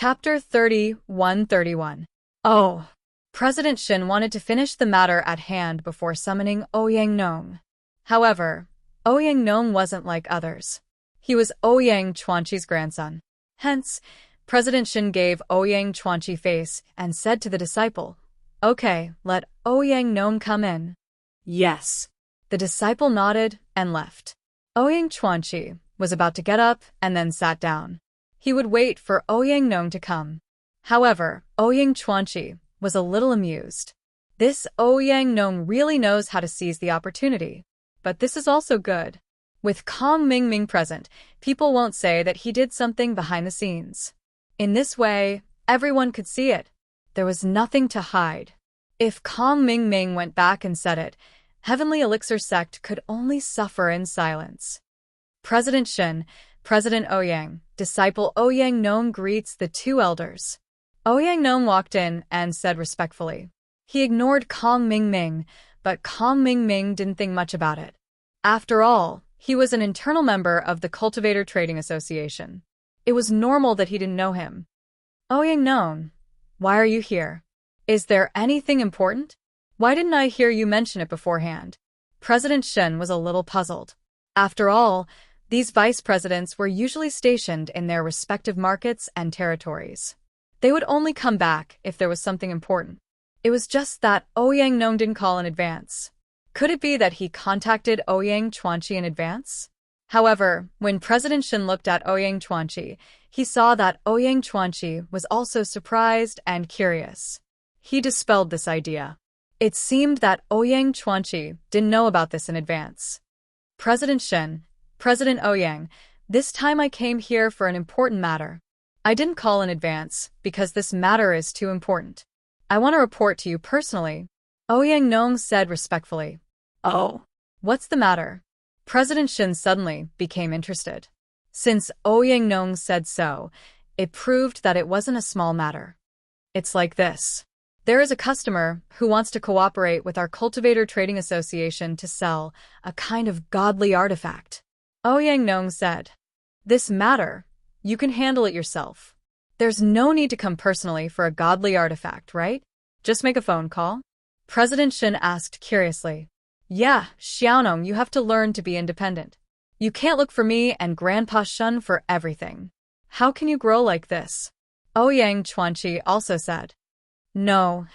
Chapter 31:31. Oh. President Shin wanted to finish the matter at hand before summoning Ouyang Nong. However, Ouyang Nong wasn't like others. He was Ouyang Chuanqi's grandson. Hence, President Shin gave Ouyang Chuanqi face and said to the disciple, "Okay, let Ouyang Nong come in." "Yes." The disciple nodded and left. Ouyang Chuanqi was about to get up and then sat down. He would wait for Ouyang Nong to come. However, Ouyang Chuanqi was a little amused. This Ouyang Nong really knows how to seize the opportunity. But this is also good. With Kong Mingming present, people won't say that he did something behind the scenes. In this way, everyone could see it. There was nothing to hide. If Kong Mingming went back and said it, Heavenly Elixir sect could only suffer in silence. President Shin, President Ouyang, disciple Ouyang Nong greets the two elders. Ouyang Nong walked in and said respectfully. He ignored Kong Mingming, but Kong Mingming didn't think much about it. After all, he was an internal member of the Cultivator Trading Association. It was normal that he didn't know him. "Ouyang Nong, why are you here? Is there anything important? Why didn't I hear you mention it beforehand?" President Shin was a little puzzled. After all, these vice presidents were usually stationed in their respective markets and territories. They would only come back if there was something important. It was just that Ouyang Nong didn't call in advance. Could it be that he contacted Ouyang Chuanqi in advance? However, when President Shin looked at Ouyang Chuanqi, he saw that Ouyang Chuanqi was also surprised and curious. He dispelled this idea. It seemed that Ouyang Chuanqi didn't know about this in advance. "President Shin, President Ouyang, this time I came here for an important matter. I didn't call in advance because this matter is too important. I want to report to you personally," Ouyang Nong said respectfully. "Oh, what's the matter?" President Shin suddenly became interested. Since Ouyang Nong said so, it proved that it wasn't a small matter. "It's like this. There is a customer who wants to cooperate with our Cultivator Trading Association to sell a kind of godly artifact," Ouyang Nong said. "This matter, you can handle it yourself. There's no need to come personally for a godly artifact, right? Just make a phone call?" President Shin asked curiously. "Yeah, Xiaonong, you have to learn to be independent. You can't look for me and Grandpa Shun for everything. How can you grow like this?" Ouyang Chuanqi also said. "No,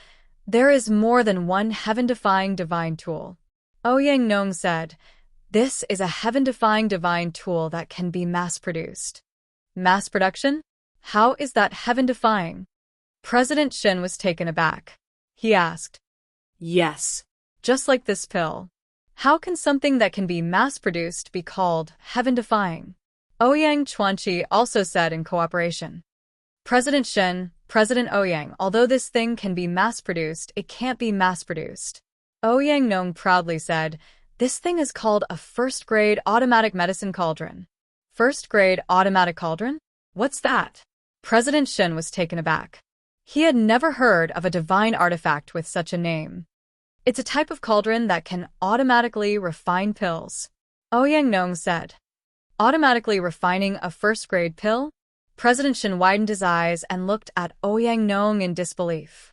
there is more than one heaven-defying divine tool," Ouyang Nong said. "This is a heaven-defying divine tool that can be mass-produced." "Mass production? How is that heaven-defying?" President Shin was taken aback. He asked. "Yes, just like this pill. How can something that can be mass-produced be called heaven-defying?" Ouyang Chuanqi also said in cooperation. "President Shin, President Ouyang, although this thing can be mass-produced, it can't be mass-produced." Ouyang Nong proudly said, "This thing is called a first-grade automatic medicine cauldron." "First-grade automatic cauldron? What's that?" President Shin was taken aback. He had never heard of a divine artifact with such a name. "It's a type of cauldron that can automatically refine pills," Ouyang Nong said. "Automatically refining a first-grade pill?" President Shin widened his eyes and looked at Ouyang Nong in disbelief.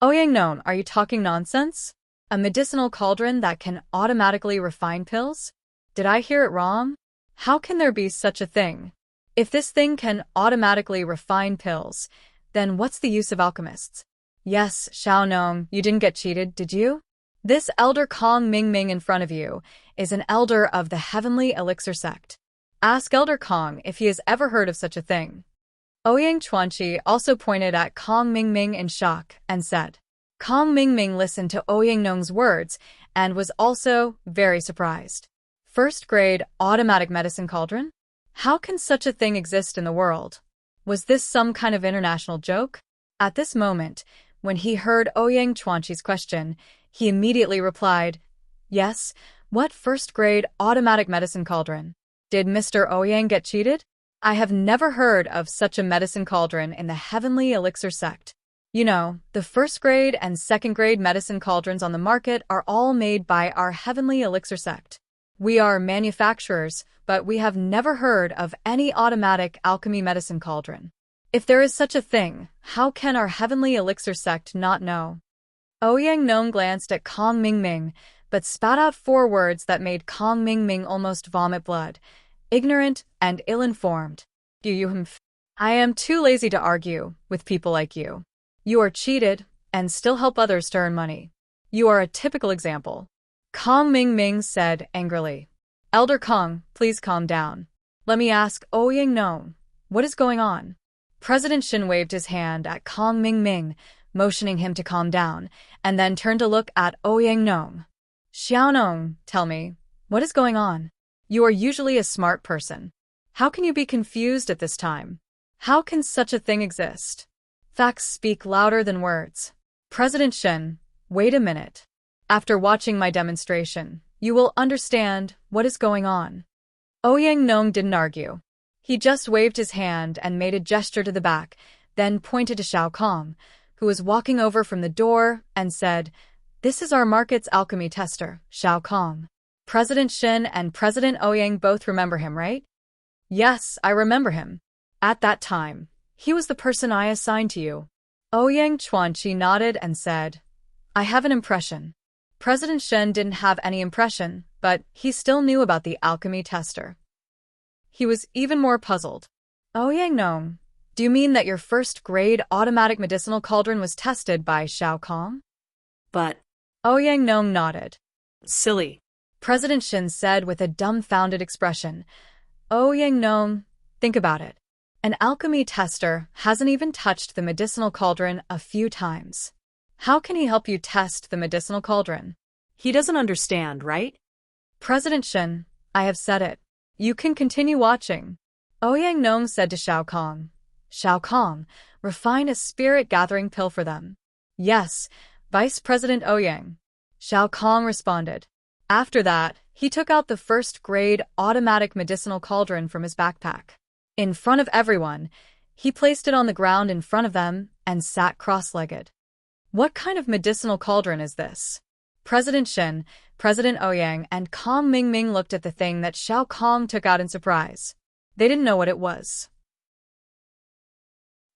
"Ouyang Nong, are you talking nonsense? A medicinal cauldron that can automatically refine pills? Did I hear it wrong? How can there be such a thing? If this thing can automatically refine pills, then what's the use of alchemists?" "Yes, Xiaonong, you didn't get cheated, did you? This elder Kong Mingming in front of you is an elder of the Heavenly Elixir sect. Ask Elder Kong if he has ever heard of such a thing." Ouyang Chuanqi also pointed at Kong Mingming in shock and said. Kong Mingming listened to Ouyang Nong's words and was also very surprised. First-grade automatic medicine cauldron? How can such a thing exist in the world? Was this some kind of international joke? At this moment, when he heard Ouyang Chuanqi's question, he immediately replied, "Yes, what first-grade automatic medicine cauldron? Did Mr. Ouyang get cheated? I have never heard of such a medicine cauldron in the Heavenly Elixir sect. You know, the first-grade and second-grade medicine cauldrons on the market are all made by our Heavenly Elixir sect. We are manufacturers, but we have never heard of any automatic alchemy medicine cauldron. If there is such a thing, how can our heavenly elixir sect not know? Ouyang Nong glanced at Kong Mingming, but spat out 4 words that made Kong Mingming almost vomit blood. Ignorant and ill-informed. I am too lazy to argue with people like you. You are cheated and still help others to earn money. You are a typical example. Kong Mingming said angrily. Elder Kong, please calm down. Let me ask Ouyang Nong, what is going on? President Shin waved his hand at Kong Mingming, motioning him to calm down, and then turned to look at Ouyang Nong. Xiaonong, tell me, what is going on? You are usually a smart person. How can you be confused at this time? How can such a thing exist? Facts speak louder than words. President Shin, wait a minute. After watching my demonstration, you will understand what is going on. Ouyang Nong didn't argue. He just waved his hand and made a gesture to the back, then pointed to Xiao Kong, who was walking over from the door, and said, This is our market's alchemy tester, Xiao Kong. President Shin and President Ouyang both remember him, right? Yes, I remember him. At that time, he was the person I assigned to you. Ouyang Chuanqi nodded and said, I have an impression. President Shen didn't have any impression, but he still knew about the alchemy tester. He was even more puzzled. Ouyang Nong, do you mean that your first-grade automatic medicinal cauldron was tested by Xiao Kong? But Ouyang Nong nodded. Silly. President Shin said with a dumbfounded expression. Ouyang Nong, think about it. An alchemy tester hasn't even touched the medicinal cauldron a few times. How can he help you test the medicinal cauldron? He doesn't understand, right? President Shin, I have said it. You can continue watching. Ouyang Nong said to Xiao Kong. Xiao Kong, refine a spirit-gathering pill for them. Yes, Vice President Ouyang. Xiao Kong responded. After that, he took out the first-grade automatic medicinal cauldron from his backpack. In front of everyone, he placed it on the ground in front of them and sat cross-legged. What kind of medicinal cauldron is this? President Shin, President Ouyang, and Kong Mingming looked at the thing that Xiao Kong took out in surprise. They didn't know what it was.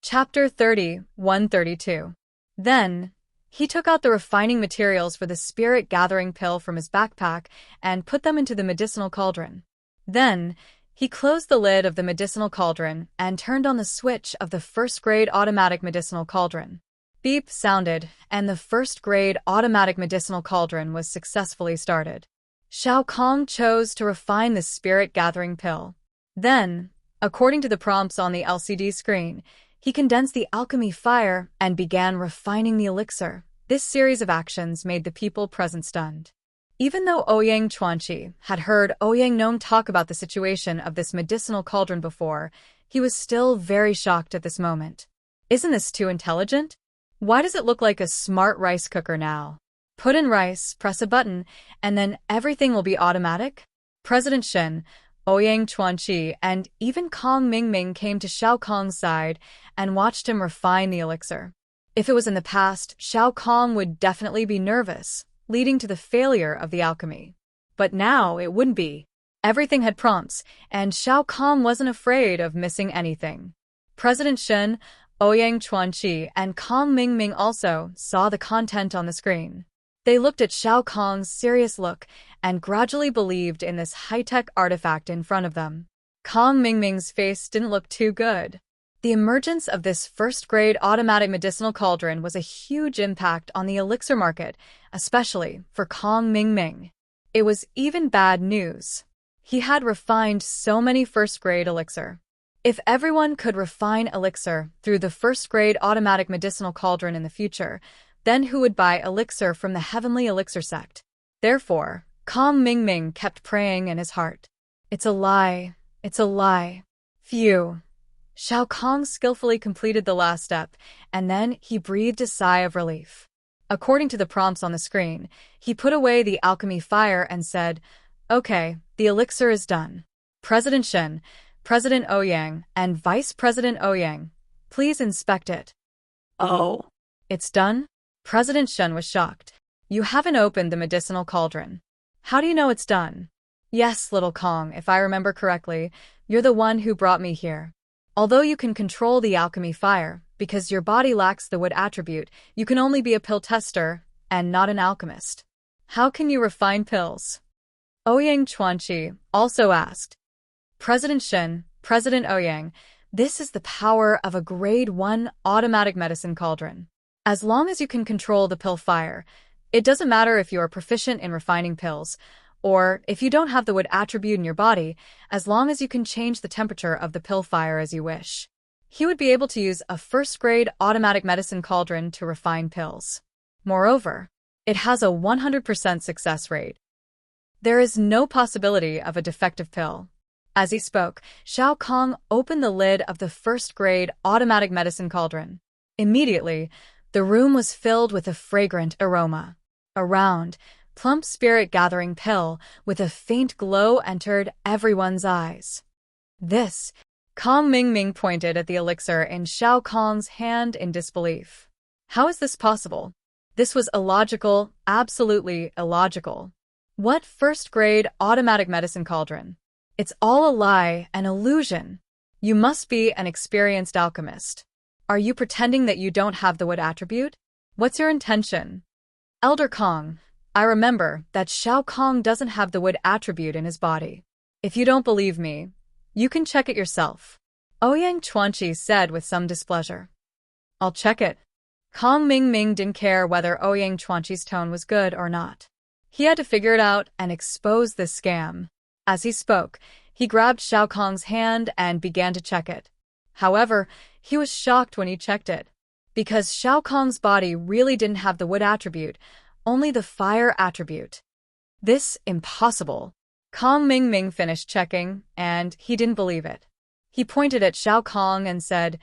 Chapter 30, 132. Then, he took out the refining materials for the spirit-gathering pill from his backpack and put them into the medicinal cauldron. Then, he closed the lid of the medicinal cauldron and turned on the switch of the first-grade automatic medicinal cauldron. Beep sounded, and the first-grade automatic medicinal cauldron was successfully started. Xiao Kong chose to refine the spirit-gathering pill. Then, according to the prompts on the LCD screen, he condensed the alchemy fire and began refining the elixir. This series of actions made the people present stunned. Even though Ouyang Chuanqi had heard Ouyang Nong talk about the situation of this medicinal cauldron before, he was still very shocked at this moment. Isn't this too intelligent? Why does it look like a smart rice cooker now? Put in rice, press a button, and then everything will be automatic? President Shen, Ouyang Chuanqi, and even Kong Mingming came to Xiao Kong's side and watched him refine the elixir. If it was in the past, Xiao Kong would definitely be nervous, leading to the failure of the alchemy. But now it wouldn't be. Everything had prompts, and Xiao Kong wasn't afraid of missing anything. President Shen, Ouyang Chuanqi, and Kong Mingming also saw the content on the screen. They looked at Xiao Kong's serious look and gradually believed in this high-tech artifact in front of them. Kong Mingming's face didn't look too good. The emergence of this first-grade automatic medicinal cauldron was a huge impact on the elixir market, especially for Kong Mingming. It was even bad news. He had refined so many first-grade elixir. If everyone could refine elixir through the first-grade automatic medicinal cauldron in the future, then who would buy elixir from the heavenly elixir sect? Therefore, Kong Mingming kept praying in his heart. It's a lie. It's a lie. Phew. Xiao Kong skillfully completed the last step, and then he breathed a sigh of relief. According to the prompts on the screen, he put away the alchemy fire and said, Okay, the elixir is done. President Shen, President Ouyang, and Vice President Ouyang, please inspect it. Oh. It's done? President Shen was shocked. You haven't opened the medicinal cauldron. How do you know it's done? Yes, little Kong, if I remember correctly, you're the one who brought me here. Although you can control the alchemy fire, because your body lacks the wood attribute, you can only be a pill tester and not an alchemist. How can you refine pills? Ouyang Chuanqi also asked. President Shen, President Ouyang, this is the power of a grade 1 automatic medicine cauldron. As long as you can control the pill fire, it doesn't matter if you are proficient in refining pills, or if you don't have the wood attribute in your body, as long as you can change the temperature of the pill fire as you wish. He would be able to use a first-grade automatic medicine cauldron to refine pills. Moreover, it has a 100% success rate. There is no possibility of a defective pill. As he spoke, Xiao Kong opened the lid of the first-grade automatic medicine cauldron. Immediately, the room was filled with a fragrant aroma. A round, plump spirit-gathering pill with a faint glow entered everyone's eyes. This, Kong Mingming pointed at the elixir in Xiao Kong's hand in disbelief. How is this possible? This was illogical, absolutely illogical. What first-grade automatic medicine cauldron? It's all a lie, an illusion. You must be an experienced alchemist. Are you pretending that you don't have the wood attribute? What's your intention? Elder Kong, I remember that Xiao Kong doesn't have the wood attribute in his body. If you don't believe me, you can check it yourself. Ouyang Chuanqi said with some displeasure. I'll check it. Kong Mingming didn't care whether Ouyang Chuanqi's tone was good or not. He had to figure it out and expose this scam. As he spoke, he grabbed Xiao Kong's hand and began to check it. However, he was shocked when he checked it. Because Xiao Kong's body really didn't have the wood attribute, only the fire attribute. This impossible. Kong Mingming finished checking, and he didn't believe it. He pointed at Xiao Kong and said,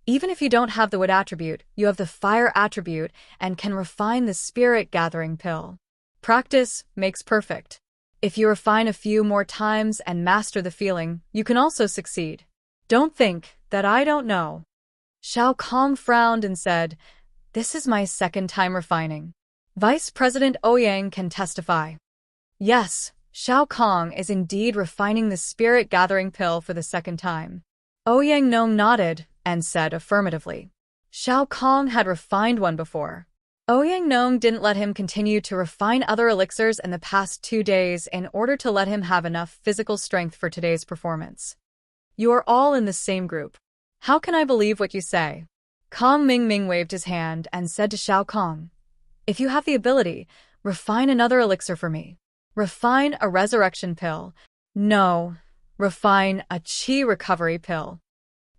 even if you don't have the wood attribute, you have the fire attribute and can refine the spirit-gathering pill. Practice makes perfect. If you refine a few more times and master the feeling, you can also succeed. Don't think that I don't know. Xiao Kong frowned and said, this is my second time refining. Vice President Ouyang can testify. Yes, Xiao Kong is indeed refining the spirit-gathering pill for the second time. Ouyang Nong nodded and said affirmatively. Xiao Kong had refined one before. Ouyang Nong didn't let him continue to refine other elixirs in the past 2 days in order to let him have enough physical strength for today's performance. You are all in the same group. How can I believe what you say? Kong Mingming waved his hand and said to Xiao Kong, if you have the ability, refine another elixir for me. Refine a resurrection pill. No, refine a qi recovery pill.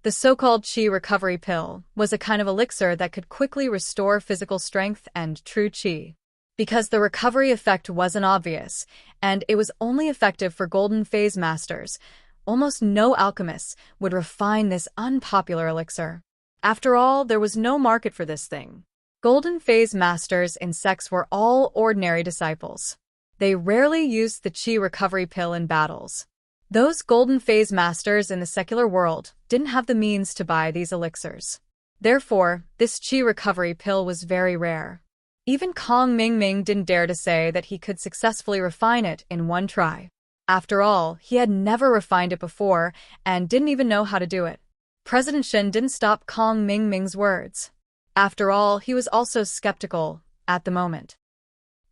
The so-called qi recovery pill was a kind of elixir that could quickly restore physical strength and true qi. Because the recovery effect wasn't obvious, and it was only effective for golden phase masters, almost no alchemists would refine this unpopular elixir. After all, there was no market for this thing. Golden phase masters in sects were all ordinary disciples. They rarely used the qi recovery pill in battles. Those golden phase masters in the secular world didn't have the means to buy these elixirs. Therefore, this qi recovery pill was very rare. Even Kong Mingming didn't dare to say that he could successfully refine it in one try. After all, he had never refined it before and didn't even know how to do it. President Shen didn't stop Kong Mingming's words. After all, he was also skeptical at the moment.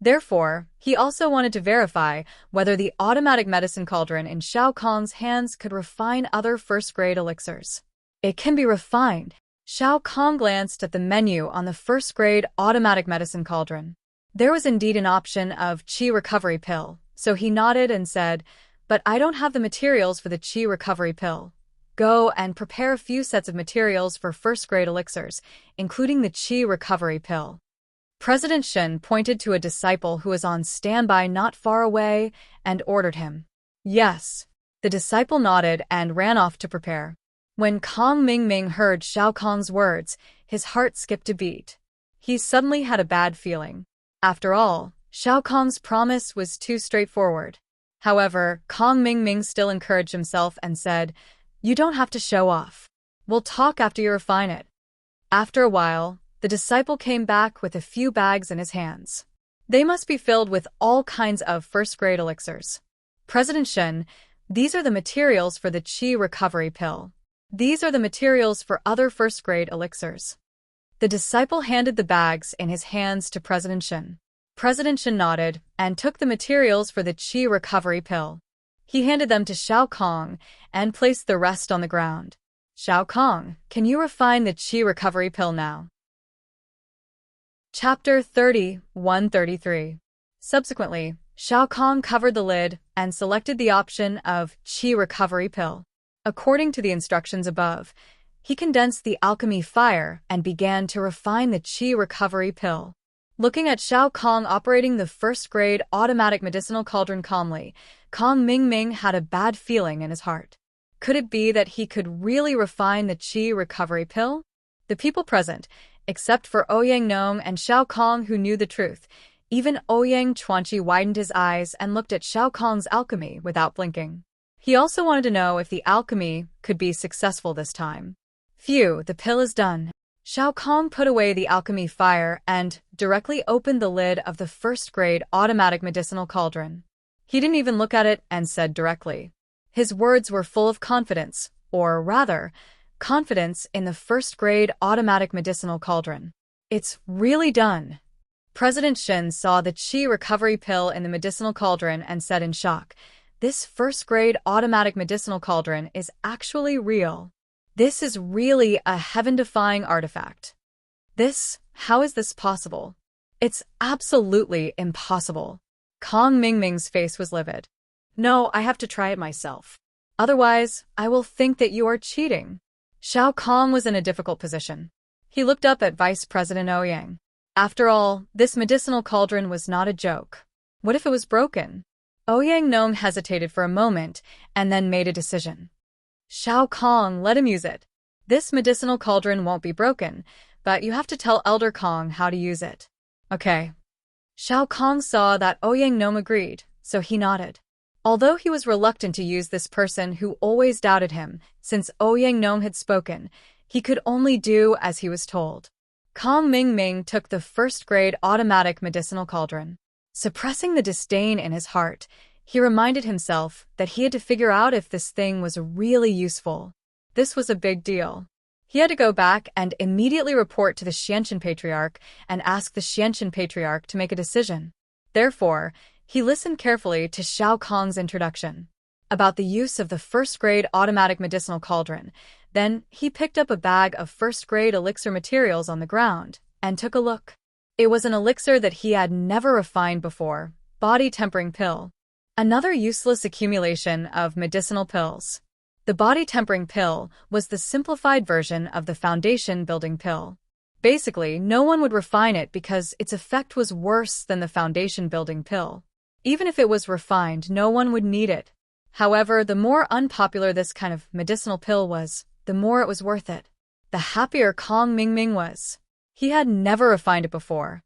Therefore, he also wanted to verify whether the automatic medicine cauldron in Xiao Kong's hands could refine other first-grade elixirs. It can be refined. Xiao Kong glanced at the menu on the first-grade automatic medicine cauldron. There was indeed an option of qi recovery pill, so he nodded and said, but I don't have the materials for the qi recovery pill. Go and prepare a few sets of materials for first-grade elixirs, including the qi recovery pill. President Shen pointed to a disciple who was on standby not far away and ordered him. Yes. The disciple nodded and ran off to prepare. When Kong Mingming heard Xiao Kong's words, his heart skipped a beat. He suddenly had a bad feeling. After all, Xiao Kong's promise was too straightforward. However, Kong Mingming still encouraged himself and said, you don't have to show off. We'll talk after you refine it. After a while, the disciple came back with a few bags in his hands. They must be filled with all kinds of first-grade elixirs. President Shen, these are the materials for the qi recovery pill. These are the materials for other first-grade elixirs. The disciple handed the bags in his hands to President Shin. President Shin nodded and took the materials for the Qi recovery pill. He handed them to Shao Kong and placed the rest on the ground. Shao Kong, can you refine the Qi recovery pill now? Chapter 30:133. Subsequently, Shao Kong covered the lid and selected the option of Qi recovery pill. According to the instructions above, he condensed the alchemy fire and began to refine the Qi recovery pill. Looking at Shao Kong operating the first-grade automatic medicinal cauldron calmly, Kong Mingming had a bad feeling in his heart. Could it be that he could really refine the Qi recovery pill? The people present, except for Ouyang Nong and Shao Kong who knew the truth, even Ouyang Chuanqi widened his eyes and looked at Shao Kong's alchemy without blinking. He also wanted to know if the alchemy could be successful this time. Phew, the pill is done. Shao Kong put away the alchemy fire and directly opened the lid of the first-grade automatic medicinal cauldron. He didn't even look at it and said directly. His words were full of confidence, or rather, confidence in the first-grade automatic medicinal cauldron. It's really done. President Shin saw the Qi recovery pill in the medicinal cauldron and said in shock, "This first-grade automatic medicinal cauldron is actually real. This is really a heaven-defying artifact. How is this possible? It's absolutely impossible." Kong Mingming's face was livid. No, I have to try it myself. Otherwise, I will think that you are cheating. Shao Kong was in a difficult position. He looked up at Vice President Ouyang. After all, this medicinal cauldron was not a joke. What if it was broken? Ouyang Nong hesitated for a moment and then made a decision. Shao Kong, let him use it. This medicinal cauldron won't be broken, but you have to tell Elder Kong how to use it. Okay. Shao Kong saw that Ouyang Nong agreed, so he nodded. Although he was reluctant to use this person who always doubted him, since Ouyang Nong had spoken, he could only do as he was told. Kong Mingming took the first-grade automatic medicinal cauldron. Suppressing the disdain in his heart, he reminded himself that he had to figure out if this thing was really useful. This was a big deal. He had to go back and immediately report to the Xianqin Patriarch and ask the Xianqin Patriarch to make a decision. Therefore, he listened carefully to Shao Kong's introduction about the use of the first-grade automatic medicinal cauldron. Then he picked up a bag of first-grade elixir materials on the ground and took a look. It was an elixir that he had never refined before, body-tempering pill. Another useless accumulation of medicinal pills. The body-tempering pill was the simplified version of the foundation-building pill. Basically, no one would refine it because its effect was worse than the foundation-building pill. Even if it was refined, no one would need it. However, the more unpopular this kind of medicinal pill was, the more it was worth it. The happier Kong Mingming was. He had never refined it before.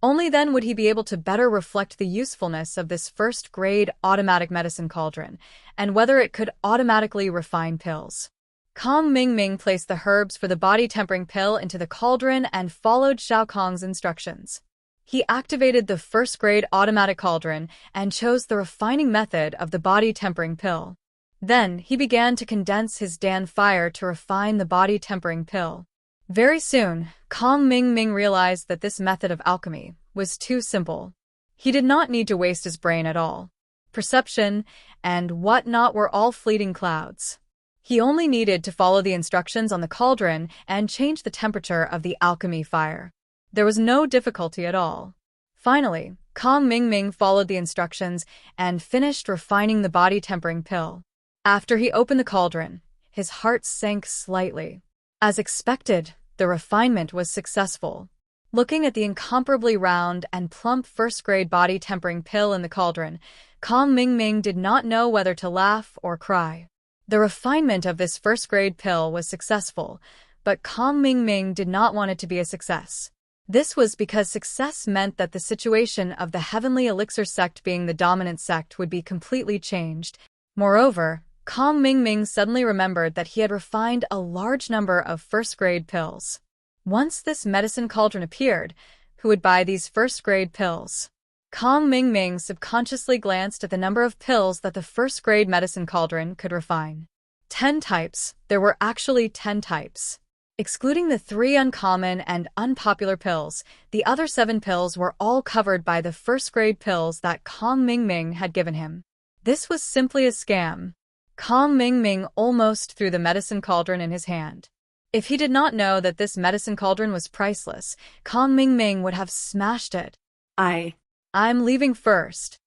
Only then would he be able to better reflect the usefulness of this first-grade automatic medicine cauldron, and whether it could automatically refine pills. Kong Mingming placed the herbs for the body-tempering pill into the cauldron and followed Shao Kong's instructions. He activated the first-grade automatic cauldron and chose the refining method of the body-tempering pill. Then, he began to condense his Dan fire to refine the body-tempering pill. Very soon, Kong Mingming realized that this method of alchemy was too simple. He did not need to waste his brain at all. Perception and whatnot were all fleeting clouds. He only needed to follow the instructions on the cauldron and change the temperature of the alchemy fire. There was no difficulty at all. Finally, Kong Mingming followed the instructions and finished refining the body-tempering pill. After he opened the cauldron, his heart sank slightly. As expected, the refinement was successful. Looking at the incomparably round and plump first-grade body-tempering pill in the cauldron, Kong Mingming did not know whether to laugh or cry. The refinement of this first-grade pill was successful, but Kong Mingming did not want it to be a success. This was because success meant that the situation of the Heavenly Elixir sect being the dominant sect would be completely changed. Moreover, Kong Mingming suddenly remembered that he had refined a large number of first-grade pills. Once this medicine cauldron appeared, who would buy these first-grade pills? Kong Mingming subconsciously glanced at the number of pills that the first-grade medicine cauldron could refine. 10 types. There were actually 10 types. Excluding the 3 uncommon and unpopular pills, the other 7 pills were all covered by the first-grade pills that Kong Mingming had given him. This was simply a scam. Kong Mingming almost threw the medicine cauldron in his hand. If he did not know that this medicine cauldron was priceless, Kong Mingming would have smashed it. I'm leaving first.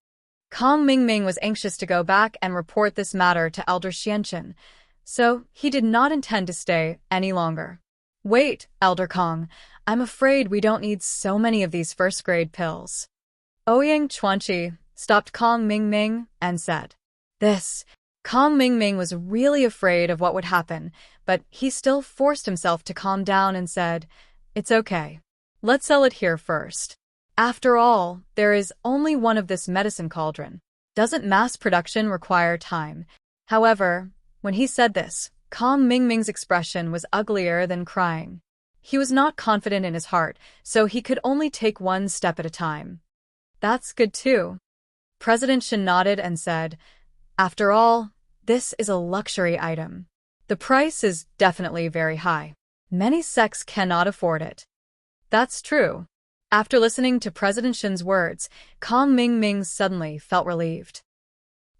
Kong Mingming was anxious to go back and report this matter to Elder Xianqin, so he did not intend to stay any longer. Wait, Elder Kong, I'm afraid we don't need so many of these first-grade pills. Ouyang Chuanqi stopped Kong Mingming and said, "This." Kong Mingming was really afraid of what would happen, but he still forced himself to calm down and said, "It's okay. Let's sell it here first. After all, there is only one of this medicine cauldron. Doesn't mass production require time?" However, when he said this, Kong Mingming's expression was uglier than crying. He was not confident in his heart, so he could only take one step at a time. That's good too. President Shen nodded and said, "After all, this is a luxury item. The price is definitely very high. Many sects cannot afford it." That's true. After listening to President Shen's words, Kong Mingming suddenly felt relieved.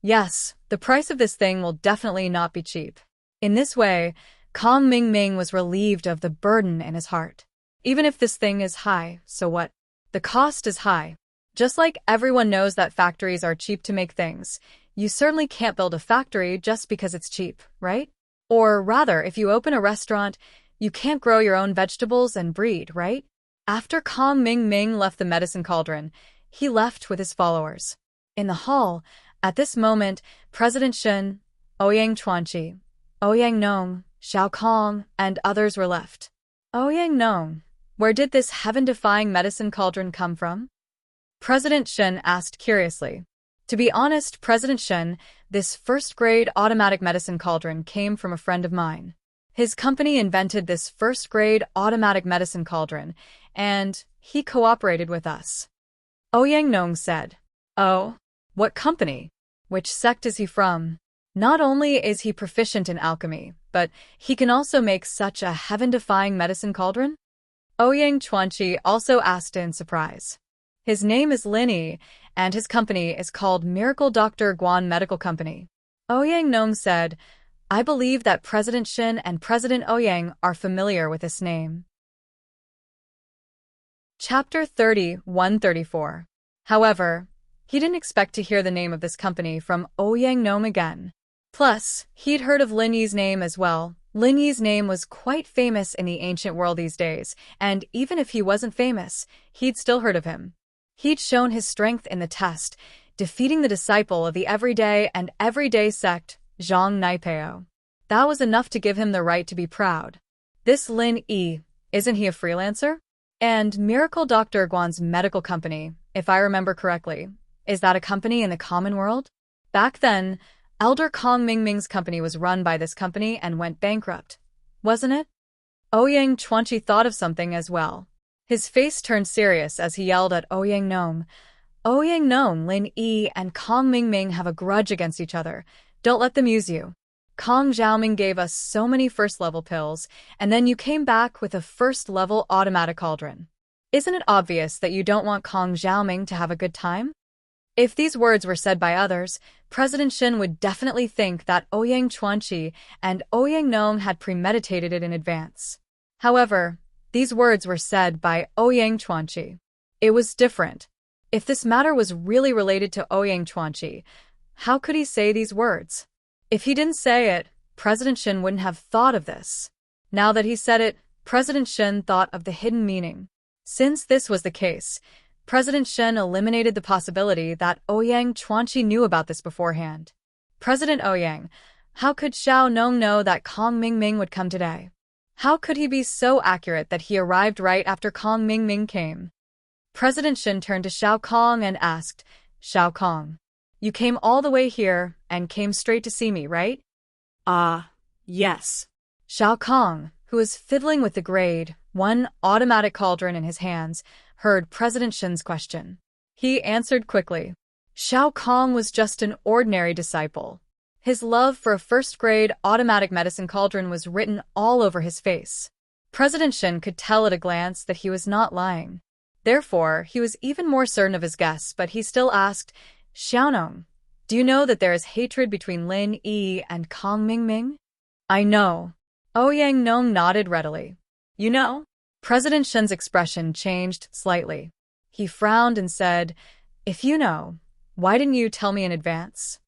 Yes, the price of this thing will definitely not be cheap. In this way, Kong Mingming was relieved of the burden in his heart. Even if this thing is high, so what? The cost is high. Just like everyone knows that factories are cheap to make things, you certainly can't build a factory just because it's cheap, right? Or rather, if you open a restaurant, you can't grow your own vegetables and breed, right? After Kong Mingming left the medicine cauldron, he left with his followers. In the hall, at this moment, President Shen, Ouyang Chuanqi, Ouyang Nong, Xiao Kong, and others were left. Ouyang Nong, where did this heaven-defying medicine cauldron come from? President Shen asked curiously. To be honest, President Shen, this first-grade automatic medicine cauldron came from a friend of mine. His company invented this first-grade automatic medicine cauldron, and he cooperated with us. Ouyang Nong said, "Oh, what company? Which sect is he from?" Not only is he proficient in alchemy, but he can also make such a heaven-defying medicine cauldron? Ouyang Chuanqi also asked in surprise. His name is Lin Yi, and his company is called Miracle Dr. Guan Medical Company. Ouyang Nong said, "I believe that President Shen and President Ouyang are familiar with this name." Chapter 30-134. However, he didn't expect to hear the name of this company from Ouyang Nong again. Plus, he'd heard of Lin Yi's name as well. Lin Yi's name was quite famous in the ancient world these days, and even if he wasn't famous, he'd still heard of him. He'd shown his strength in the test, defeating the disciple of the everyday sect, Zhang Naipeo. That was enough to give him the right to be proud. This Lin Yi, isn't he a freelancer? And Miracle Dr. Guan's medical company, if I remember correctly, is that a company in the common world? Back then, Elder Kong Mingming's company was run by this company and went bankrupt, wasn't it? Ouyang Chuanqi thought of something as well. His face turned serious as he yelled at Ouyang Nong. "Ouyang Nong, Lin Yi, and Kong Mingming have a grudge against each other. Don't let them use you. Kong Xiaoming gave us so many first-level pills, and then you came back with a first-level automatic cauldron. Isn't it obvious that you don't want Kong Xiaoming to have a good time?" If these words were said by others, President Shen would definitely think that Ouyang Chuanqi and Ouyang Nong had premeditated it in advance. However, these words were said by Ouyang Chuanqi. It was different. If this matter was really related to Ouyang Chuanqi, how could he say these words? If he didn't say it, President Shen wouldn't have thought of this. Now that he said it, President Shen thought of the hidden meaning. Since this was the case, President Shen eliminated the possibility that Ouyang Chuanqi knew about this beforehand. "President Ouyang, how could Xiao Nong know that Kong Mingming would come today? How could he be so accurate that he arrived right after Kong Mingming came?" President Shen turned to Xiao Kong and asked, "Xiao Kong, you came all the way here and came straight to see me, right?" Yes. Xiao Kong, who was fiddling with the grade 1 automatic cauldron in his hands, heard President Shen's question. He answered quickly. Xiao Kong was just an ordinary disciple. His love for a first-grade automatic medicine cauldron was written all over his face. President Shen could tell at a glance that he was not lying. Therefore, he was even more certain of his guess, but he still asked, Xiaonong, do you know that there is hatred between Lin Yi and Kong Mingming? I know. Ouyang Nong nodded readily. You know? President Shen's expression changed slightly. He frowned and said, If you know, why didn't you tell me in advance?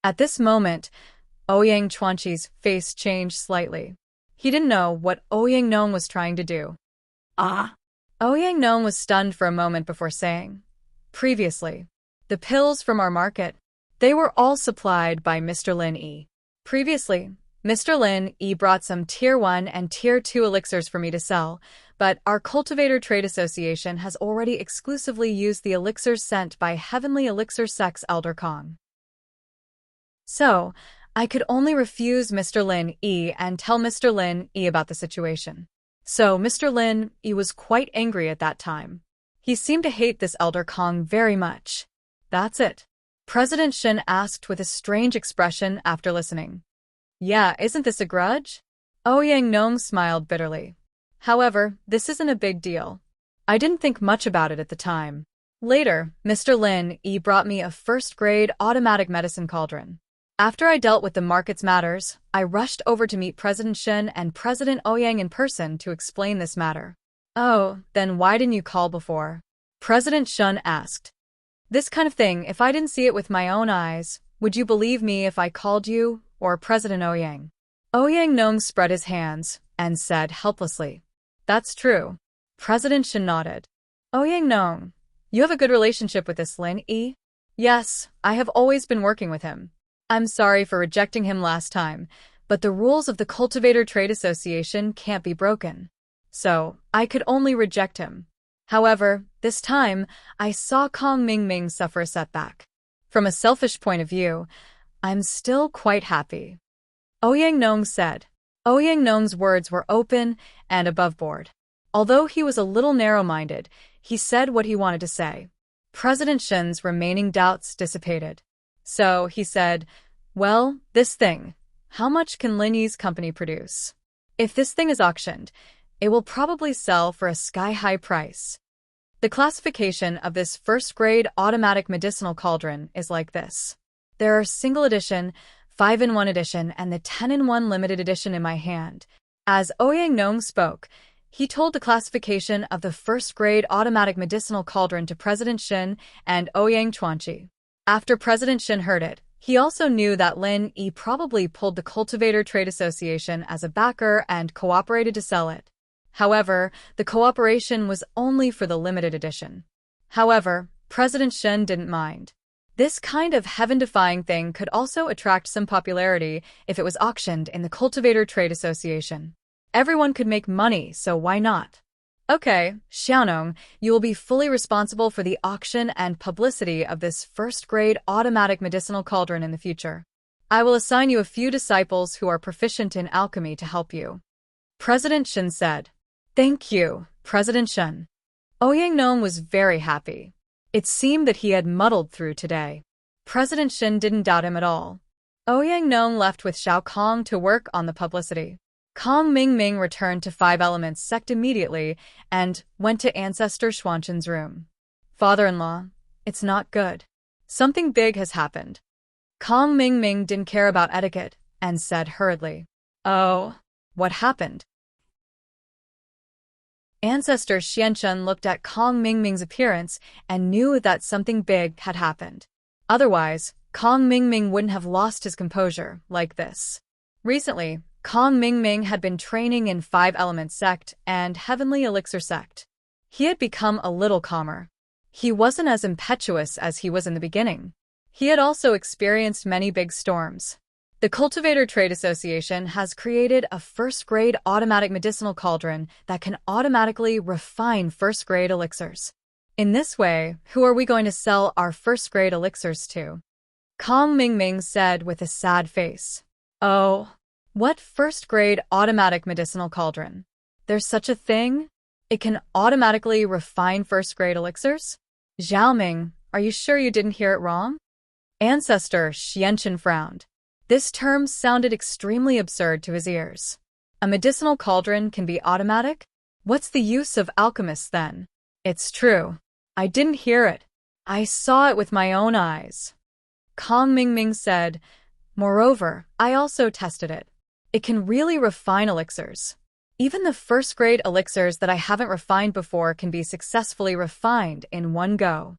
At this moment, Ouyang Chuanqi's face changed slightly. He didn't know what Ouyang Nong was trying to do. Ah. Ouyang Nong was stunned for a moment before saying, Previously, the pills from our market, they were all supplied by Mr. Lin Yi. Previously, Mr. Lin Yi brought some Tier 1 and Tier 2 elixirs for me to sell, but our Cultivator Trade Association has already exclusively used the elixirs sent by Heavenly Elixir Sex Elder Kong. So, I could only refuse Mr. Lin Yi and tell Mr. Lin Yi about the situation. So, Mr. Lin Yi was quite angry at that time. He seemed to hate this Elder Kong very much. That's it. President Shen asked with a strange expression after listening. Yeah, isn't this a grudge? Ouyang Nong smiled bitterly. However, this isn't a big deal. I didn't think much about it at the time. Later, Mr. Lin Yi brought me a first-grade automatic medicine cauldron. After I dealt with the market's matters, I rushed over to meet President Shen and President Ouyang in person to explain this matter. Oh, then why didn't you call before? President Shen asked. This kind of thing, if I didn't see it with my own eyes, would you believe me if I called you, or President Ouyang? Ouyang Nong spread his hands and said helplessly, That's true. President Shen nodded. Ouyang Nong, you have a good relationship with this Lin Yi? Yes, I have always been working with him. I'm sorry for rejecting him last time, but the rules of the Cultivator Trade Association can't be broken. So, I could only reject him. However, this time, I saw Kong Mingming suffer a setback. From a selfish point of view, I'm still quite happy. Ouyang Nong said. Ouyang Nong's words were open and above board. Although he was a little narrow-minded, he said what he wanted to say. President Shen's remaining doubts dissipated. So, he said, Well, this thing, how much can Lin Yi's company produce? If this thing is auctioned, it will probably sell for a sky-high price. The classification of this first-grade automatic medicinal cauldron is like this. There are single edition, 5-in-1 edition, and the 10-in-1 limited edition in my hand. As Ouyang Nong spoke, he told the classification of the first-grade automatic medicinal cauldron to President Shen and Ouyang Chuanqi. After President Shen heard it, he also knew that Lin Yi probably pulled the Cultivator Trade Association as a backer and cooperated to sell it. However, the cooperation was only for the limited edition. However, President Shen didn't mind. This kind of heaven-defying thing could also attract some popularity if it was auctioned in the Cultivator Trade Association. Everyone could make money, so why not? Okay, Xiaonong, you will be fully responsible for the auction and publicity of this first-grade automatic medicinal cauldron in the future. I will assign you a few disciples who are proficient in alchemy to help you. President Shen said. Thank you, President Shen. Ouyang Nong was very happy. It seemed that he had muddled through today. President Shen didn't doubt him at all. Ouyang Nong left with Xiao Kong to work on the publicity. Kong Mingming returned to Five Elements Sect immediately and went to Ancestor Xuanchen's room. Father-in-law, it's not good. Something big has happened. Kong Mingming didn't care about etiquette and said hurriedly, Oh, what happened? Ancestor Xianchen looked at Kong Mingming's appearance and knew that something big had happened. Otherwise, Kong Mingming wouldn't have lost his composure like this. Recently, Kong Mingming had been training in Five Elements Sect and Heavenly Elixir Sect. He had become a little calmer. He wasn't as impetuous as he was in the beginning. He had also experienced many big storms. The Cultivator Trade Association has created a first-grade automatic medicinal cauldron that can automatically refine first-grade elixirs. In this way, who are we going to sell our first-grade elixirs to? Kong Mingming said with a sad face. Oh, what first-grade automatic medicinal cauldron? There's such a thing? It can automatically refine first-grade elixirs? Zhao Ming, are you sure you didn't hear it wrong? Ancestor Xianchen frowned. This term sounded extremely absurd to his ears. A medicinal cauldron can be automatic? What's the use of alchemists then? It's true. I didn't hear it. I saw it with my own eyes. Kong Mingming said, moreover, I also tested it. It can really refine elixirs. Even the first-grade elixirs that I haven't refined before can be successfully refined in one go.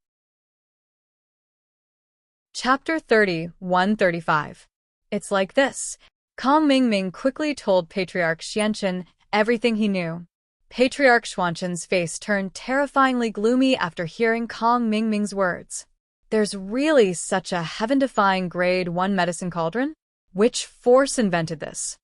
Chapter 30:135. It's like this. Kong Mingming quickly told Patriarch Xianchen everything he knew. Patriarch Xuanchen's face turned terrifyingly gloomy after hearing Kong Mingming's words. There's really such a heaven-defying grade 1 medicine cauldron? Which force invented this?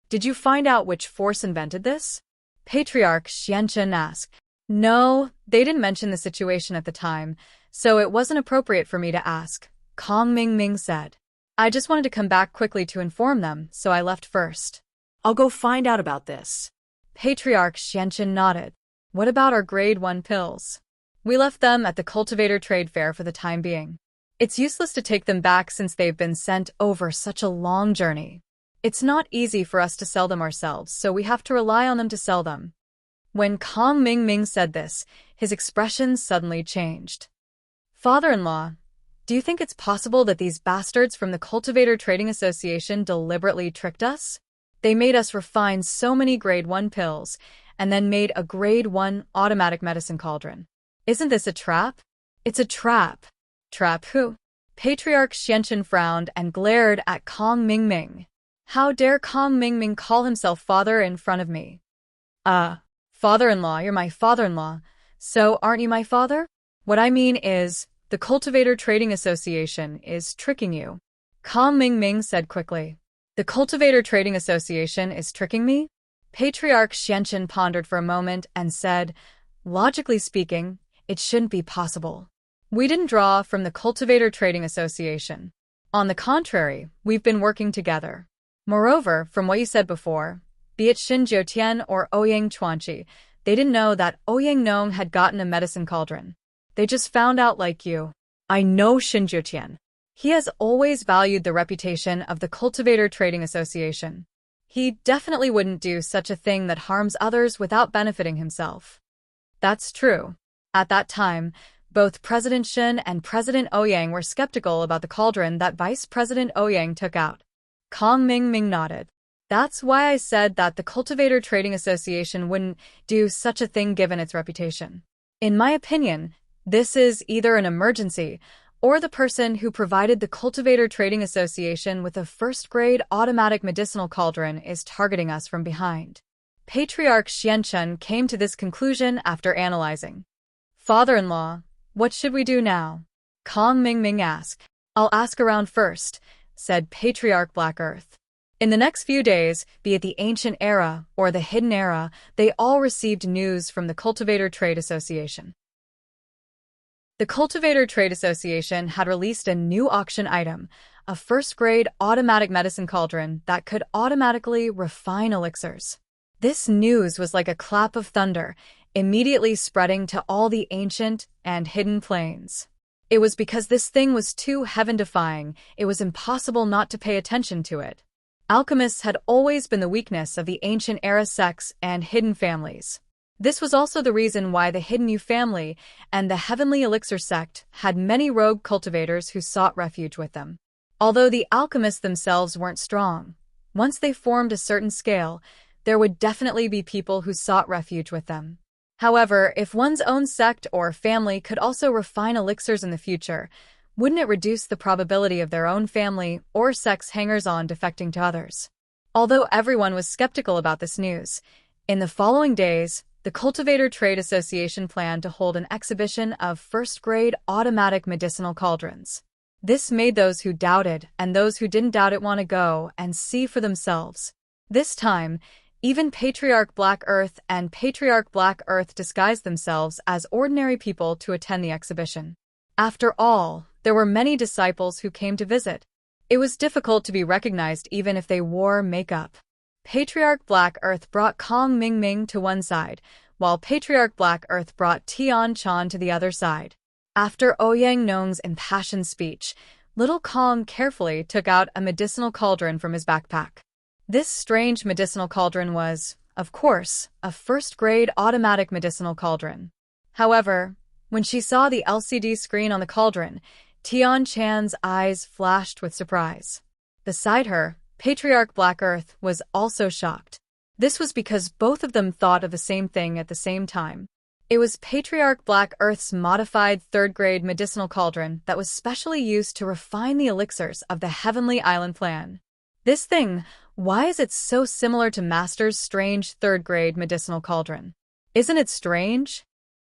Did you find out which force invented this? Patriarch Xianchen asked. No, they didn't mention the situation at the time, so it wasn't appropriate for me to ask, Kong Mingming said. I just wanted to come back quickly to inform them, so I left first. I'll go find out about this. Patriarch Xianchen nodded. What about our grade 1 pills? We left them at the cultivator trade fair for the time being. It's useless to take them back since they've been sent over such a long journey. It's not easy for us to sell them ourselves, so we have to rely on them to sell them. When Kong Mingming said this, his expression suddenly changed. Father-in-law, do you think it's possible that these bastards from the Cultivator Trading Association deliberately tricked us? They made us refine so many grade 1 pills, and then made a grade 1 automatic medicine cauldron. Isn't this a trap? It's a trap. Trap who? Patriarch Xianchen frowned and glared at Kong Mingming. How dare Kong Mingming call himself father in front of me? Father-in-law, you're my father-in-law. So aren't you my father? What I mean is, the Cultivator Trading Association is tricking you. Kong Mingming said quickly. The Cultivator Trading Association is tricking me? Patriarch Xianchen pondered for a moment and said, logically speaking, it shouldn't be possible. We didn't draw from the Cultivator Trading Association. On the contrary, we've been working together. Moreover, from what you said before, be it Xin Jiutian or Ouyang Chuanqi, they didn't know that Ouyang Nong had gotten a medicine cauldron. They just found out like you. I know Xin Jiutian. He has always valued the reputation of the Cultivator Trading Association. He definitely wouldn't do such a thing that harms others without benefiting himself. That's true. At that time, both President Xin and President Ouyang were skeptical about the cauldron that Vice President Ouyang took out. Kong Mingming nodded. That's why I said that the Cultivator Trading Association wouldn't do such a thing given its reputation. In my opinion, this is either an emergency, or the person who provided the Cultivator Trading Association with a first-grade automatic medicinal cauldron is targeting us from behind. Patriarch Xianchen came to this conclusion after analyzing. Father-in-law, what should we do now? Kong Mingming asked. I'll ask around first, said Patriarch Black Earth. In the next few days, be it the Ancient Era or the Hidden Era, they all received news from the Cultivator Trade Association. The Cultivator Trade Association had released a new auction item, a first-grade automatic medicine cauldron that could automatically refine elixirs. This news was like a clap of thunder, immediately spreading to all the ancient and hidden planes. It was because this thing was too heaven-defying, it was impossible not to pay attention to it. Alchemists had always been the weakness of the Ancient Era sects and hidden families. This was also the reason why the Hidden Yu family and the Heavenly Elixir sect had many rogue cultivators who sought refuge with them. Although the alchemists themselves weren't strong, once they formed a certain scale, there would definitely be people who sought refuge with them. However, if one's own sect or family could also refine elixirs in the future, wouldn't it reduce the probability of their own family or sect's hangers-on defecting to others? Although everyone was skeptical about this news, in the following days, the Cultivator Trade Association planned to hold an exhibition of first-grade automatic medicinal cauldrons. This made those who doubted and those who didn't doubt it want to go and see for themselves. This time, even Patriarch Black Earth and Patriarch Black Earth disguised themselves as ordinary people to attend the exhibition. After all, there were many disciples who came to visit. It was difficult to be recognized even if they wore makeup. Patriarch Black Earth brought Kong Mingming to one side, while Patriarch Black Earth brought Tian Chan to the other side. After Ouyang Nong's impassioned speech, Little Kong carefully took out a medicinal cauldron from his backpack. This strange medicinal cauldron was, of course, a first-grade automatic medicinal cauldron. However, when she saw the LCD screen on the cauldron, Tian-chan's eyes flashed with surprise. Beside her, Patriarch Black Earth was also shocked. This was because both of them thought of the same thing at the same time. It was Patriarch Black Earth's modified third-grade medicinal cauldron that was specially used to refine the elixirs of the Heavenly Island plan. This thing, why is it so similar to Master's strange third-grade medicinal cauldron? Isn't it strange?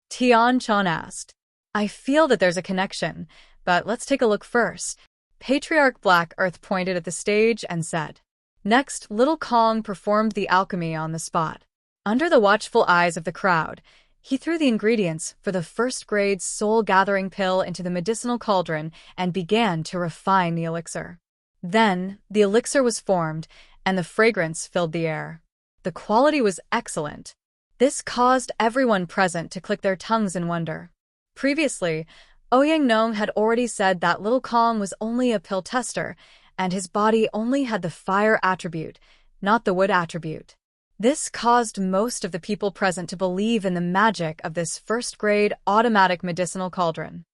Tian-chan asked. I feel that there's a connection, but let's take a look first. Patriarch Black Earth pointed at the stage and said. Next, Little Kong performed the alchemy on the spot. Under the watchful eyes of the crowd, he threw the ingredients for the first-grade soul-gathering pill into the medicinal cauldron and began to refine the elixir. Then, the elixir was formed, and the fragrance filled the air. The quality was excellent. This caused everyone present to click their tongues in wonder. Previously, Ouyang Nong had already said that Little Kong was only a pill tester, and his body only had the fire attribute, not the wood attribute. This caused most of the people present to believe in the magic of this first-grade automatic medicinal cauldron.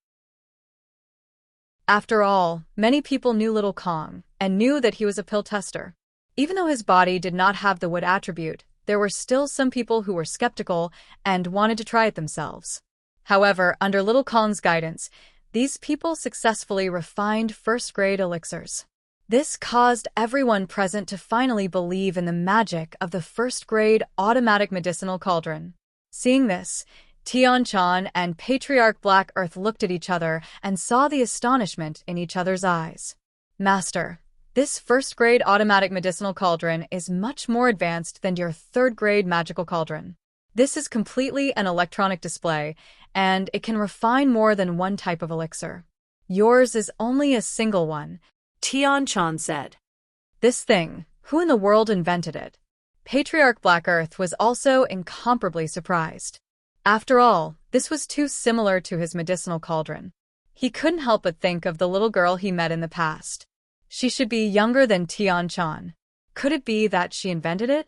After all, many people knew Little Kong and knew that he was a pill tester. Even though his body did not have the wood attribute, there were still some people who were skeptical and wanted to try it themselves. However, under Little Kong's guidance, these people successfully refined first-grade elixirs. This caused everyone present to finally believe in the magic of the first-grade automatic medicinal cauldron. Seeing this, Tian-chan and Patriarch Black Earth looked at each other and saw the astonishment in each other's eyes. Master, this first-grade automatic medicinal cauldron is much more advanced than your third-grade magical cauldron. This is completely an electronic display, and it can refine more than one type of elixir. Yours is only a single one, Tian-chan said. This thing, who in the world invented it? Patriarch Black Earth was also incomparably surprised. After all, this was too similar to his medicinal cauldron. He couldn't help but think of the little girl he met in the past. She should be younger than Tian-chan. Could it be that she invented it?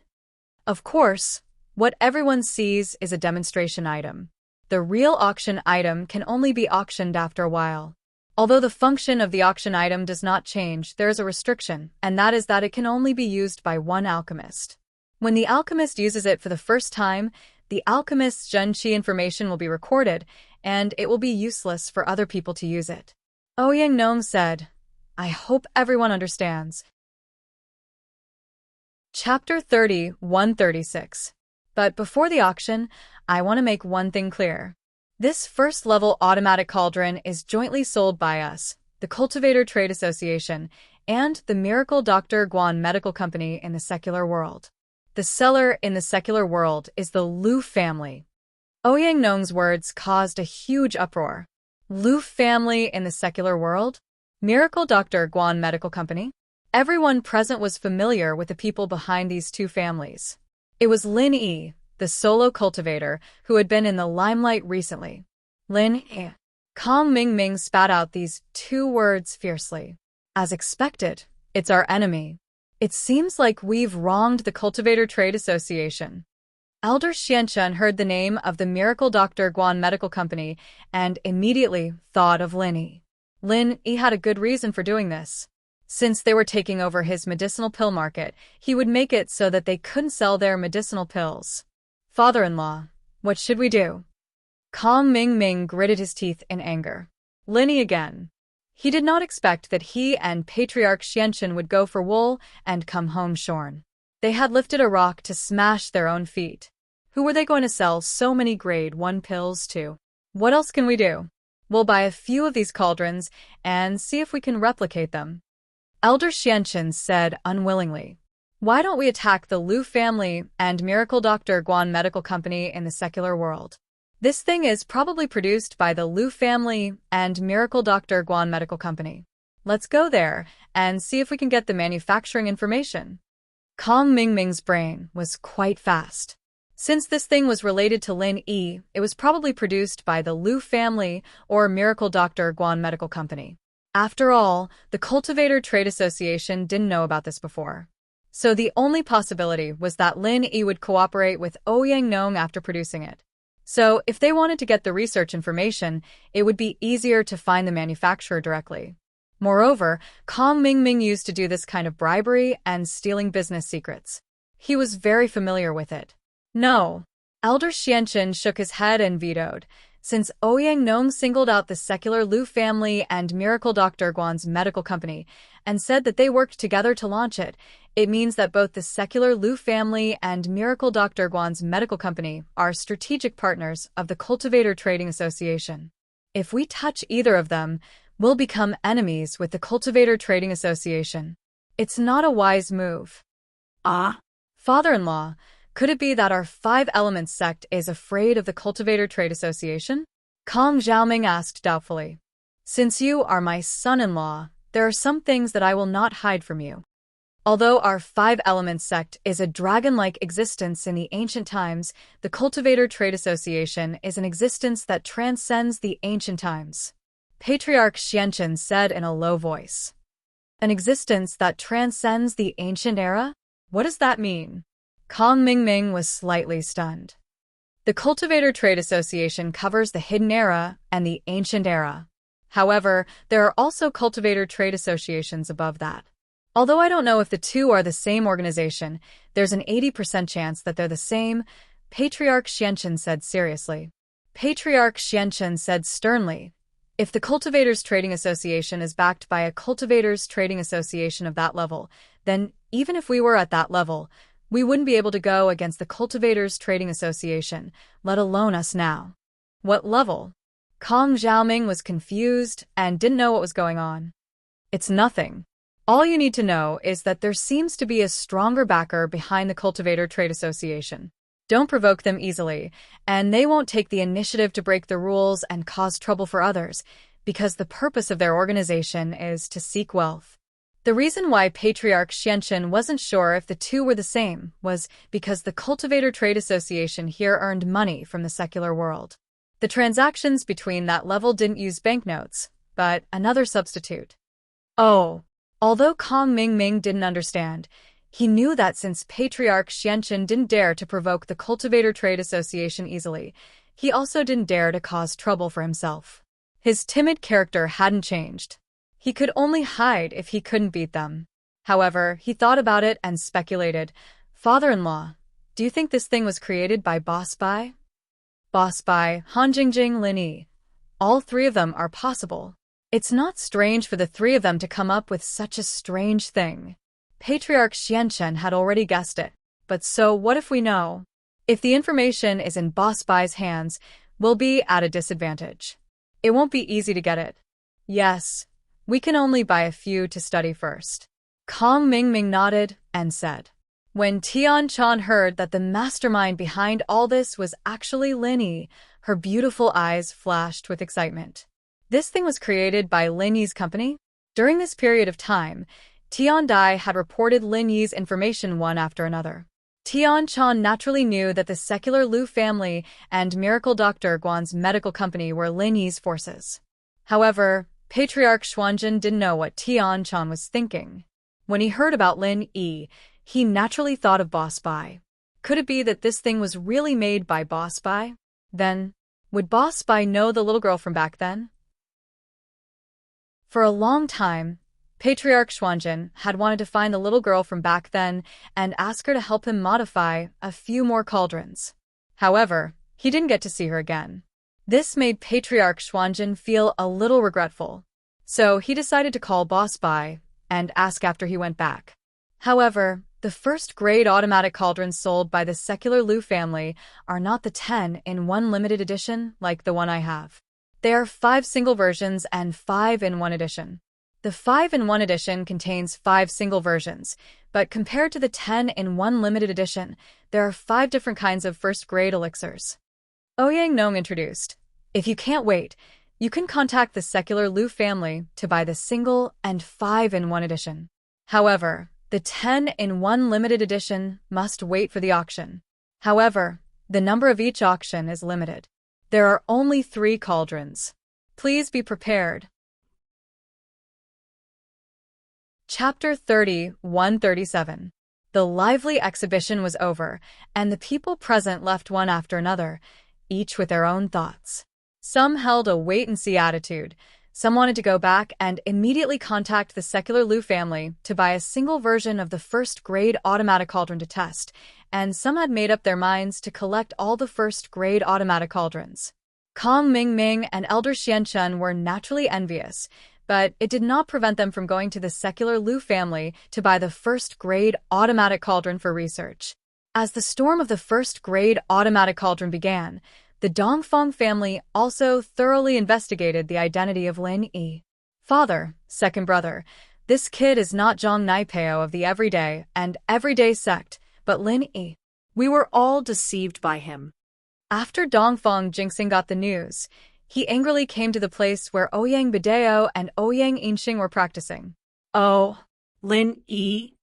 Of course, what everyone sees is a demonstration item. The real auction item can only be auctioned after a while. Although the function of the auction item does not change, there is a restriction, and that is that it can only be used by one alchemist. When the alchemist uses it for the first time, the alchemist's Zhenqi information will be recorded, and it will be useless for other people to use it. Ouyang Nong said, I hope everyone understands. Chapter 30, 136. But before the auction, I want to make one thing clear. This first-level automatic cauldron is jointly sold by us, the Cultivator Trade Association, and the Miracle Dr. Guan Medical Company in the secular world. The seller in the secular world is the Lu family. Ouyang Nong's words caused a huge uproar. Lu family in the secular world? Miracle Dr. Guan Medical Company? Everyone present was familiar with the people behind these two families. It was Lin Yi, the solo cultivator, who had been in the limelight recently. Lin Yi. Kong Ming spat out these two words fiercely. As expected, it's our enemy. It seems like we've wronged the Cultivator Trade Association. Elder Xianchun heard the name of the Miracle Dr. Guan Medical Company and immediately thought of Lin Yi. Lin Yi had a good reason for doing this. Since they were taking over his medicinal pill market, he would make it so that they couldn't sell their medicinal pills. Father-in-law, what should we do? Kong Ming gritted his teeth in anger. Lin Yi again. He did not expect that he and Patriarch Xianchun would go for wool and come home shorn. They had lifted a rock to smash their own feet. Who were they going to sell so many grade 1 pills to? What else can we do? We'll buy a few of these cauldrons and see if we can replicate them. Elder Xianchun said unwillingly. Why don't we attack the Lu family and Miracle Dr. Guan Medical Company in the secular world? This thing is probably produced by the Lu family and Miracle Dr. Guan Medical Company. Let's go there and see if we can get the manufacturing information. Kong Ming's brain was quite fast. Since this thing was related to Lin Yi, it was probably produced by the Lu family or Miracle Dr. Guan Medical Company. After all, the Cultivator Trade Association didn't know about this before. So the only possibility was that Lin Yi would cooperate with Ouyang Nong after producing it. So if they wanted to get the research information, it would be easier to find the manufacturer directly. Moreover, Kong Mingming used to do this kind of bribery and stealing business secrets. He was very familiar with it. No. Elder Xianchen shook his head and vetoed. Since Ouyang Nong singled out the secular Lu family and Miracle Dr. Guan's medical company and said that they worked together to launch it, it means that both the secular Lu family and Miracle Dr. Guan's medical company are strategic partners of the Cultivator Trading Association. If we touch either of them, we'll become enemies with the Cultivator Trading Association. It's not a wise move. Ah? Father-in-law, could it be that our Five Elements sect is afraid of the Cultivator Trade Association? Kong Xiaoming asked doubtfully. Since you are my son-in-law, there are some things that I will not hide from you. Although our Five Elements sect is a dragon-like existence in the ancient times, the Cultivator Trade Association is an existence that transcends the ancient times. Patriarch Xianchen said in a low voice. An existence that transcends the ancient era? What does that mean? Kong Mingming was slightly stunned. The Cultivator Trade Association covers the Hidden Era and the Ancient Era. However, there are also Cultivator Trade Associations above that. Although I don't know if the two are the same organization, there's an 80% chance that they're the same, Patriarch Xianchen said seriously. Patriarch Xianchen said sternly, if the Cultivators Trading Association is backed by a Cultivators Trading Association of that level, then even if we were at that level, we wouldn't be able to go against the Cultivators Trading Association, let alone us now. What level? Kong Xiaoming was confused and didn't know what was going on. It's nothing. All you need to know is that there seems to be a stronger backer behind the Cultivator Trade Association. Don't provoke them easily, and they won't take the initiative to break the rules and cause trouble for others, because the purpose of their organization is to seek wealth. The reason why Patriarch Xianchen wasn't sure if the two were the same was because the Cultivator Trade Association here earned money from the secular world. The transactions between that level didn't use banknotes, but another substitute. Oh. Although Kong Mingming didn't understand, he knew that since Patriarch Xianchen didn't dare to provoke the Cultivator Trade Association easily, he also didn't dare to cause trouble for himself. His timid character hadn't changed. He could only hide if he couldn't beat them. However, he thought about it and speculated, Father-in-law, do you think this thing was created by Boss Bai? Boss Bai, Han Jingjing, Lin Yi. All three of them are possible. It's not strange for the three of them to come up with such a strange thing. Patriarch Xianchen had already guessed it. But so what if we know? If the information is in Boss Bai's hands, we'll be at a disadvantage. It won't be easy to get it. Yes, we can only buy a few to study first. Kong Mingming nodded and said. When Tian Chan heard that the mastermind behind all this was actually Lin Yi, her beautiful eyes flashed with excitement. This thing was created by Lin Yi's company? During this period of time, Tian Dai had reported Lin Yi's information one after another. Tian Chan naturally knew that the secular Lu family and Miracle Dr. Guan's medical company were Lin Yi's forces. However, Patriarch Xuanzhen didn't know what Tian Chan was thinking. When he heard about Lin Yi, he naturally thought of Boss Bai. Could it be that this thing was really made by Boss Bai? Then, would Boss Bai know the little girl from back then? For a long time, Patriarch Xuanzhen had wanted to find the little girl from back then and ask her to help him modify a few more cauldrons. However, he didn't get to see her again. This made Patriarch Xuanzhen feel a little regretful. So he decided to call Boss Bai and ask after he went back. However, the first-grade automatic cauldrons sold by the secular Lu family are not the 10-in-1 limited edition like the one I have. They are 5 single versions and 5-in-1 edition. The 5-in-1 edition contains 5 single versions, but compared to the 10-in-1 limited edition, there are 5 different kinds of first-grade elixirs. Ouyang Nong introduced. If you can't wait, you can contact the secular Lu family to buy the single and 5-in-1 edition. However, the 10-in-1 limited edition must wait for the auction. However, the number of each auction is limited. There are only 3 cauldrons. Please be prepared. Chapter 30, 137. The lively exhibition was over, and the people present left one after another, each with their own thoughts. Some held a wait-and-see attitude. Some wanted to go back and immediately contact the secular Liu family to buy a single version of the first-grade automatic cauldron to test, and some had made up their minds to collect all the first-grade automatic cauldrons. Kong Ming and Elder Xianchun were naturally envious, but it did not prevent them from going to the secular Liu family to buy the first-grade automatic cauldron for research. As the storm of the first-grade automatic cauldron began, the Dongfang family also thoroughly investigated the identity of Lin Yi. Father, second brother, this kid is not Zhang Naipeo of the everyday sect, but Lin Yi. We were all deceived by him. After Dongfang Jingxing got the news, he angrily came to the place where Ouyang Bidao and Ouyang Yinxing were practicing. Oh, Lin Yi?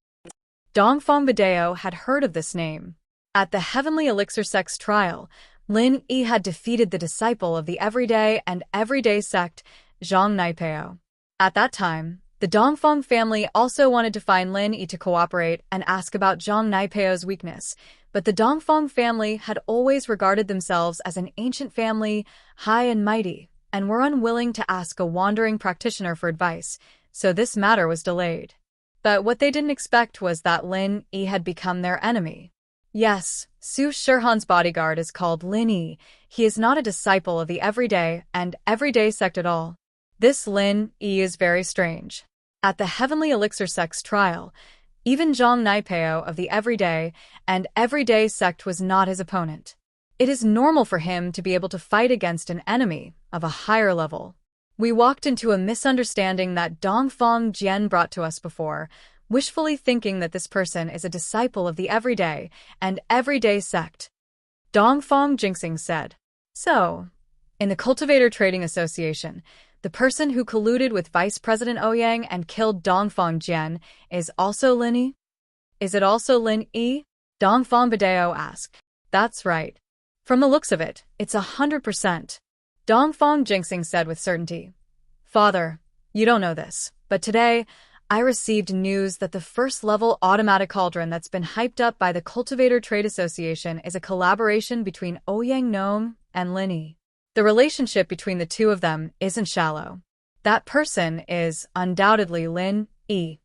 Dongfang Bidao had heard of this name. At the Heavenly Elixir Sect's trial, Lin Yi had defeated the disciple of the everyday sect, Zhang Naipeo. At that time, the Dongfang family also wanted to find Lin Yi to cooperate and ask about Zhang Naipeo's weakness, but the Dongfang family had always regarded themselves as an ancient family, high and mighty, and were unwilling to ask a wandering practitioner for advice, so this matter was delayed. But what they didn't expect was that Lin Yi had become their enemy. Yes, Su Shihan's bodyguard is called Lin Yi. He is not a disciple of the everyday sect at all. This Lin Yi is very strange. At the Heavenly Elixir Sect's trial, even Zhang Naipeo of the everyday sect was not his opponent. It is normal for him to be able to fight against an enemy of a higher level. We walked into a misunderstanding that Dongfang Jian brought to us before, wishfully thinking that this person is a disciple of the everyday sect. Dongfang Jingxing said. So, in the Cultivator Trading Association, the person who colluded with Vice President Ouyang and killed Dongfang Jian is also Lin Yi? Is it also Lin Yi? Dongfang Bidao asked. That's right. From the looks of it, it's 100%. Dongfang Jingxing said with certainty. Father, you don't know this, but today, I received news that the first-level automatic cauldron that's been hyped up by the Cultivator Trade Association is a collaboration between Ouyang Nong and Lin Yi. The relationship between the two of them isn't shallow. That person is undoubtedly Lin Yi.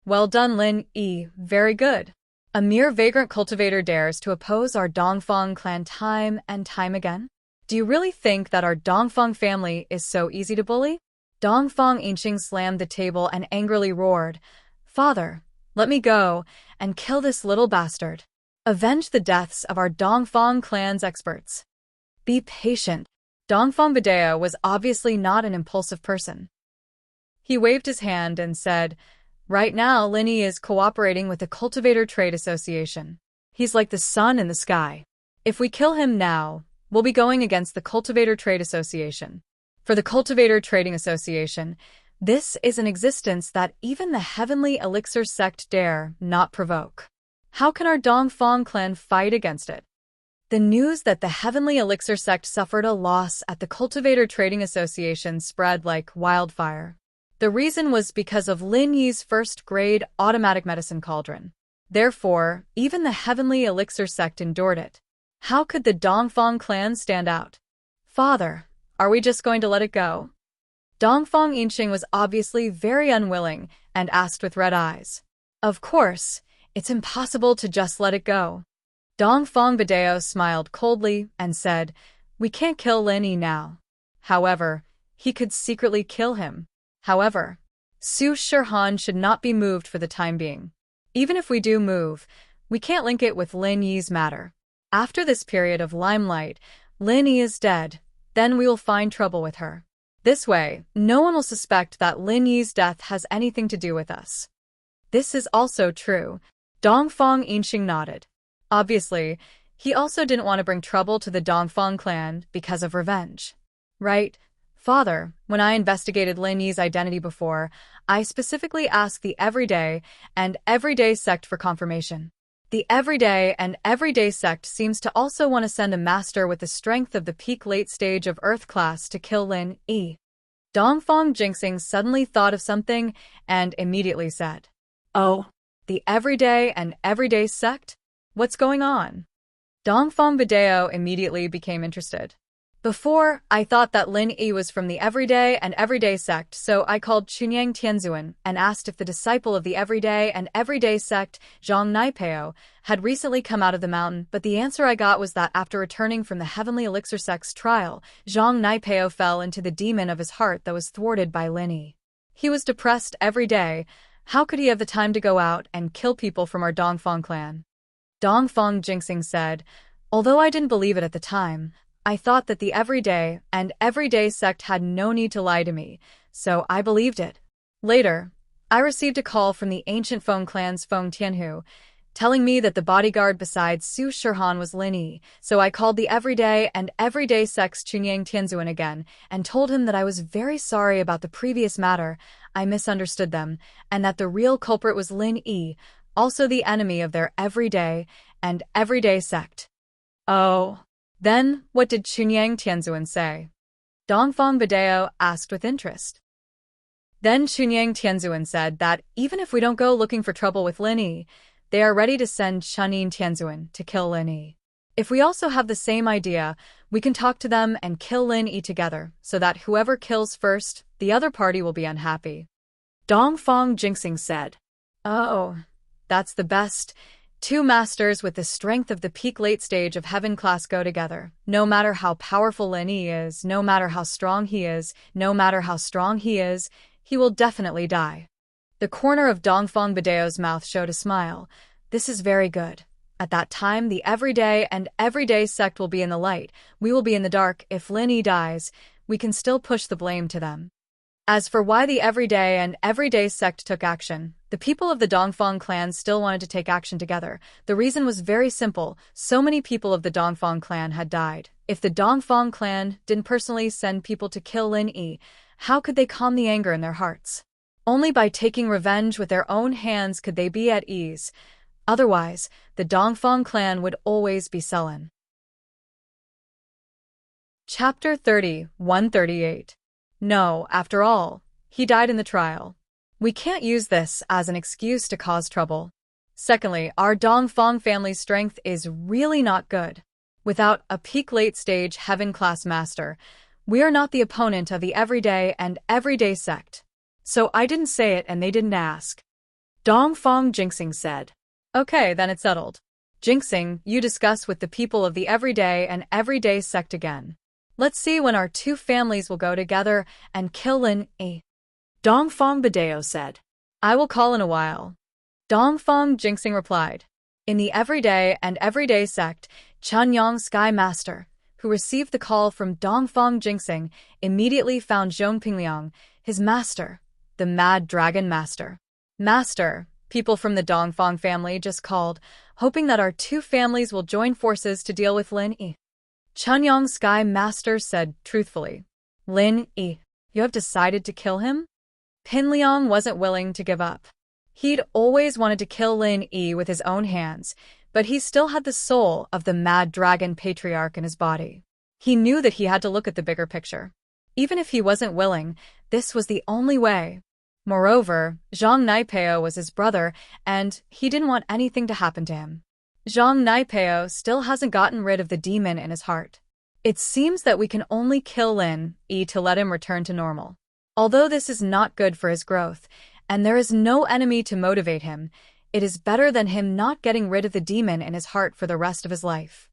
Well done, Lin Yi. Very good. A mere vagrant cultivator dares to oppose our Dongfang clan time and time again? Do you really think that our Dongfang family is so easy to bully? Dongfang Yinxing slammed the table and angrily roared, Father, let me go and kill this little bastard. Avenge the deaths of our Dongfang clan's experts. Be patient. Dongfang Bidao was obviously not an impulsive person. He waved his hand and said, Right now, Lin Yi is cooperating with the Cultivator Trade Association. He's like the sun in the sky. If we kill him now, we'll be going against the Cultivator Trade Association. For the Cultivator Trading Association, this is an existence that even the Heavenly Elixir Sect dare not provoke. How can our Dongfang clan fight against it? The news that the Heavenly Elixir Sect suffered a loss at the Cultivator Trading Association spread like wildfire. The reason was because of Lin Yi's first-grade automatic medicine cauldron. Therefore, even the Heavenly Elixir Sect endured it. How could the Dongfang clan stand out? Father, are we just going to let it go? Dongfang Yinxing was obviously very unwilling and asked with red eyes. Of course, it's impossible to just let it go. Dongfang Bidao smiled coldly and said, We can't kill Lin Yi now. However, he could secretly kill him. However, Su Shihan should not be moved for the time being. Even if we do move, we can't link it with Lin Yi's matter. After this period of limelight, Lin Yi is dead, then we will find trouble with her. This way, no one will suspect that Lin Yi's death has anything to do with us. This is also true. Dongfang Yinxing nodded. Obviously, he also didn't want to bring trouble to the Dongfang clan because of revenge. Right, Father, when I investigated Lin Yi's identity before, I specifically asked the everyday sect for confirmation. The everyday sect seems to also want to send a master with the strength of the peak late stage of Earth class to kill Lin Yi. Dongfang Jingxing suddenly thought of something and immediately said, Oh, "The everyday and everyday sect? What's going on?" Dongfang Bideo immediately became interested. Before, I thought that Lin Yi was from the everyday and everyday sect, so I called Chunyang Tianzuan and asked if the disciple of the everyday and everyday sect, Zhang Naipeo, had recently come out of the mountain, but the answer I got was that after returning from the Heavenly Elixir sect's trial, Zhang Naipeo fell into the demon of his heart that was thwarted by Lin Yi. He was depressed every day. How could he have the time to go out and kill people from our Dongfang clan? Dongfang Jingxing said, "Although I didn't believe it at the time, I thought that the everyday and everyday sect had no need to lie to me, so I believed it." Later, I received a call from the ancient Feng clan's Feng Tianhu, telling me that the bodyguard besides Su Shirhan was Lin Yi, so I called the everyday and everyday sect's Chunyang Tianzuan again and told him that I was very sorry about the previous matter, I misunderstood them, and that the real culprit was Lin Yi, also the enemy of their everyday and everyday sect. Oh. Then, what did Chunyang Tianzuan say? Dongfang Bideo asked with interest. Then Chunyang Tianzuan said that even if we don't go looking for trouble with Lin Yi, they are ready to send Chunin Tianzuan to kill Lin Yi. If we also have the same idea, we can talk to them and kill Lin Yi together, so that whoever kills first, the other party will be unhappy. Dongfang Jingxing said, Oh, that's the best. Two masters with the strength of the peak late stage of heaven class go together. No matter how powerful Lin Yi is, no matter how strong he is, he will definitely die. The corner of Dongfang Bideo's mouth showed a smile. This is very good. At that time, the everyday and everyday sect will be in the light. We will be in the dark. If Lin Yi dies, we can still push the blame to them. As for why the everyday and everyday sect took action, the people of the Dongfang clan still wanted to take action together. The reason was very simple. So many people of the Dongfang clan had died. If the Dongfang clan didn't personally send people to kill Lin Yi, how could they calm the anger in their hearts? Only by taking revenge with their own hands could they be at ease. Otherwise, the Dongfang clan would always be sullen. Chapter 30, 138. No, after all, he died in the trial. We can't use this as an excuse to cause trouble. Secondly, our Dongfang family's strength is really not good. Without a peak late-stage heaven-class master, we are not the opponent of the everyday and everyday sect. So I didn't say it and they didn't ask. Dongfang Jingxing said, Okay, then it's settled. Jingxing, you discuss with the people of the everyday and everyday sect again. Let's see when our two families will go together and kill Lin Yi. Dongfang Bideo said, I will call in a while. Dongfang Jingxing replied. In the everyday and everyday sect, Chunyang Sky Master, who received the call from Dongfang Jingxing, immediately found Zhong Pingliang, his master, the Mad Dragon Master. Master, people from the Dongfang family just called, hoping that our two families will join forces to deal with Lin Yi. Chunyang Sky Master said truthfully, Lin Yi, you have decided to kill him? Pinliang wasn't willing to give up. He'd always wanted to kill Lin Yi with his own hands, but he still had the soul of the Mad Dragon Patriarch in his body. He knew that he had to look at the bigger picture. Even if he wasn't willing, this was the only way. Moreover, Zhang Naipeo was his brother, and he didn't want anything to happen to him. Zhang Naipeo still hasn't gotten rid of the demon in his heart. It seems that we can only kill Lin Yi to let him return to normal. Although this is not good for his growth, and there is no enemy to motivate him, it is better than him not getting rid of the demon in his heart for the rest of his life.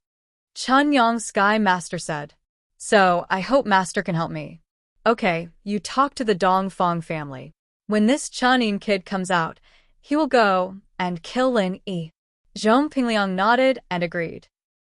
Chunyang Sky Master said. So, I hope Master can help me. Okay, you talk to the Dongfang family. When this Chunin kid comes out, he will go and kill Lin Yi. Zhong Pingliang nodded and agreed.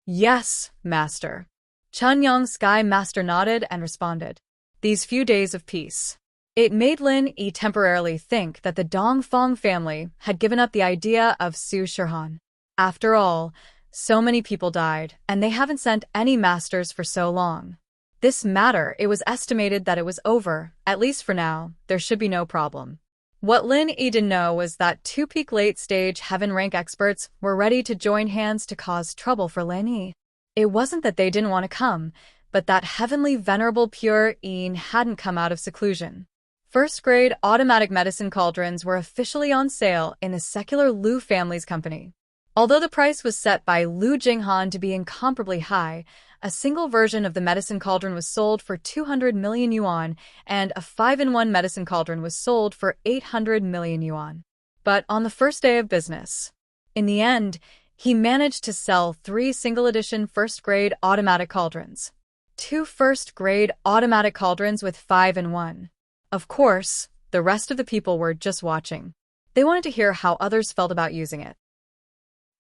Yes, Master. Chunyang Sky Master nodded and responded. These few days of peace. It made Lin Yi temporarily think that the Dongfang family had given up the idea of Su Shirhan. After all, so many people died, and they haven't sent any masters for so long. This matter, it was estimated that it was over, at least for now, there should be no problem. What Lin Yi didn't know was that two peak late-stage heaven rank experts were ready to join hands to cause trouble for Lin Yi. It wasn't that they didn't want to come, but that heavenly venerable pure Een hadn't come out of seclusion. First-grade automatic medicine cauldrons were officially on sale in the secular Liu family's company. Although the price was set by Liu Jinghan to be incomparably high, a single version of the medicine cauldron was sold for 200 million yuan, and a 5-in-1 medicine cauldron was sold for 800 million yuan. But on the first day of business, in the end, he managed to sell 3 single-edition first-grade automatic cauldrons. 2 first-grade automatic cauldrons with 5-in-1. Of course, the rest of the people were just watching. They wanted to hear how others felt about using it.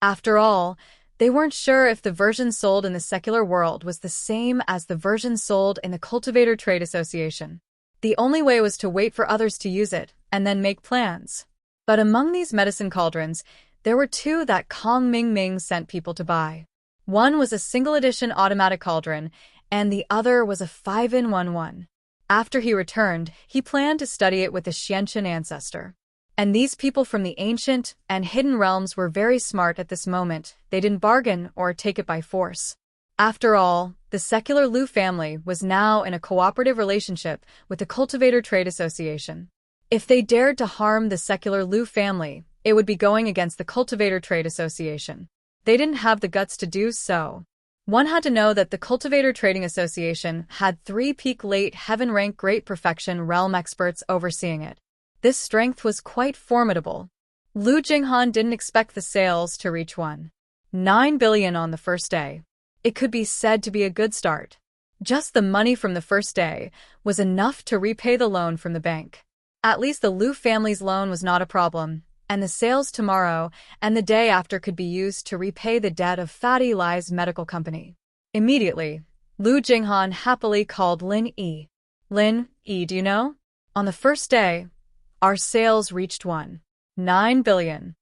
After all, they weren't sure if the version sold in the secular world was the same as the version sold in the Cultivator Trade Association. The only way was to wait for others to use it and then make plans. But among these medicine cauldrons, there were 2 that Kong Mingming sent people to buy. One was a single-edition automatic cauldron, and the other was a 5-in-1 one. After he returned, he planned to study it with the Xianchen ancestor. And these people from the ancient and hidden realms were very smart at this moment. They didn't bargain or take it by force. After all, the secular Liu family was now in a cooperative relationship with the Cultivator Trade Association. If they dared to harm the secular Liu family, it would be going against the Cultivator Trade Association. They didn't have the guts to do so. One had to know that the Cultivator Trading Association had 3 peak late heaven rank great perfection realm experts overseeing it. This strength was quite formidable. Liu Jinghan didn't expect the sales to reach 1.9 billion on the first day. It could be said to be a good start. Just the money from the first day was enough to repay the loan from the bank. At least the Liu family's loan was not a problem, and the sales tomorrow and the day after could be used to repay the debt of Fatty Lie's medical company. Immediately, Liu Jinghan happily called Lin Yi. Lin Yi, do you know? On the first day, our sales reached 1.9 billion.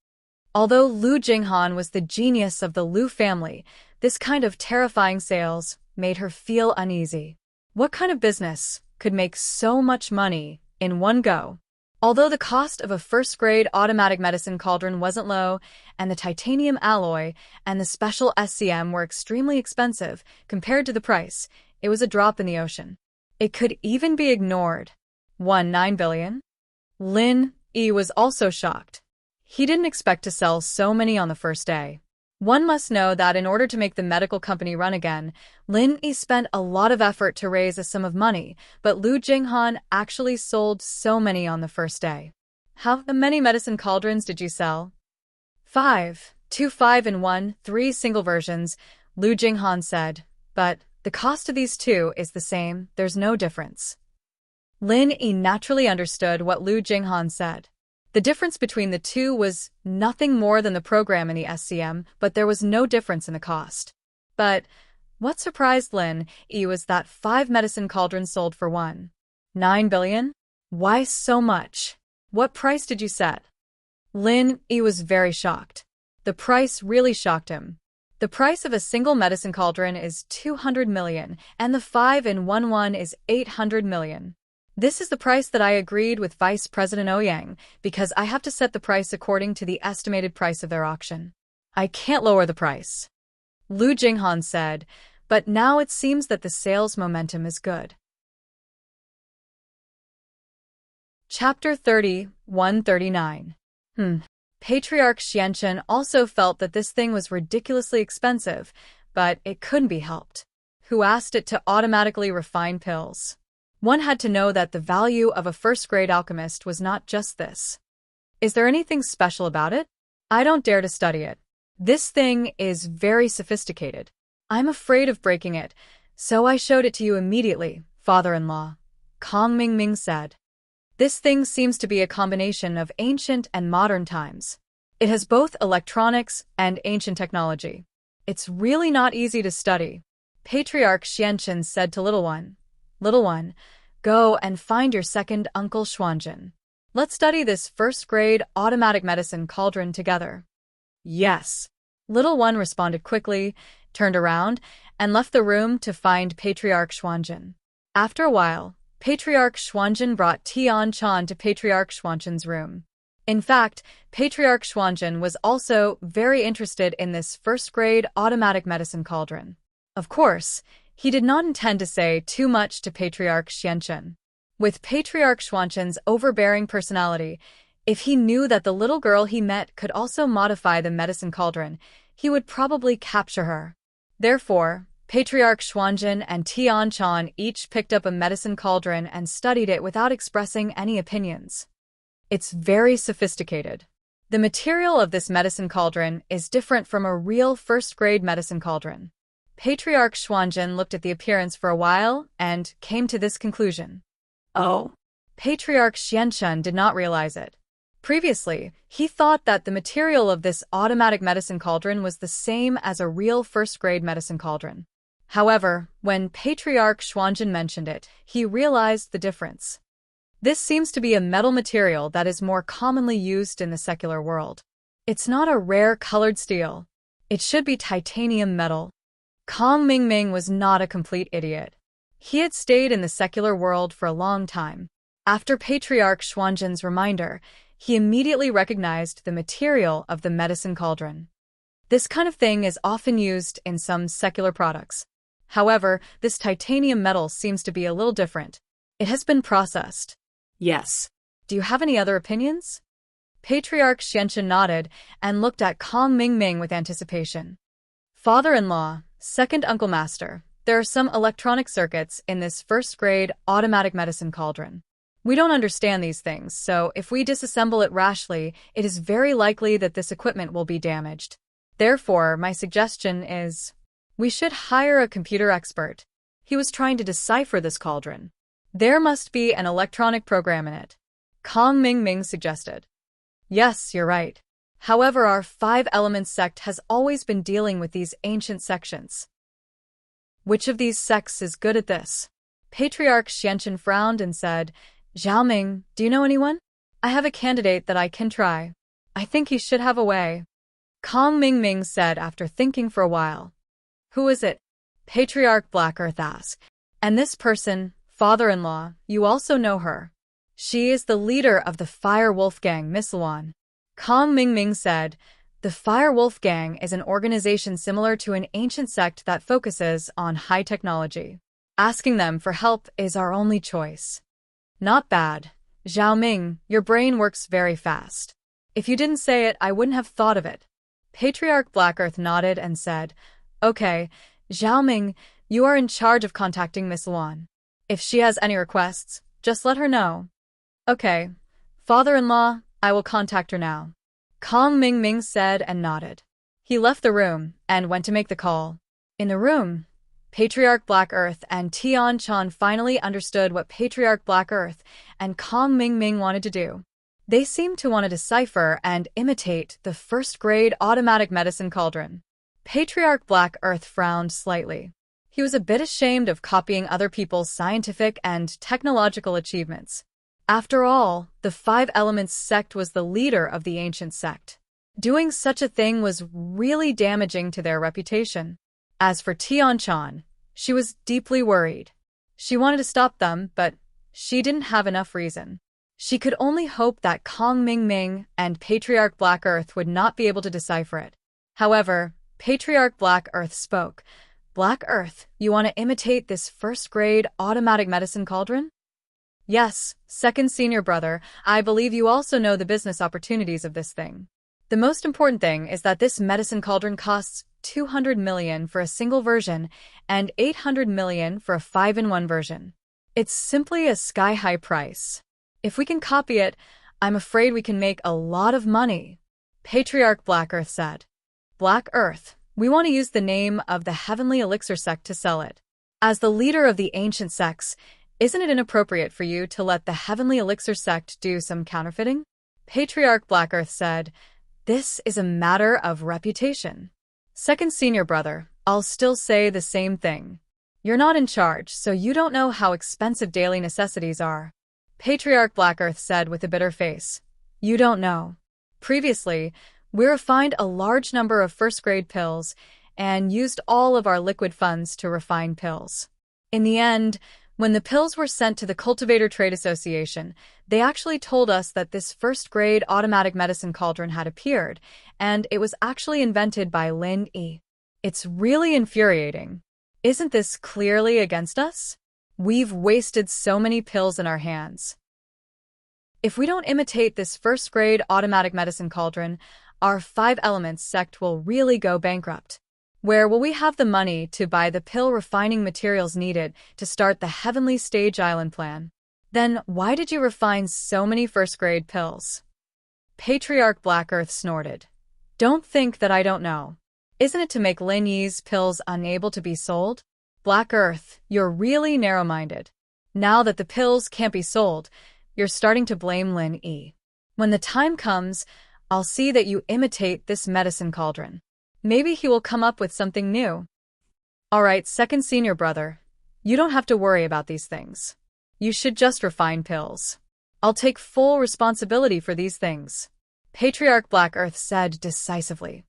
Although Liu Jinghan was the genius of the Liu family, this kind of terrifying sales made her feel uneasy. What kind of business could make so much money in one go? Although the cost of a first-grade automatic medicine cauldron wasn't low, and the titanium alloy and the special SCM were extremely expensive compared to the price, it was a drop in the ocean. It could even be ignored. 1.9 billion? Lin Yi was also shocked. He didn't expect to sell so many on the first day. One must know that in order to make the medical company run again, Lin Yi spent a lot of effort to raise a sum of money, but Liu Jinghan actually sold so many on the first day. How many medicine cauldrons did you sell? 5. 2 5-in-1, 3 single versions, Liu Jinghan said. But the cost of these 2 is the same, there's no difference. Lin Yi naturally understood what Liu Jinghan said. The difference between the 2 was nothing more than the program in the SCM, but there was no difference in the cost. But what surprised Lin Yi was that 5 medicine cauldrons sold for 1.9 billion? Why so much? What price did you set? Lin Yi was very shocked. The price really shocked him. The price of a single medicine cauldron is 200 million, and the 5-in-1 one is 800 million. This is the price that I agreed with Vice President Ouyang, because I have to set the price according to the estimated price of their auction. I can't lower the price. Liu Jinghan said, but now it seems that the sales momentum is good. Chapter 30, 139. Patriarch Xianchen also felt that this thing was ridiculously expensive, but it couldn't be helped. Who asked it to automatically refine pills? One had to know that the value of a first-grade alchemist was not just this. Is there anything special about it? I don't dare to study it. This thing is very sophisticated. I'm afraid of breaking it, so I showed it to you immediately, father-in-law, Kong Mingming said. This thing seems to be a combination of ancient and modern times. It has both electronics and ancient technology. It's really not easy to study. Patriarch Xianchen said to Little One. Little One, go and find your second uncle Xuanzhen. Let's study this first-grade automatic medicine cauldron together. Yes. Little One responded quickly, turned around, and left the room to find Patriarch Xuanzhen. After a while, Patriarch Xuanzhen brought Tian Chan to Patriarch Xuanzhen's room. In fact, Patriarch Xuanzhen was also very interested in this first-grade automatic medicine cauldron. Of course, He did not intend to say too much to Patriarch Xianchen. With Patriarch Xuanchen's overbearing personality, if he knew that the little girl he met could also modify the medicine cauldron, he would probably capture her. Therefore, Patriarch Xuanzhen and Tianchan each picked up a medicine cauldron and studied it without expressing any opinions. It's very sophisticated. The material of this medicine cauldron is different from a real first-grade medicine cauldron. Patriarch Xuanzhen looked at the appearance for a while and came to this conclusion. Oh. Patriarch Xianchen did not realize it. Previously, he thought that the material of this automatic medicine cauldron was the same as a real first-grade medicine cauldron. However, when Patriarch Xuanzhen mentioned it, he realized the difference. This seems to be a metal material that is more commonly used in the secular world. It's not a rare colored steel. It should be titanium metal. Kong Mingming was not a complete idiot. He had stayed in the secular world for a long time. After Patriarch Xuanzhen's reminder, he immediately recognized the material of the medicine cauldron. This kind of thing is often used in some secular products. However, this titanium metal seems to be a little different. It has been processed. Yes. Do you have any other opinions? Patriarch Xianchen nodded and looked at Kong Mingming with anticipation. Father-in-law, second uncle master, there are some electronic circuits in this first-grade automatic medicine cauldron. We don't understand these things, so if we disassemble it rashly, it is very likely that this equipment will be damaged. Therefore, my suggestion is, we should hire a computer expert. He was trying to decipher this cauldron. There must be an electronic program in it. Kong Mingming suggested. Yes, you're right. However, our 5 Elements sect has always been dealing with these ancient sections. Which of these sects is good at this? Patriarch Xianchen frowned and said, Xiaoming, do you know anyone? I have a candidate that I can try. I think he should have a way. Kong Mingming said after thinking for a while. Who is it? Patriarch Black Earth asked. And this person, father-in-law, you also know her. She is the leader of the Fire Wolf Gang, Miss Luan. Kong Mingming said, the Fire Wolf Gang is an organization similar to an ancient sect that focuses on high technology. Asking them for help is our only choice. Not bad. Xiaoming, your brain works very fast. If you didn't say it, I wouldn't have thought of it. Patriarch Black Earth nodded and said, Okay, Xiaoming, you are in charge of contacting Miss Luan. If she has any requests, just let her know. Okay. Father-in-law, I will contact her now. Kong Mingming said and nodded. He left the room and went to make the call. In the room, Patriarch Black Earth and Tianchan finally understood what Patriarch Black Earth and Kong Mingming wanted to do. They seemed to want to decipher and imitate the first-grade automatic medicine cauldron. Patriarch Black Earth frowned slightly. He was a bit ashamed of copying other people's scientific and technological achievements. After all, the 5 Elements sect was the leader of the ancient sect. Doing such a thing was really damaging to their reputation. As for Tianchan, she was deeply worried. She wanted to stop them, but she didn't have enough reason. She could only hope that Kong Mingming and Patriarch Black Earth would not be able to decipher it. However, Patriarch Black Earth spoke. Black Earth, you want to imitate this first-grade automatic medicine cauldron? Yes, second senior brother, I believe you also know the business opportunities of this thing. The most important thing is that this medicine cauldron costs 200 million for a single version and 800 million for a 5-in-1 version. It's simply a sky-high price. If we can copy it, I'm afraid we can make a lot of money. Patriarch Black Earth said. Black Earth, we want to use the name of the Heavenly Elixir sect to sell it. As the leader of the ancient sects, isn't it inappropriate for you to let the Heavenly Elixir sect do some counterfeiting? Patriarch Black Earth said, This is a matter of reputation. Second senior brother, I'll still say the same thing. You're not in charge, so you don't know how expensive daily necessities are. Patriarch Black Earth said with a bitter face. You don't know. Previously, we refined a large number of first-grade pills and used all of our liquid funds to refine pills. In the end, when the pills were sent to the Cultivator Trade Association, they actually told us that this first-grade automatic medicine cauldron had appeared, and it was actually invented by Lin Yi. It's really infuriating. Isn't this clearly against us? We've wasted so many pills in our hands. If we don't imitate this first-grade automatic medicine cauldron, our 5 elements sect will really go bankrupt. Where will we have the money to buy the pill refining materials needed to start the Heavenly Stage Island plan? Then why did you refine so many first-grade pills? Patriarch Black Earth snorted. Don't think that I don't know. Isn't it to make Lin Yi's pills unable to be sold? Black Earth, you're really narrow-minded. Now that the pills can't be sold, you're starting to blame Lin Yi. When the time comes, I'll see that you imitate this medicine cauldron. Maybe he will come up with something new. Alright, second senior brother. You don't have to worry about these things. You should just refine pills. I'll take full responsibility for these things. Patriarch Black Earth said decisively.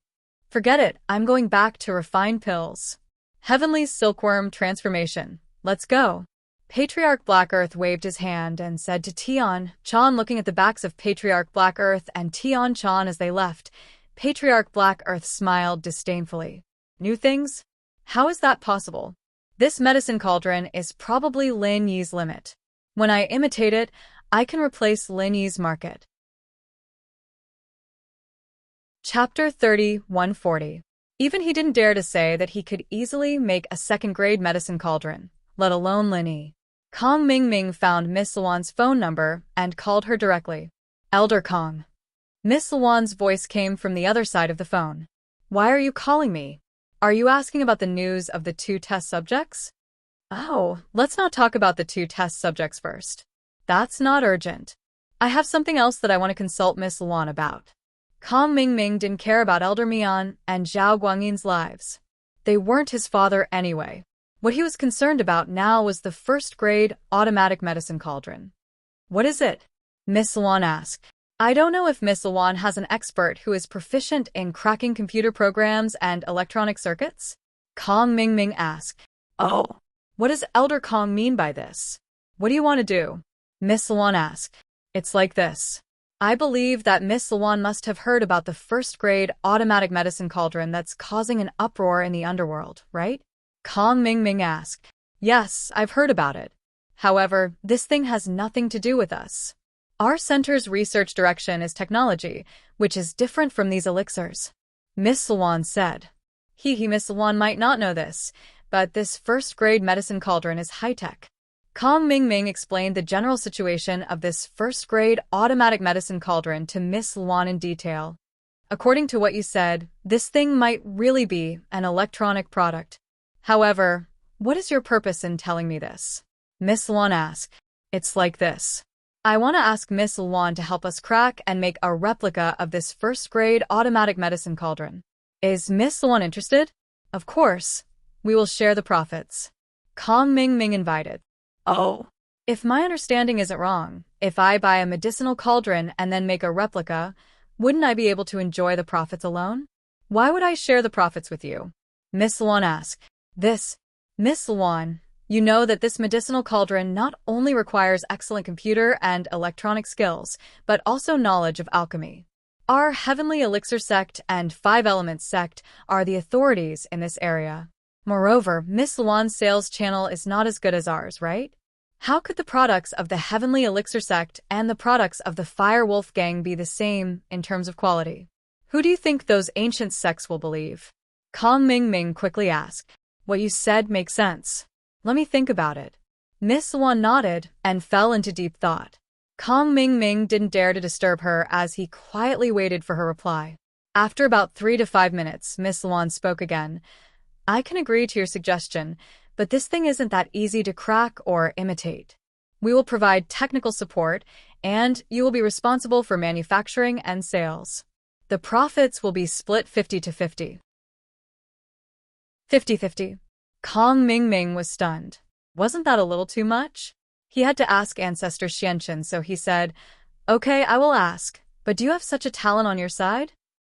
Forget it, I'm going back to refine pills. Heavenly Silkworm Transformation. Let's go. Patriarch Black Earth waved his hand and said to Tian Chan, looking at the backs of Patriarch Black Earth and Tian Chan as they left. Patriarch Black Earth smiled disdainfully. New things? How is that possible? This medicine cauldron is probably Lin Yi's limit. When I imitate it, I can replace Lin Yi's market. Chapter 30-140. Even he didn't dare to say that he could easily make a second-grade medicine cauldron, let alone Lin Yi. Kong Mingming found Miss Luan's phone number and called her directly. Elder Kong. Miss Luan's voice came from the other side of the phone. Why are you calling me? Are you asking about the news of the 2 test subjects? Oh, let's not talk about the 2 test subjects first. That's not urgent. I have something else that I want to consult Miss Luan about. Kong Mingming didn't care about Elder Mian and Zhao Guangyin's lives. They weren't his father anyway. What he was concerned about now was the first-grade automatic medicine cauldron. What is it? Miss Luan asked. I don't know if Miss Luan has an expert who is proficient in cracking computer programs and electronic circuits? Kong Mingming asked. Oh, what does Elder Kong mean by this? What do you want to do? Miss Luan asked. It's like this. I believe that Miss Luan must have heard about the first-grade automatic medicine cauldron that's causing an uproar in the underworld, right? Kong Mingming asked. Yes, I've heard about it. However, this thing has nothing to do with us. Our center's research direction is technology, which is different from these elixirs. Miss Luan said. Miss Luan might not know this, but this first-grade medicine cauldron is high-tech. Kong Mingming explained the general situation of this first-grade automatic medicine cauldron to Miss Luan in detail. According to what you said, this thing might really be an electronic product. However, what is your purpose in telling me this? Miss Luan asked. It's like this. I want to ask Miss Luan to help us crack and make a replica of this first-grade automatic medicine cauldron. Is Miss Luan interested? Of course. We will share the profits. Kong Mingming invited. Oh. If my understanding isn't wrong, if I buy a medicinal cauldron and then make a replica, wouldn't I be able to enjoy the profits alone? Why would I share the profits with you? Miss Luan asked. Miss Luan, you know that this medicinal cauldron not only requires excellent computer and electronic skills, but also knowledge of alchemy. Our Heavenly Elixir sect and 5 Elements sect are the authorities in this area. Moreover, Miss Luan's sales channel is not as good as ours, right? How could the products of the Heavenly Elixir sect and the products of the Fire Wolf Gang be the same in terms of quality? Who do you think those ancient sects will believe? Kong Mingming quickly asked. What you said makes sense. Let me think about it. Miss Luan nodded and fell into deep thought. Kong Mingming didn't dare to disturb her as he quietly waited for her reply. After about 3 to 5 minutes, Miss Luan spoke again. I can agree to your suggestion, but this thing isn't that easy to crack or imitate. We will provide technical support, and you will be responsible for manufacturing and sales. The profits will be split 50-50. 50-50. Kong Mingming was stunned. Wasn't that a little too much? He had to ask Ancestor Xianchen, so he said, Okay, I will ask, but do you have such a talent on your side?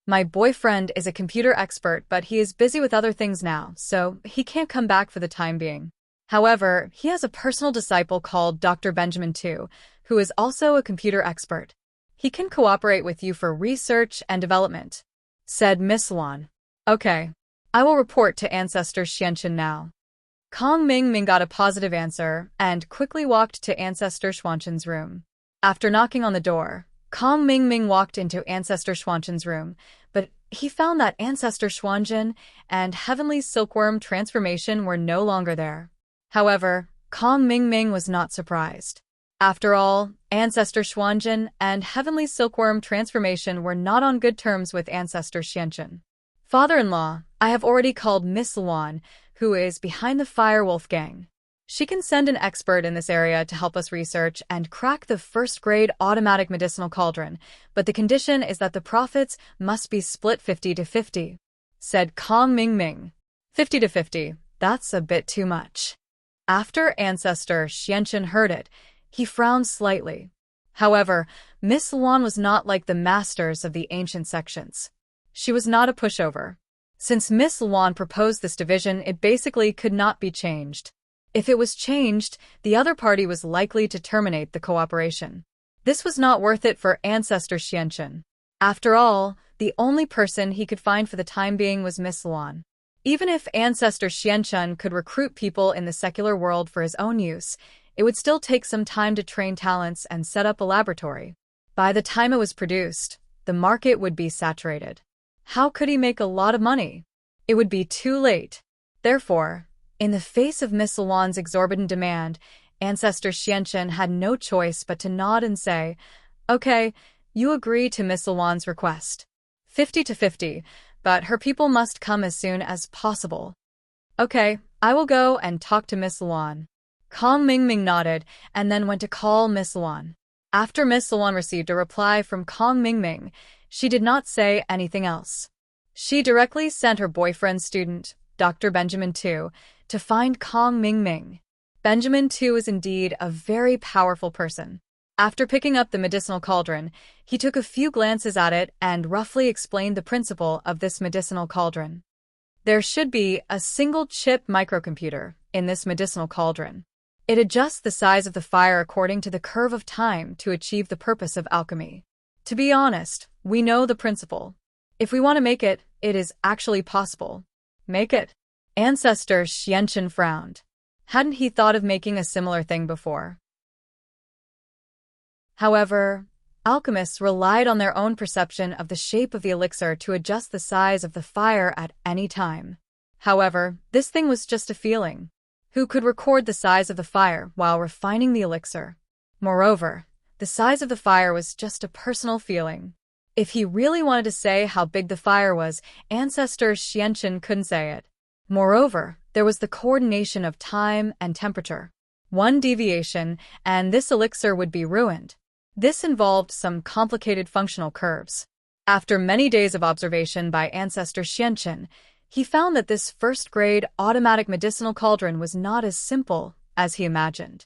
My boyfriend is a computer expert, but he is busy with other things now, so he can't come back for the time being. However, he has a personal disciple called Dr. Benjamin Tu, who is also a computer expert. He can cooperate with you for research and development, said Miss Luan. Okay. I will report to Ancestor Xianchen now. Kong Ming got a positive answer and quickly walked to Ancestor Xuanchen's room. After knocking on the door, Kong Ming walked into Ancestor Xuanchen's room, but he found that Ancestor Xuanchen and Heavenly Silkworm transformation were no longer there. However, Kong Ming was not surprised. After all, Ancestor Xuanchen and Heavenly Silkworm transformation were not on good terms with Ancestor Xianchen. Father-in-law, I have already called Miss Luan, who is behind the Firewolf gang. She can send an expert in this area to help us research and crack the first-grade automatic medicinal cauldron, but the condition is that the profits must be split 50-50, said Kong Ming. 50-50, that's a bit too much. After Ancestor Xianchen heard it, he frowned slightly. However, Miss Luan was not like the masters of the ancient sections. She was not a pushover. Since Miss Luan proposed this division, it basically could not be changed. If it was changed, the other party was likely to terminate the cooperation. This was not worth it for Ancestor Xianchen. After all, the only person he could find for the time being was Miss Luan. Even if Ancestor Xianchen could recruit people in the secular world for his own use, it would still take some time to train talents and set up a laboratory. By the time it was produced, the market would be saturated. How could he make a lot of money? It would be too late. Therefore, in the face of Miss Luan's exorbitant demand, Ancestor Xianchen had no choice but to nod and say, "Okay, you agree to Miss Luan's request. 50-50, but her people must come as soon as possible." "Okay, I will go and talk to Miss Luan." Kong Ming nodded and then went to call Miss Luan. After Miss Luan received a reply from Kong Ming, she did not say anything else. She directly sent her boyfriend's student, Dr. Benjamin Tu, to find Kong Ming. Benjamin Tu is indeed a very powerful person. After picking up the medicinal cauldron, he took a few glances at it and roughly explained the principle of this medicinal cauldron. There should be a single-chip microcomputer in this medicinal cauldron. It adjusts the size of the fire according to the curve of time to achieve the purpose of alchemy. To be honest, we know the principle. If we want to make it, it is actually possible. Make it. Ancestor Xianchen frowned. Hadn't he thought of making a similar thing before? However, alchemists relied on their own perception of the shape of the elixir to adjust the size of the fire at any time. However, this thing was just a feeling. Who could record the size of the fire while refining the elixir? Moreover, the size of the fire was just a personal feeling. If he really wanted to say how big the fire was, Ancestor Xianchen couldn't say it. Moreover, there was the coordination of time and temperature. One deviation, and this elixir would be ruined. This involved some complicated functional curves. After many days of observation by Ancestor Xianchen, he found that this first-grade automatic medicinal cauldron was not as simple as he imagined.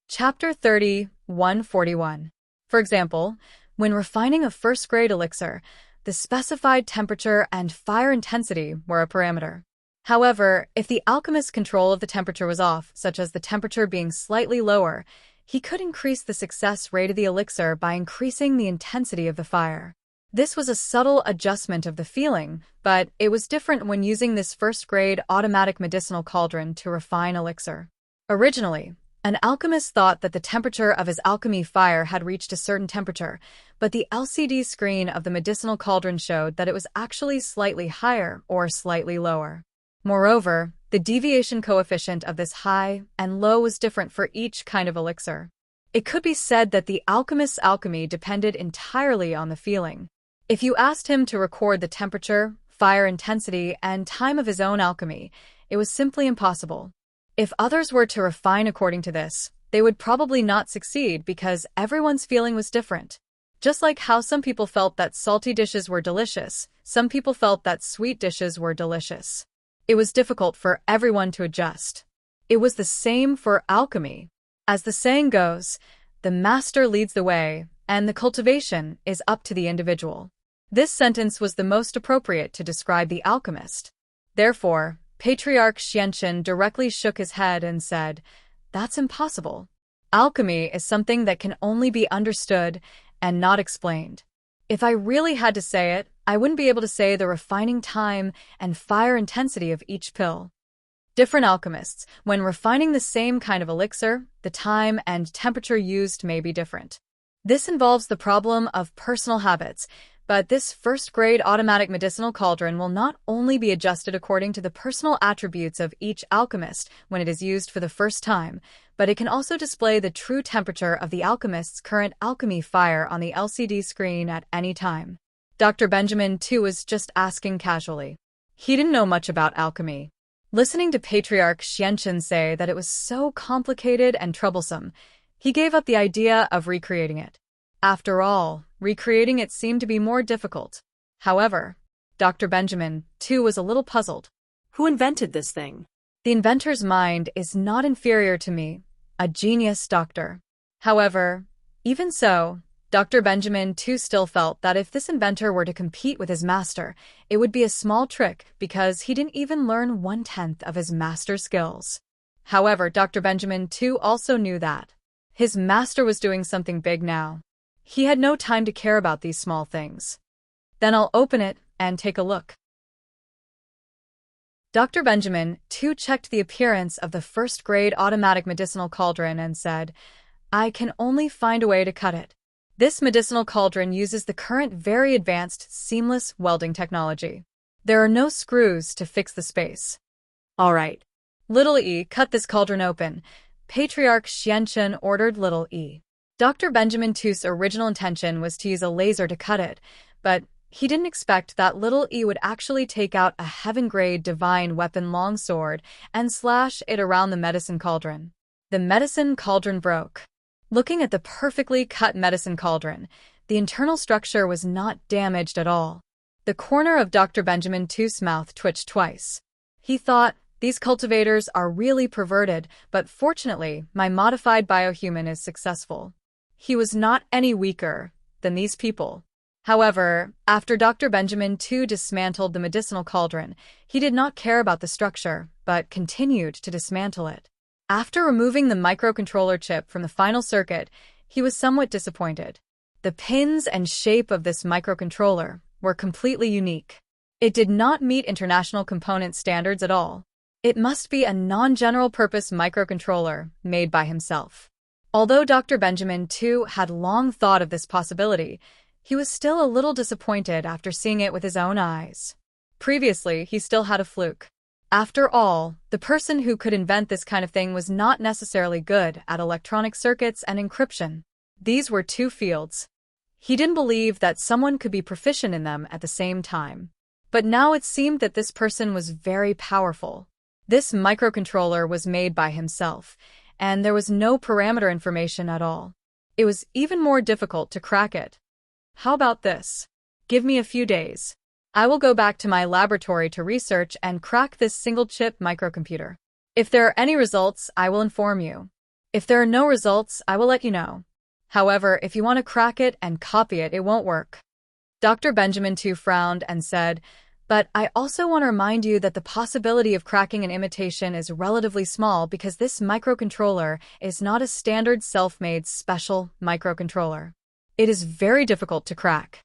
Chapter 30, 141. For example, when refining a first-grade elixir, the specified temperature and fire intensity were a parameter. However, if the alchemist's control of the temperature was off, such as the temperature being slightly lower, he could increase the success rate of the elixir by increasing the intensity of the fire. This was a subtle adjustment of the feeling, but it was different when using this first-grade automatic medicinal cauldron to refine elixir. Originally, an alchemist thought that the temperature of his alchemy fire had reached a certain temperature, but the LCD screen of the medicinal cauldron showed that it was actually slightly higher or slightly lower. Moreover, the deviation coefficient of this high and low was different for each kind of elixir. It could be said that the alchemist's alchemy depended entirely on the feeling. If you asked him to record the temperature, fire intensity, and time of his own alchemy, it was simply impossible. If others were to refine according to this, they would probably not succeed because everyone's feeling was different. Just like how some people felt that salty dishes were delicious, some people felt that sweet dishes were delicious. It was difficult for everyone to adjust. It was the same for alchemy. As the saying goes, the master leads the way, and the cultivation is up to the individual. This sentence was the most appropriate to describe the alchemist. Therefore, Patriarch Xianchen directly shook his head and said, "That's impossible. Alchemy is something that can only be understood and not explained. If I really had to say it, I wouldn't be able to say the refining time and fire intensity of each pill. Different alchemists, when refining the same kind of elixir, the time and temperature used may be different. This involves the problem of personal habits, but this first-grade automatic medicinal cauldron will not only be adjusted according to the personal attributes of each alchemist when it is used for the first time, but it can also display the true temperature of the alchemist's current alchemy fire on the LCD screen at any time. Dr. Benjamin, too, was just asking casually. He didn't know much about alchemy. Listening to Patriarch Xianchen say that it was so complicated and troublesome, he gave up the idea of recreating it. After all, recreating it seemed to be more difficult. However, Dr. Benjamin, too, was a little puzzled. Who invented this thing? The inventor's mind is not inferior to me, a genius doctor. However, even so, Dr. Benjamin, too, still felt that if this inventor were to compete with his master, it would be a small trick because he didn't even learn 1/10 of his master's skills. However, Dr. Benjamin, too, also knew that his master was doing something big now. He had no time to care about these small things. Then I'll open it and take a look. Dr. Benjamin, too, checked the appearance of the first-grade automatic medicinal cauldron and said, I can only find a way to cut it. This medicinal cauldron uses the current very advanced seamless welding technology. There are no screws to fix the space. All right. Little E, cut this cauldron open. Patriarch Xianchen ordered Little E. Dr. Benjamin Tu's original intention was to use a laser to cut it, but he didn't expect that Little E would actually take out a heaven-grade divine weapon longsword and slash it around the medicine cauldron. The medicine cauldron broke. Looking at the perfectly cut medicine cauldron, the internal structure was not damaged at all. The corner of Dr. Benjamin Tu's mouth twitched twice. He thought, these cultivators are really perverted, but fortunately, my modified biohuman is successful. He was not any weaker than these people. However, after Dr. Benjamin Tu dismantled the medicinal cauldron, he did not care about the structure, but continued to dismantle it. After removing the microcontroller chip from the final circuit, he was somewhat disappointed. The pins and shape of this microcontroller were completely unique. It did not meet international component standards at all. It must be a non-general purpose microcontroller made by himself. Although Dr. Benjamin Tu had long thought of this possibility, he was still a little disappointed after seeing it with his own eyes. Previously, he still had a fluke. After all, the person who could invent this kind of thing was not necessarily good at electronic circuits and encryption. These were two fields. He didn't believe that someone could be proficient in them at the same time. But now it seemed that this person was very powerful. This microcontroller was made by himself, and there was no parameter information at all. It was even more difficult to crack it. How about this? Give me a few days. I will go back to my laboratory to research and crack this single-chip microcomputer. If there are any results, I will inform you. If there are no results, I will let you know. However, if you want to crack it and copy it, it won't work. Dr. Benjamin Tu frowned and said, but I also want to remind you that the possibility of cracking an imitation is relatively small because this microcontroller is not a standard self-made special microcontroller. It is very difficult to crack.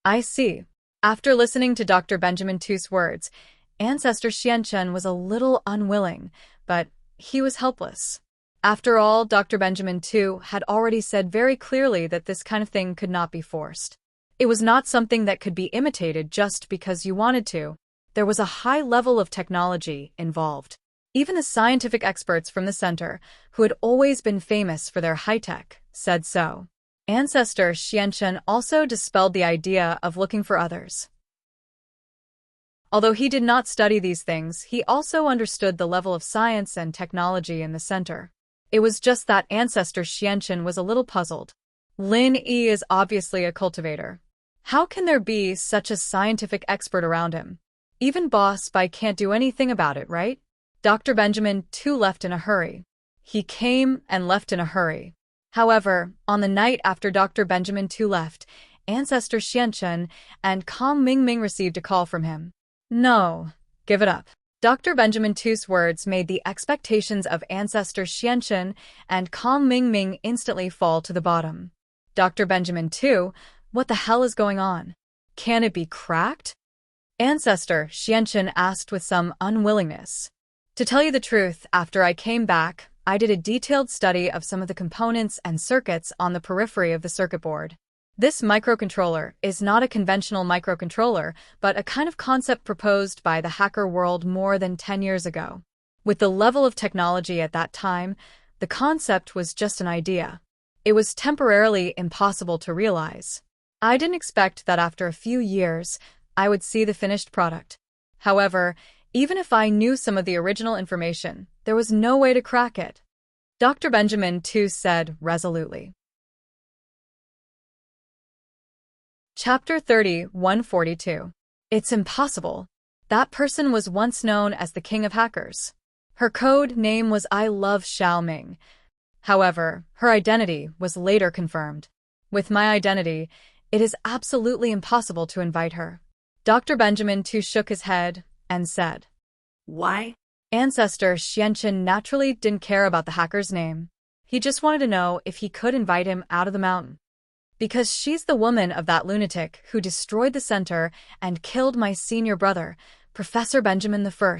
I see. After listening to Dr. Benjamin Tu's words, Ancestor Xianchen was a little unwilling, but he was helpless. After all, Dr. Benjamin Tu had already said very clearly that this kind of thing could not be forced. It was not something that could be imitated just because you wanted to. There was a high level of technology involved. Even the scientific experts from the center, who had always been famous for their high-tech, said so. Ancestor Xianchen also dispelled the idea of looking for others. Although he did not study these things, he also understood the level of science and technology in the center. It was just that Ancestor Xianchen was a little puzzled. Lin Yi is obviously a cultivator. How can there be such a scientific expert around him? Even Boss Bai can't do anything about it, right? Dr. Benjamin Tu left in a hurry. He came and left in a hurry. However, on the night after Dr. Benjamin Tu left, Ancestor Xianchen and Kong Mingming received a call from him. No, give it up. Dr. Benjamin Tu's words made the expectations of Ancestor Xianchen and Kong Mingming instantly fall to the bottom. Dr. Benjamin Tu, what the hell is going on? Can it be cracked? Ancestor Xianchen asked with some unwillingness. To tell you the truth, after I came back, I did a detailed study of some of the components and circuits on the periphery of the circuit board. This microcontroller is not a conventional microcontroller, but a kind of concept proposed by the hacker world more than 10 years ago. With the level of technology at that time, the concept was just an idea. It was temporarily impossible to realize. I didn't expect that after a few years, I would see the finished product. However, even if I knew some of the original information, there was no way to crack it. Dr. Benjamin too said resolutely. Chapter 30, 142. It's impossible. That person was once known as the King of Hackers. Her code name was I Love Xiaoming. However, her identity was later confirmed. With my identity, it is absolutely impossible to invite her. Dr. Benjamin too shook his head and said, Why? Ancestor Xianchen naturally didn't care about the hacker's name. He just wanted to know if he could invite him out of the mountain. Because she's the woman of that lunatic who destroyed the center and killed my senior brother, Professor Benjamin I.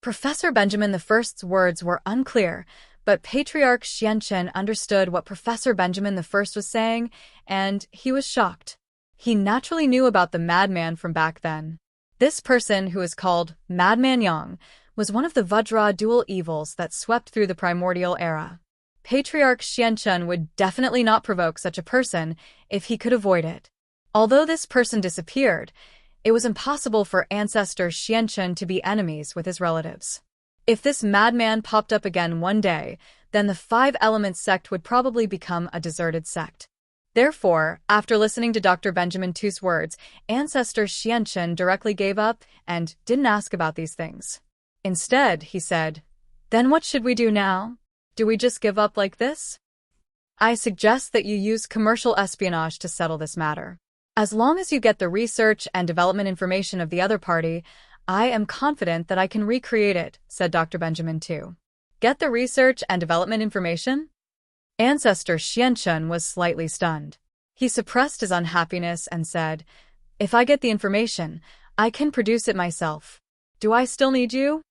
Professor Benjamin I's words were unclear, but Patriarch Xianchen understood what Professor Benjamin I was saying, and he was shocked. He naturally knew about the madman from back then. This person, who is called Madman Yang, was one of the Vajra dual evils that swept through the primordial era. Patriarch Xianchen would definitely not provoke such a person if he could avoid it. Although this person disappeared, it was impossible for Ancestor Xianchen to be enemies with his relatives. If this madman popped up again one day, then the Five Elements sect would probably become a deserted sect. Therefore, after listening to Dr. Benjamin Tu's words, Ancestor Xianchen directly gave up and didn't ask about these things. Instead, he said, Then what should we do now? Do we just give up like this? I suggest that you use commercial espionage to settle this matter. As long as you get the research and development information of the other party, I am confident that I can recreate it, said Dr. Benjamin Tu. Get the research and development information? Ancestor Xianchen was slightly stunned. He suppressed his unhappiness and said, If I get the information, I can produce it myself. Do I still need you?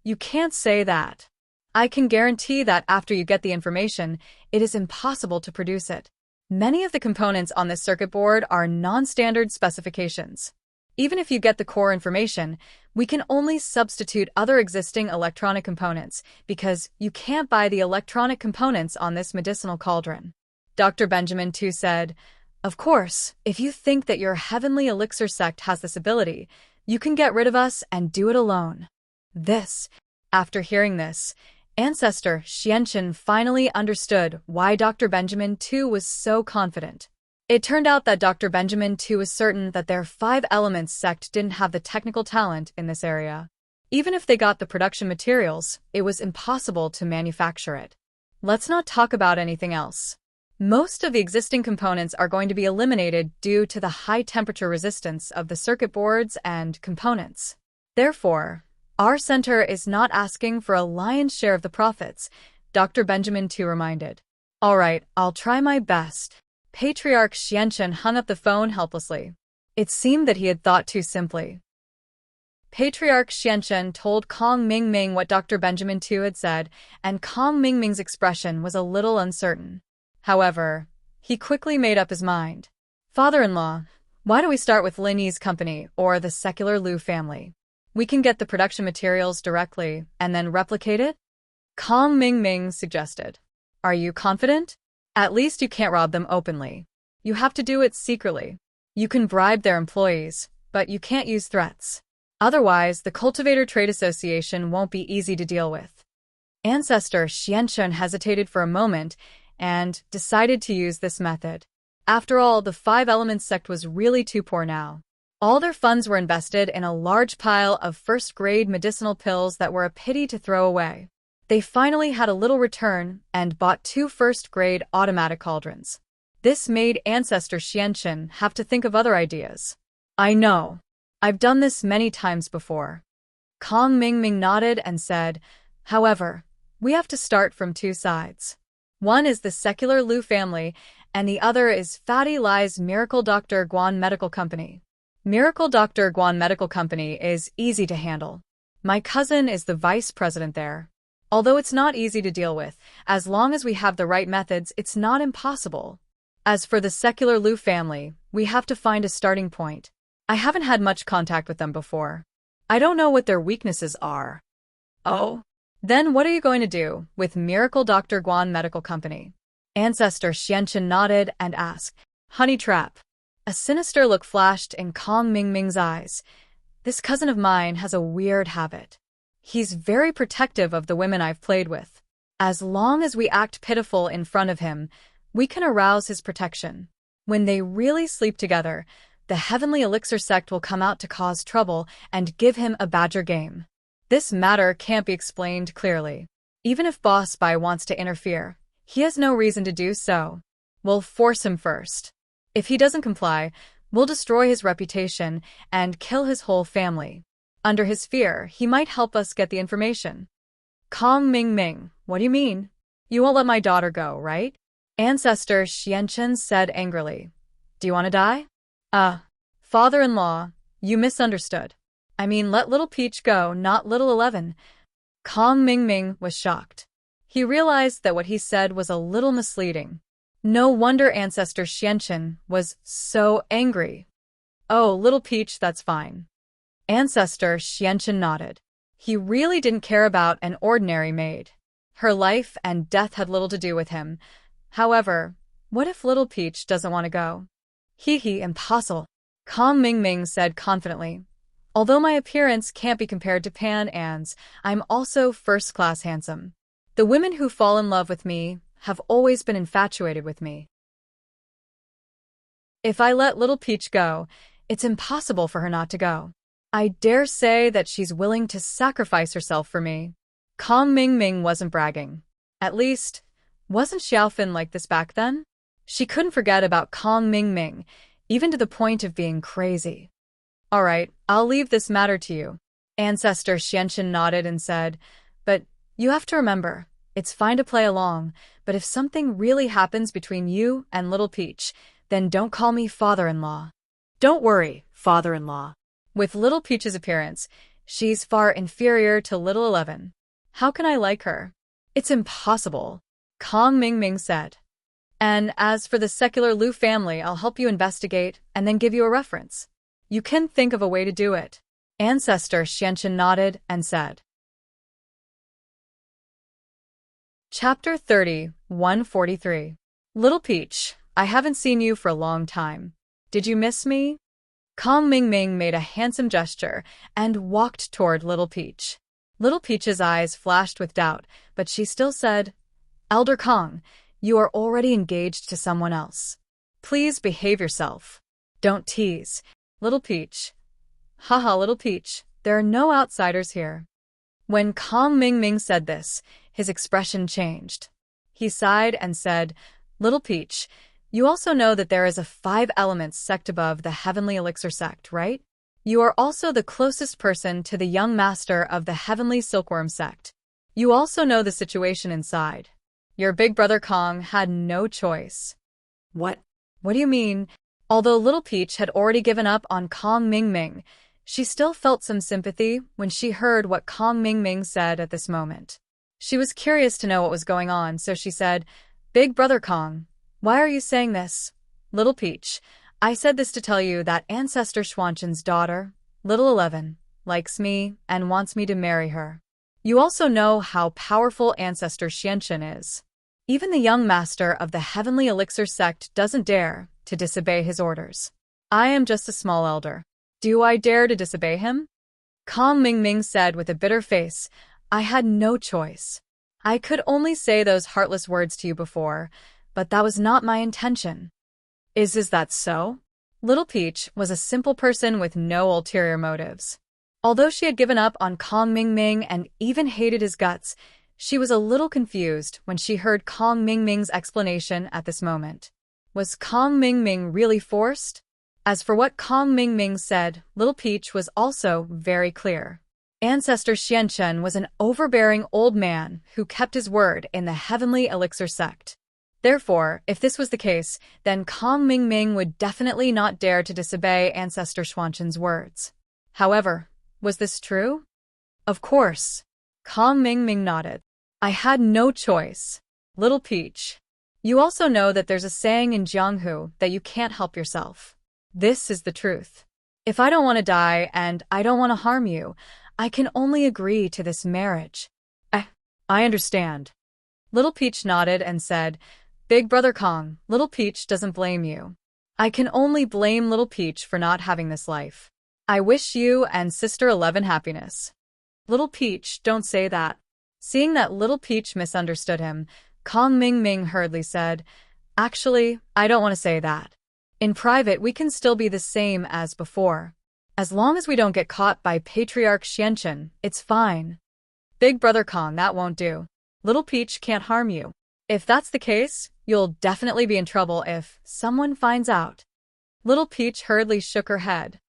You can't say that. I can guarantee that after you get the information, it is impossible to produce it. Many of the components on this circuit board are non-standard specifications. Even if you get the core information, we can only substitute other existing electronic components because you can't buy the electronic components on this medicinal cauldron. Dr. Benjamin Tu said, Of course, if you think that your heavenly elixir sect has this ability, you can get rid of us and do it alone. After hearing this, Ancestor Xianchen finally understood why Dr. Benjamin Tu was so confident. It turned out that Dr. Benjamin Tu was certain that their Five Elements sect didn't have the technical talent in this area. Even if they got the production materials, it was impossible to manufacture it. Let's not talk about anything else. Most of the existing components are going to be eliminated due to the high temperature resistance of the circuit boards and components. Therefore, our center is not asking for a lion's share of the profits, Dr. Benjamin Tu reminded. All right, I'll try my best. Patriarch Xianchen hung up the phone helplessly. It seemed that he had thought too simply. Patriarch Xianchen told Kong Mingming what Dr. Benjamin Tu had said, and Kong Mingming's expression was a little uncertain. However, he quickly made up his mind. Father-in-law, why don't we start with Lin Yi's company or the secular Liu family? We can get the production materials directly and then replicate it? Kong Mingming suggested. Are you confident? At least you can't rob them openly. You have to do it secretly. You can bribe their employees, but you can't use threats. Otherwise, the Cultivator Trade Association won't be easy to deal with. Ancestor Xianchen hesitated for a moment and decided to use this method. After all, the Five Elements sect was really too poor now. All their funds were invested in a large pile of first-grade medicinal pills that were a pity to throw away. They finally had a little return and bought 2 first-grade automatic cauldrons. This made Ancestor Xianchen have to think of other ideas. I know. I've done this many times before. Kong Mingming nodded and said, However, we have to start from 2 sides. One is the secular Liu family, and the other is Fatty Lai's Miracle Dr. Guan Medical Company. Miracle Dr. Guan Medical Company is easy to handle. My cousin is the vice president there. Although it's not easy to deal with, as long as we have the right methods, it's not impossible. As for the secular Liu family, we have to find a starting point. I haven't had much contact with them before. I don't know what their weaknesses are. Oh? Then what are you going to do with Miracle Dr. Guan Medical Company? Ancestor Xianchen nodded and asked, Honey trap. A sinister look flashed in Kong Mingming's eyes. This cousin of mine has a weird habit. He's very protective of the women I've played with. As long as we act pitiful in front of him, we can arouse his protection. When they really sleep together, the Heavenly Elixir sect will come out to cause trouble and give him a badger game. This matter can't be explained clearly. Even if Boss Bai wants to interfere, he has no reason to do so. We'll force him first. If he doesn't comply, we'll destroy his reputation and kill his whole family. Under his fear, he might help us get the information. Kong Mingming, what do you mean? You won't let my daughter go, right? Ancestor Xianchen said angrily. Do you want to die? Father-in-law, you misunderstood. I mean, let Little Peach go, not Little 11. Kong Mingming was shocked. He realized that what he said was a little misleading. No wonder Ancestor Xianchen was so angry. Oh, Little Peach, that's fine. Ancestor Xianchen nodded. He really didn't care about an ordinary maid. Her life and death had little to do with him. However, what if Little Peach doesn't want to go? Impossible. Kong Mingming said confidently. Although my appearance can't be compared to Pan An's, I'm also first-class handsome. The women who fall in love with me have always been infatuated with me. If I let Little Peach go, it's impossible for her not to go. I dare say that she's willing to sacrifice herself for me. Kong Mingming wasn't bragging. At least, wasn't Xiaofin like this back then? She couldn't forget about Kong Mingming, even to the point of being crazy. All right, I'll leave this matter to you. Ancestor Xianchen nodded and said, but you have to remember, it's fine to play along, but if something really happens between you and Little Peach, then don't call me father-in-law. Don't worry, father-in-law. With Little Peach's appearance, she's far inferior to Little 11. How can I like her? It's impossible, Kong Mingming said. And as for the secular Liu family, I'll help you investigate and then give you a reference. You can think of a way to do it. Ancestor Xianchen nodded and said. Chapter 30, 143. Little Peach, I haven't seen you for a long time. Did you miss me? Kong Mingming made a handsome gesture and walked toward Little Peach. Little Peach's eyes flashed with doubt, but she still said, Elder Kong, you are already engaged to someone else. Please behave yourself. Don't tease. Little Peach. Haha, Little Peach, there are no outsiders here. When Kong Mingming said this, his expression changed. He sighed and said, Little Peach, you also know that there is a 5 elements sect above the Heavenly Elixir sect, right? You are also the closest person to the young master of the Heavenly Silkworm sect. You also know the situation inside. Your big brother Kong had no choice. What? What do you mean? Although Little Peach had already given up on Kong Mingming, she still felt some sympathy when she heard what Kong Mingming said at this moment. She was curious to know what was going on, so she said, Big brother Kong, why are you saying this? Little Peach, I said this to tell you that Ancestor Xuanchen's daughter, Little 11, likes me and wants me to marry her. You also know how powerful Ancestor Xianchen is. Even the young master of the Heavenly Elixir sect doesn't dare to disobey his orders. I am just a small elder. Do I dare to disobey him? Kong Mingming said with a bitter face, I had no choice. I could only say those heartless words to you before, but that was not my intention. Is that so? Little Peach was a simple person with no ulterior motives. Although she had given up on Kong Mingming and even hated his guts, she was a little confused when she heard Kong Mingming's explanation at this moment. Was Kong Mingming really forced? As for what Kong Mingming said, Little Peach was also very clear. Ancestor Xianchen was an overbearing old man who kept his word in the Heavenly Elixir sect. Therefore, if this was the case, then Kong Mingming would definitely not dare to disobey Ancestor Xuanzhen's words. However, was this true? Of course. Kong Mingming nodded. I had no choice. Little Peach. You also know that there's a saying in Jianghu that you can't help yourself. This is the truth. If I don't want to die and I don't want to harm you, I can only agree to this marriage. I understand. Little Peach nodded and said, Big Brother Kong, Little Peach doesn't blame you. I can only blame Little Peach for not having this life. I wish you and Sister 11 happiness. Little Peach, don't say that. Seeing that Little Peach misunderstood him, Kong Mingming hurriedly said, Actually, I don't want to say that. In private, we can still be the same as before. As long as we don't get caught by Patriarch Xianzhen, it's fine. Big Brother Kong, that won't do. Little Peach can't harm you. If that's the case, you'll definitely be in trouble if someone finds out. Little Peach hurriedly shook her head.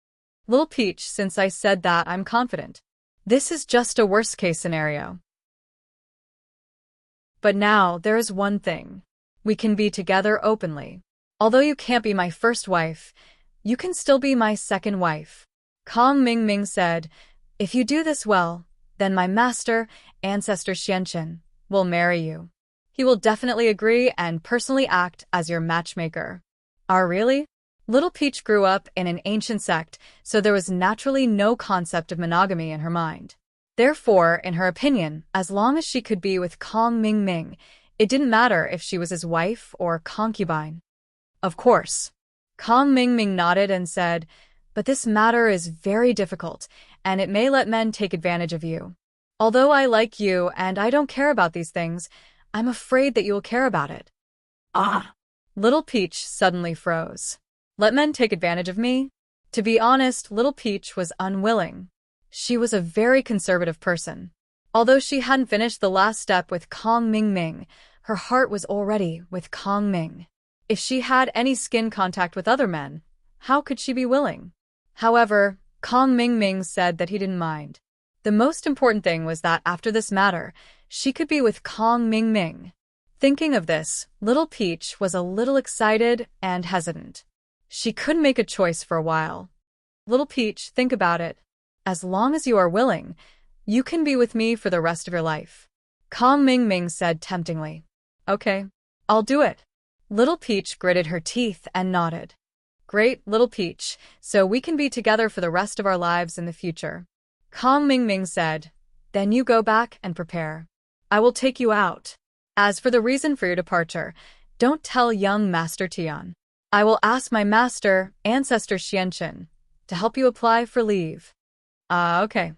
Little Peach, since I said that, I'm confident. This is just a worst-case scenario. But now, there is one thing. We can be together openly. Although you can't be my first wife, you can still be my second wife. Kong Mingming said, If you do this well, then my master, Ancestor Xianzhen, will marry you. He will definitely agree and personally act as your matchmaker. Really? Little Peach grew up in an ancient sect, so there was naturally no concept of monogamy in her mind. Therefore, in her opinion, as long as she could be with Kong Mingming, it didn't matter if she was his wife or concubine. Of course. Kong Mingming nodded and said, But this matter is very difficult, and it may let men take advantage of you. Although I like you and I don't care about these things, I'm afraid that you will care about it. Little Peach suddenly froze. Let men take advantage of me? To be honest, Little Peach was unwilling. She was a very conservative person. Although she hadn't finished the last step with Kong Mingming, her heart was already with Kong Ming. If she had any skin contact with other men, how could she be willing? However, Kong Mingming said that he didn't mind. The most important thing was that after this matter, she could be with Kong Mingming. Thinking of this, Little Peach was a little excited and hesitant. She couldn't make a choice for a while. Little Peach, think about it. As long as you are willing, you can be with me for the rest of your life. Kong Mingming said temptingly. Okay, I'll do it. Little Peach gritted her teeth and nodded. Great, Little Peach, so we can be together for the rest of our lives in the future. Kong Mingming said, Then you go back and prepare. I will take you out. As for the reason for your departure, don't tell young Master Tian. I will ask my master, Ancestor Xianzhen, to help you apply for leave. Okay.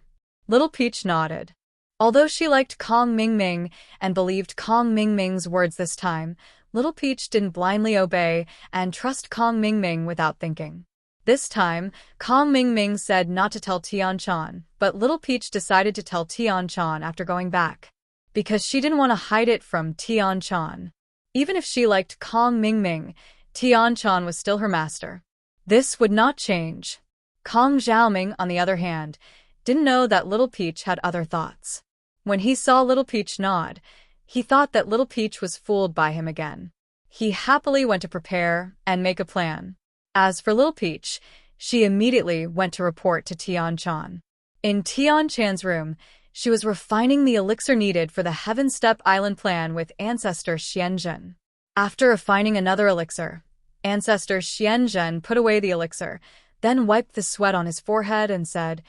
Little Peach nodded. Although she liked Kong Mingming and believed Kong Mingming's words this time, Little Peach didn't blindly obey and trust Kong Mingming without thinking. This time, Kong Mingming said not to tell Tianchan, but Little Peach decided to tell Tianchan after going back, because she didn't want to hide it from Tianchan. Even if she liked Kong Mingming, Tianchan was still her master. This would not change. Kong Xiaoming, on the other hand, didn't know that Little Peach had other thoughts. When he saw Little Peach nod, he thought that Little Peach was fooled by him again. He happily went to prepare and make a plan. As for Little Peach, she immediately went to report to Tianchan. In Tianchan's room, she was refining the elixir needed for the Heaven Step Island plan with Ancestor Xianzhen. After refining another elixir, Ancestor Xianzhen put away the elixir, then wiped the sweat on his forehead and said,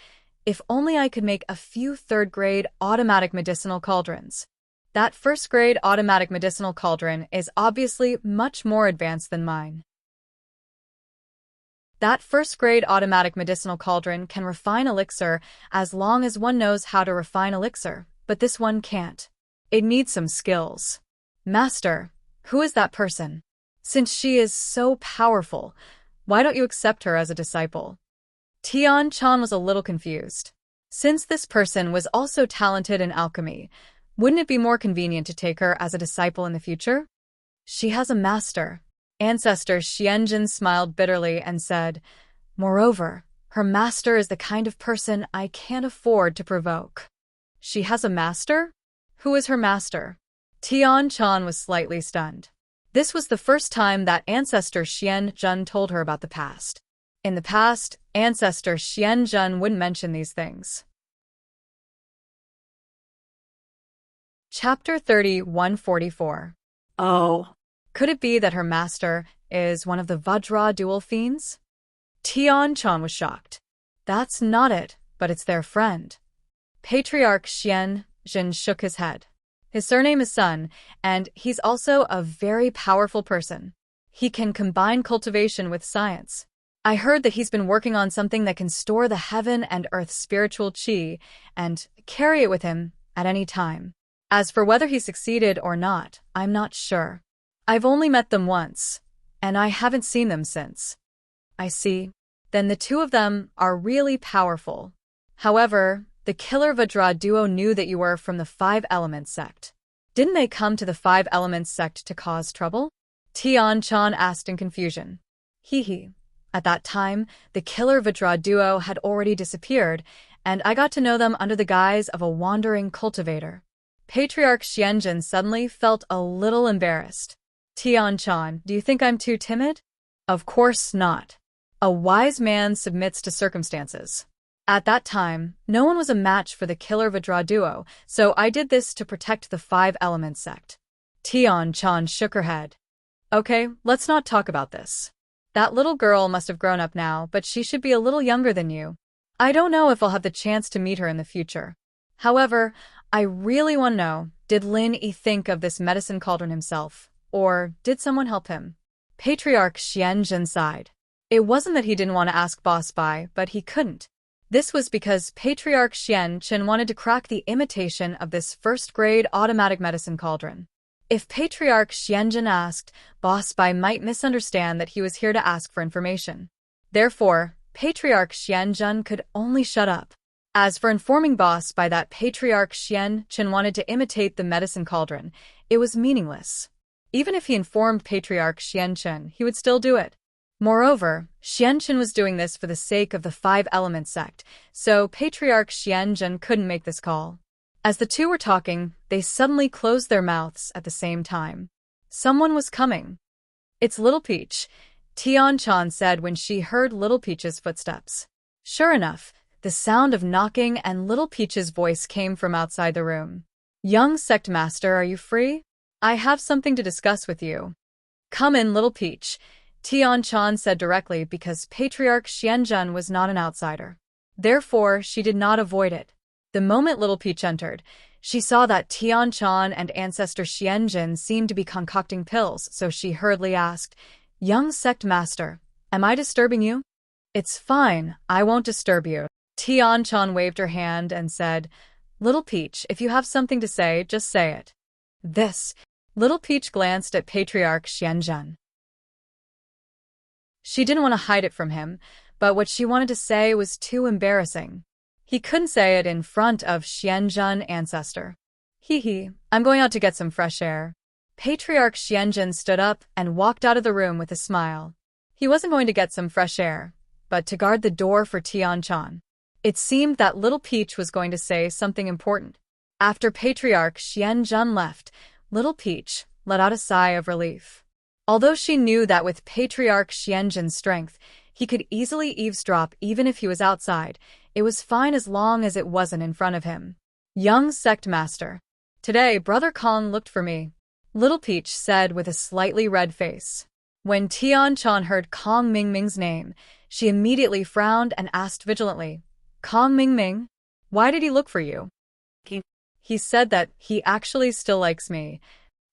If only I could make a few third-grade automatic medicinal cauldrons. That first-grade automatic medicinal cauldron is obviously much more advanced than mine. That first-grade automatic medicinal cauldron can refine elixir as long as one knows how to refine elixir, but this one can't. It needs some skills. Master, who is that person? Since she is so powerful, why don't you accept her as a disciple? Tianchan was a little confused. Since this person was also talented in alchemy, wouldn't it be more convenient to take her as a disciple in the future? She has a master. Ancestor Xianzhen smiled bitterly and said, Moreover, her master is the kind of person I can't afford to provoke. She has a master? Who is her master? Tianchan was slightly stunned. This was the first time that ancestor Xian Jun told her about the past. In the past, ancestor Xian Jun wouldn't mention these things. Chapter 3144. Oh. Could it be that her master is one of the Vajra dual fiends? Tian-chan was shocked. That's not it, but it's their friend. Patriarch Xian Jin shook his head. His surname is Sun, and he's also a very powerful person. He can combine cultivation with science. I heard that he's been working on something that can store the heaven and earth spiritual qi and carry it with him at any time. As for whether he succeeded or not, I'm not sure. I've only met them once, and I haven't seen them since. I see. Then the two of them are really powerful. However, the killer Vajra duo knew that you were from the Five Elements sect. Didn't they come to the Five Elements sect to cause trouble? Tian-chan asked in confusion. Hee. At that time, the killer Vajra duo had already disappeared, and I got to know them under the guise of a wandering cultivator. Patriarch Xianjin suddenly felt a little embarrassed. Tian-chan, do you think I'm too timid? Of course not. A wise man submits to circumstances. At that time, no one was a match for the killer Vajra duo, so I did this to protect the Five Elements sect. Tian-chan shook her head. Okay, let's not talk about this. That little girl must have grown up now, but she should be a little younger than you. I don't know if I'll have the chance to meet her in the future. However, I really want to know, did Lin Yi think of this medicine cauldron himself, or did someone help him? Patriarch Xianjin sighed. It wasn't that he didn't want to ask Boss Bai, but he couldn't. This was because Patriarch Xianjin wanted to crack the imitation of this first-grade automatic medicine cauldron. If Patriarch Xianjin asked, Boss Bai might misunderstand that he was here to ask for information. Therefore, Patriarch Xianjin could only shut up. As for informing Boss Bai that Patriarch Xianjin wanted to imitate the medicine cauldron, it was meaningless. Even if he informed Patriarch Xianjin, he would still do it. Moreover, Xianjin was doing this for the sake of the Five Elements sect, so Patriarch Xianjin couldn't make this call. As the two were talking, they suddenly closed their mouths at the same time. Someone was coming. It's Little Peach, Tian-chan said when she heard Little Peach's footsteps. Sure enough, the sound of knocking and Little Peach's voice came from outside the room. Young sect master, are you free? I have something to discuss with you. Come in, Little Peach, Tian-chan said directly because Patriarch Xianjin was not an outsider. Therefore, she did not avoid it. The moment Little Peach entered, she saw that Tian-chan and ancestor Xianjin seemed to be concocting pills, so she hurriedly asked, Young sect master, am I disturbing you? It's fine, I won't disturb you. Tian-chan waved her hand and said, Little Peach, if you have something to say, just say it. This. Little Peach glanced at Patriarch Xianjin. She didn't want to hide it from him, but what she wanted to say was too embarrassing. He couldn't say it in front of Xianjin ancestor. I'm going out to get some fresh air. Patriarch Xianjin stood up and walked out of the room with a smile. He wasn't going to get some fresh air, but to guard the door for Tian-chan. It seemed that Little Peach was going to say something important. After Patriarch Xianjin left, Little Peach let out a sigh of relief. Although she knew that with Patriarch Xianjin's strength, he could easily eavesdrop even if he was outside, it was fine as long as it wasn't in front of him. Young sect master. Today, Brother Kong looked for me, Little Peach said with a slightly red face. When Tian-chan heard Kong Mingming's name, she immediately frowned and asked vigilantly, Kong Mingming? Why did he look for you? He said that he actually still likes me.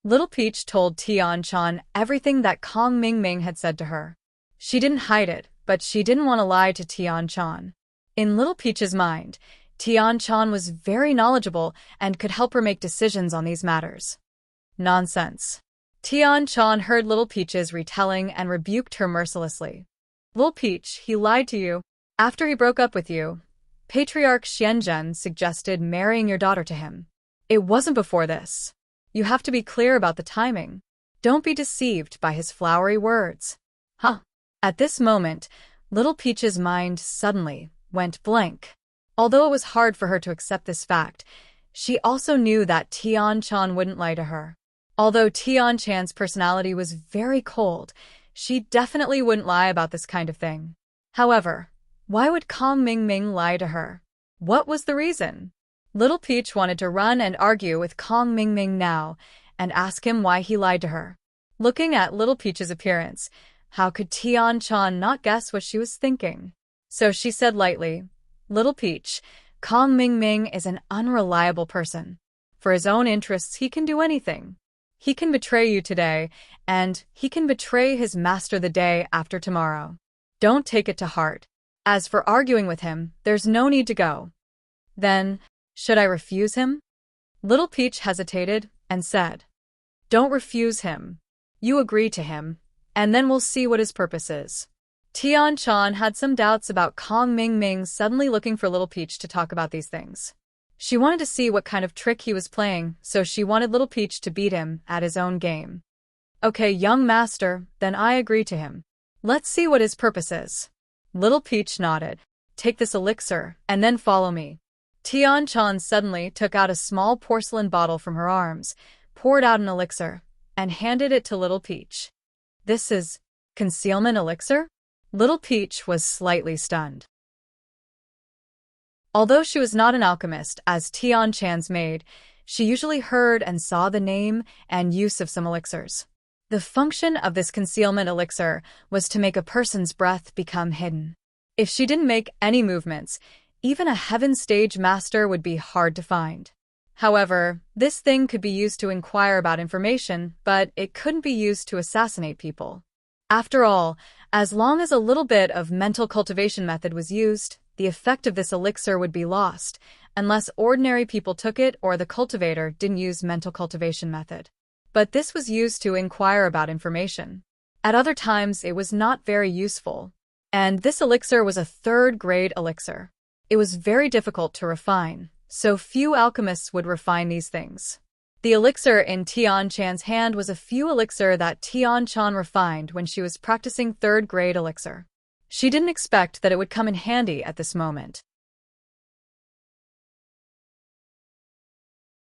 Little Peach told Tian-chan everything that Kong Mingming had said to her. She didn't hide it, but she didn't want to lie to Tian-chan. In Little Peach's mind, Tian-chan was very knowledgeable and could help her make decisions on these matters. Nonsense. Tian-chan heard Little Peach's retelling and rebuked her mercilessly. Little Peach, he lied to you. After he broke up with you, Patriarch Xianjin suggested marrying your daughter to him. It wasn't before this. You have to be clear about the timing. Don't be deceived by his flowery words. Huh. At this moment, Little Peach's mind suddenly went blank. Although it was hard for her to accept this fact, she also knew that Tian-chan wouldn't lie to her. Although Tian Chan's personality was very cold, she definitely wouldn't lie about this kind of thing. However, why would Kong Mingming lie to her? What was the reason? Little Peach wanted to run and argue with Kong Mingming now and ask him why he lied to her. Looking at Little Peach's appearance, how could Tian Chan not guess what she was thinking? So she said lightly, "Little Peach, Kong Mingming is an unreliable person. For his own interests, he can do anything. He can betray you today, and he can betray his master the day after tomorrow. Don't take it to heart. As for arguing with him, there's no need to go." Then, should I refuse him? Little Peach hesitated and said, "Don't refuse him. You agree to him, and then we'll see what his purpose is." Tian Chan had some doubts about Kong Mingming suddenly looking for Little Peach to talk about these things. She wanted to see what kind of trick he was playing, so she wanted Little Peach to beat him at his own game. "Okay, young master, then I agree to him. Let's see what his purpose is." Little Peach nodded. "Take this elixir, and then follow me." Tian Chan suddenly took out a small porcelain bottle from her arms, poured out an elixir, and handed it to Little Peach. "This is concealment elixir?" Little Peach was slightly stunned. Although she was not an alchemist as Tian Chan's maid, she usually heard and saw the name and use of some elixirs. The function of this concealment elixir was to make a person's breath become hidden. If she didn't make any movements, even a heaven stage master would be hard to find. However, this thing could be used to inquire about information, but it couldn't be used to assassinate people. After all, as long as a little bit of mental cultivation method was used, the effect of this elixir would be lost, unless ordinary people took it or the cultivator didn't use mental cultivation method. But this was used to inquire about information. At other times, it was not very useful. And this elixir was a third-grade elixir. It was very difficult to refine, so few alchemists would refine these things. The elixir in Tian Chan's hand was a few elixir that Tian Chan refined when she was practicing third-grade elixir. She didn't expect that it would come in handy at this moment.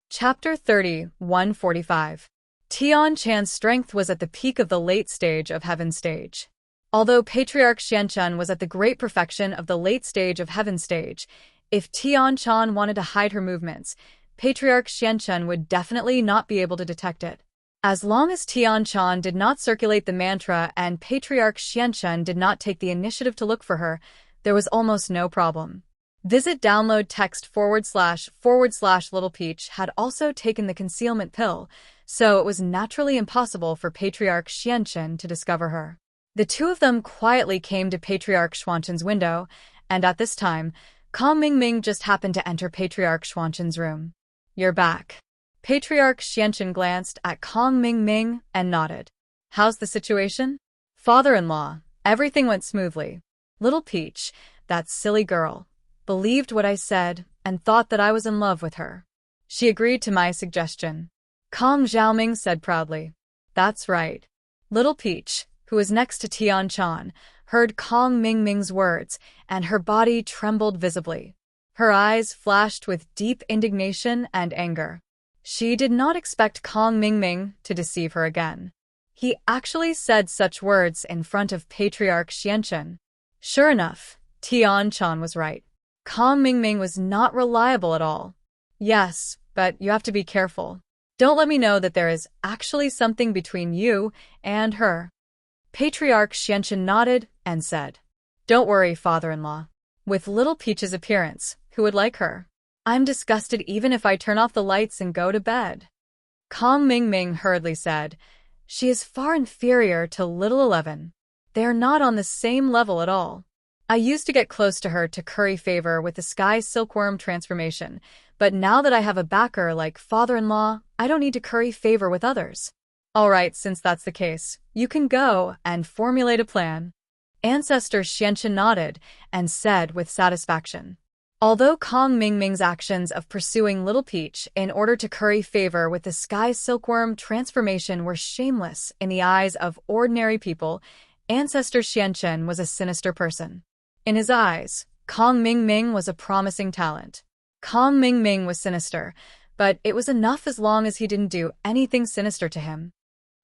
Chapter 30, 145. Tian Chan's strength was at the peak of the late stage of Heaven Stage. Although Patriarch Xianchun was at the great perfection of the late stage of Heaven Stage, if Tian Chan wanted to hide her movements, Patriarch Xianchun would definitely not be able to detect it. As long as Tian Chan did not circulate the mantra and Patriarch Xianchun did not take the initiative to look for her, there was almost no problem. Visit download text / Little Peach had also taken the concealment pill, so it was naturally impossible for Patriarch Xianchun to discover her. The two of them quietly came to Patriarch Xuanchun's window, and at this time, Kong Mingming just happened to enter Patriarch Xuanchun's room. "You're back." Patriarch Xianchun glanced at Kong Mingming and nodded. "How's the situation?" "Father-in-law, everything went smoothly. Little Peach, that silly girl, believed what I said and thought that I was in love with her. She agreed to my suggestion." Kong Xiaoming said proudly. "That's right." Little Peach, who was next to Tian Chan, heard Kong Mingming's words, and her body trembled visibly. Her eyes flashed with deep indignation and anger. She did not expect Kong Mingming to deceive her again. He actually said such words in front of Patriarch Xianchun. Sure enough, Tian Chan was right. Kong Mingming was not reliable at all. "Yes, but you have to be careful. Don't let me know that there is actually something between you and her." Patriarch Xianchun nodded and said, "Don't worry, father-in-law. With Little Peach's appearance, who would like her? I'm disgusted even if I turn off the lights and go to bed." Kong Mingming hurriedly said, "She is far inferior to Little 11. They are not on the same level at all. I used to get close to her to curry favor with the Sky Silkworm transformation, but now that I have a backer like father-in-law, I don't need to curry favor with others." "All right, since that's the case, you can go and formulate a plan." Ancestor Xianchun nodded and said with satisfaction. Although Kong Mingming's actions of pursuing Little Peach in order to curry favor with the Sky Silkworm transformation were shameless in the eyes of ordinary people, Ancestor Xianchun was a sinister person. In his eyes, Kong Mingming was a promising talent. Kong Mingming was sinister, but it was enough as long as he didn't do anything sinister to him.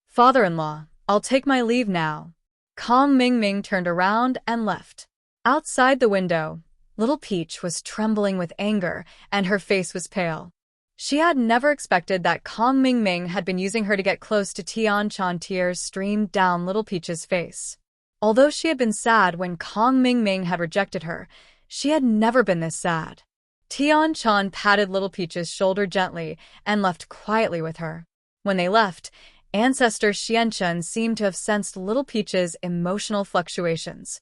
"Father-in-law, I'll take my leave now." Kong Mingming turned around and left. Outside the window, Little Peach was trembling with anger, and her face was pale. She had never expected that Kong Mingming had been using her to get close to Tian-chan. Tears streamed down Little Peach's face. Although she had been sad when Kong Mingming had rejected her, she had never been this sad. Tian-chan patted Little Peach's shoulder gently and left quietly with her. When they left, Ancestor Xianchun seemed to have sensed Little Peach's emotional fluctuations.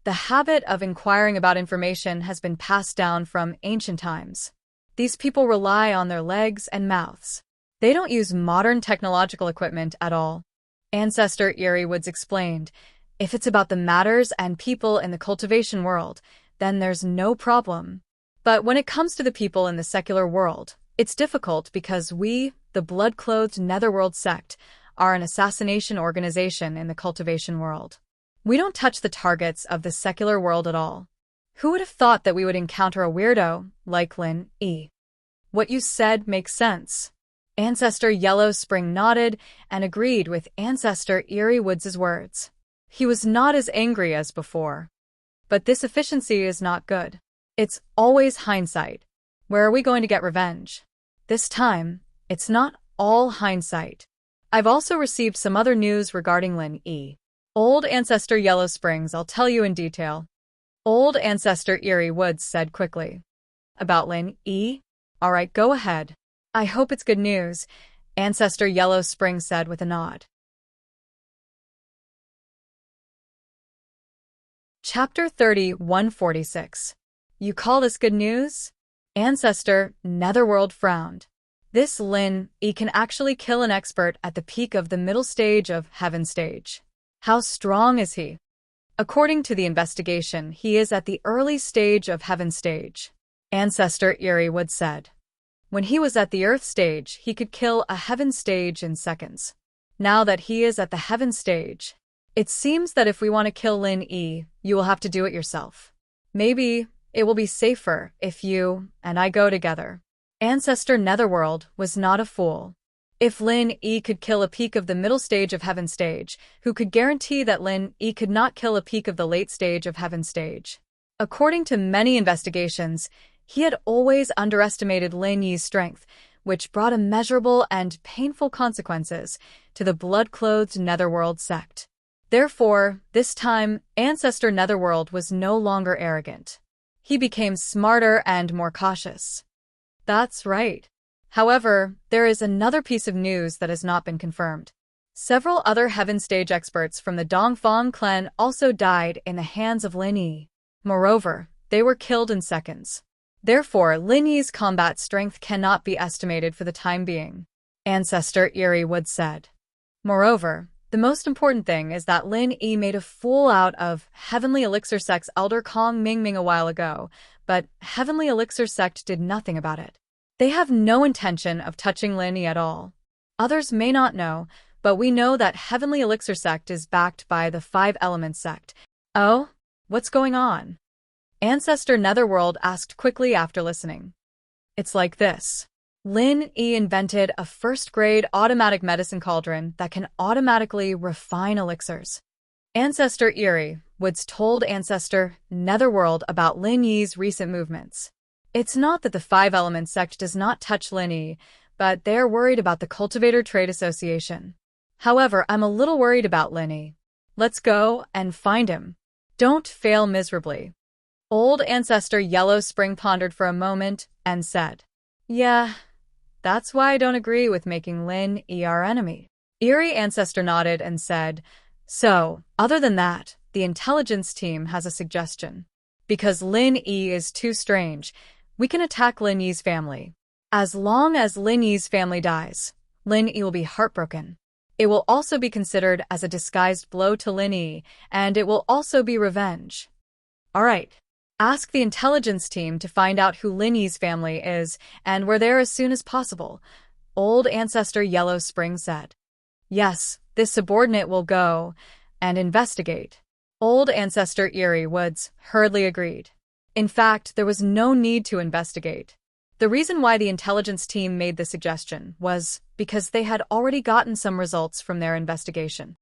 The habit of inquiring about information has been passed down from ancient times. These people rely on their legs and mouths. They don't use modern technological equipment at all. Ancestor Eerie Woods explained, "If it's about the matters and people in the cultivation world, then there's no problem. But when it comes to the people in the secular world, it's difficult because we, the blood-clothed Netherworld sect, are an assassination organization in the cultivation world. We don't touch the targets of the secular world at all. Who would have thought that we would encounter a weirdo like Lin Yi?" "What you said makes sense." Ancestor Yellow Spring nodded and agreed with Ancestor Eerie Woods' words. He was not as angry as before. But this efficiency is not good. It's always hindsight. Where are we going to get revenge? This time, it's not all hindsight. I've also received some other news regarding Lin Yi. Old Ancestor Yellow Springs, I'll tell you in detail. Old Ancestor Eerie Woods said quickly. About Lin Yi? All right, go ahead. I hope it's good news, Ancestor Yellow Spring said with a nod. Chapter 30-146. You call this good news? Ancestor Netherworld frowned. This Lin Yi can actually kill an expert at the peak of the middle stage of Heaven Stage. How strong is he? According to the investigation, he is at the early stage of Heaven Stage, Ancestor Eerie Wood said. When he was at the Earth Stage, he could kill a Heaven Stage in seconds. Now that he is at the Heaven Stage, it seems that if we want to kill Lin Yi, you will have to do it yourself. Maybe it will be safer if you and I go together. Ancestor Netherworld was not a fool. If Lin Yi could kill a peak of the middle stage of Heaven Stage, who could guarantee that Lin Yi could not kill a peak of the late stage of Heaven Stage? According to many investigations, he had always underestimated Lin Yi's strength, which brought immeasurable and painful consequences to the blood-clothed Netherworld sect. Therefore, this time, Ancestor Netherworld was no longer arrogant. He became smarter and more cautious. That's right. However, there is another piece of news that has not been confirmed. Several other Heaven Stage experts from the Dongfang clan also died in the hands of Lin Yi. Moreover, they were killed in seconds. Therefore, Lin Yi's combat strength cannot be estimated for the time being, Ancestor Eerie Wood said. Moreover, the most important thing is that Lin Yi made a fool out of Heavenly Elixir Sect's elder Kong Mingming a while ago, but Heavenly Elixir Sect did nothing about it. They have no intention of touching Lin Yi at all. Others may not know, but we know that Heavenly Elixir Sect is backed by the Five Elements Sect. Oh? What's going on? Ancestor Netherworld asked quickly after listening. It's like this. Lin Yi invented a first-grade automatic medicine cauldron that can automatically refine elixirs. Ancestor Eerie Woods told Ancestor Netherworld about Lin Yi's recent movements. It's not that the Five Elements Sect does not touch Lin Yi, but they're worried about the Cultivator Trade Association. However, I'm a little worried about Lin Yi. Let's go and find him. Don't fail miserably. Old Ancestor Yellow Spring pondered for a moment and said, Yeah, that's why I don't agree with making Lin Yi our enemy. Eerie Ancestor nodded and said, So, other than that, the intelligence team has a suggestion. Because Lin Yi is too strange, we can attack Lin Yi's family. As long as Lin Yi's family dies, Lin Yi will be heartbroken. It will also be considered as a disguised blow to Lin Yi, and it will also be revenge. All right. Ask the intelligence team to find out who Lin Yi's family is, and we're there as soon as possible, Old Ancestor Yellow Spring said. Yes, this subordinate will go and investigate. Old Ancestor Eerie Woods hurriedly agreed. In fact, there was no need to investigate. The reason why the intelligence team made the suggestion was because they had already gotten some results from their investigation.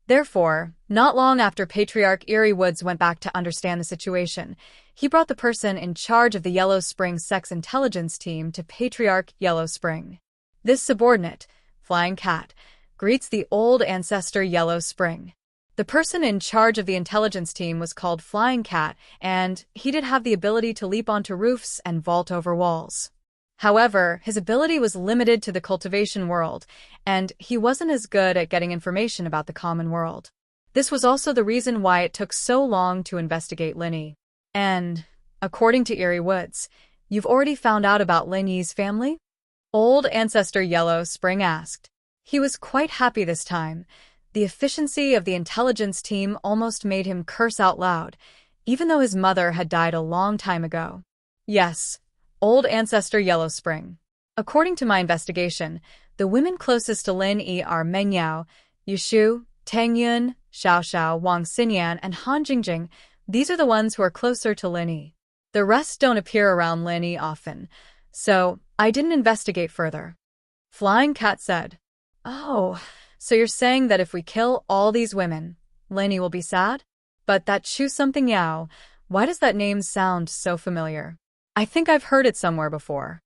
Therefore, not long after Patriarch Erie Woods went back to understand the situation, he brought the person in charge of the Yellow Spring Sex Intelligence Team to Patriarch Yellow Spring. This subordinate, Flying Cat, greets the old ancestor Yellow Spring. The person in charge of the intelligence team was called Flying Cat, and he did have the ability to leap onto roofs and vault over walls. However, his ability was limited to the cultivation world, and he wasn't as good at getting information about the common world. This was also the reason why it took so long to investigate Lin Yi. And, according to Erie Woods, you've already found out about Lin Yi's family? Old Ancestor Yellow Spring asked. He was quite happy this time. The efficiency of the intelligence team almost made him curse out loud, even though his mother had died a long time ago. Yes. Old Ancestor Yellow Spring. According to my investigation, the women closest to Lin Yi are Meng Yao, Yushu, Tang Yun, Xiao Xiao, Wang Xinyan, and Han Jingjing. These are the ones who are closer to Lin Yi. The rest don't appear around Lin Yi often, so I didn't investigate further. Flying Cat said, "Oh, so you're saying that if we kill all these women, Lin Yi will be sad? But that Chu something Yao, why does that name sound so familiar? I think I've heard it somewhere before."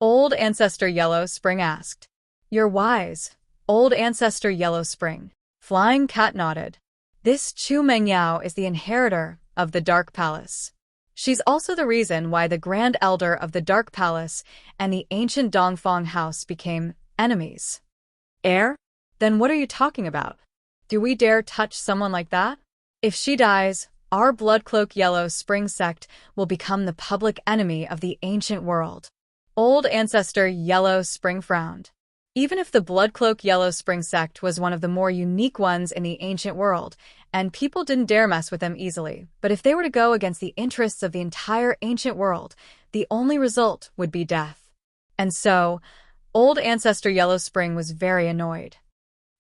Old Ancestor Yellow Spring asked. "You're wise, Old Ancestor Yellow Spring." Flying Cat nodded. This Chu Mengyao is the inheritor of the Dark Palace. She's also the reason why the Grand Elder of the Dark Palace and the ancient Dongfang House became enemies. Heir? Then what are you talking about? Do we dare touch someone like that? If she dies, our Bloodcloak Yellow Spring sect will become the public enemy of the ancient world. Old Ancestor Yellow Spring frowned. Even if the Bloodcloak Yellow Spring sect was one of the more unique ones in the ancient world, and people didn't dare mess with them easily, but if they were to go against the interests of the entire ancient world, the only result would be death. And so, Old Ancestor Yellow Spring was very annoyed.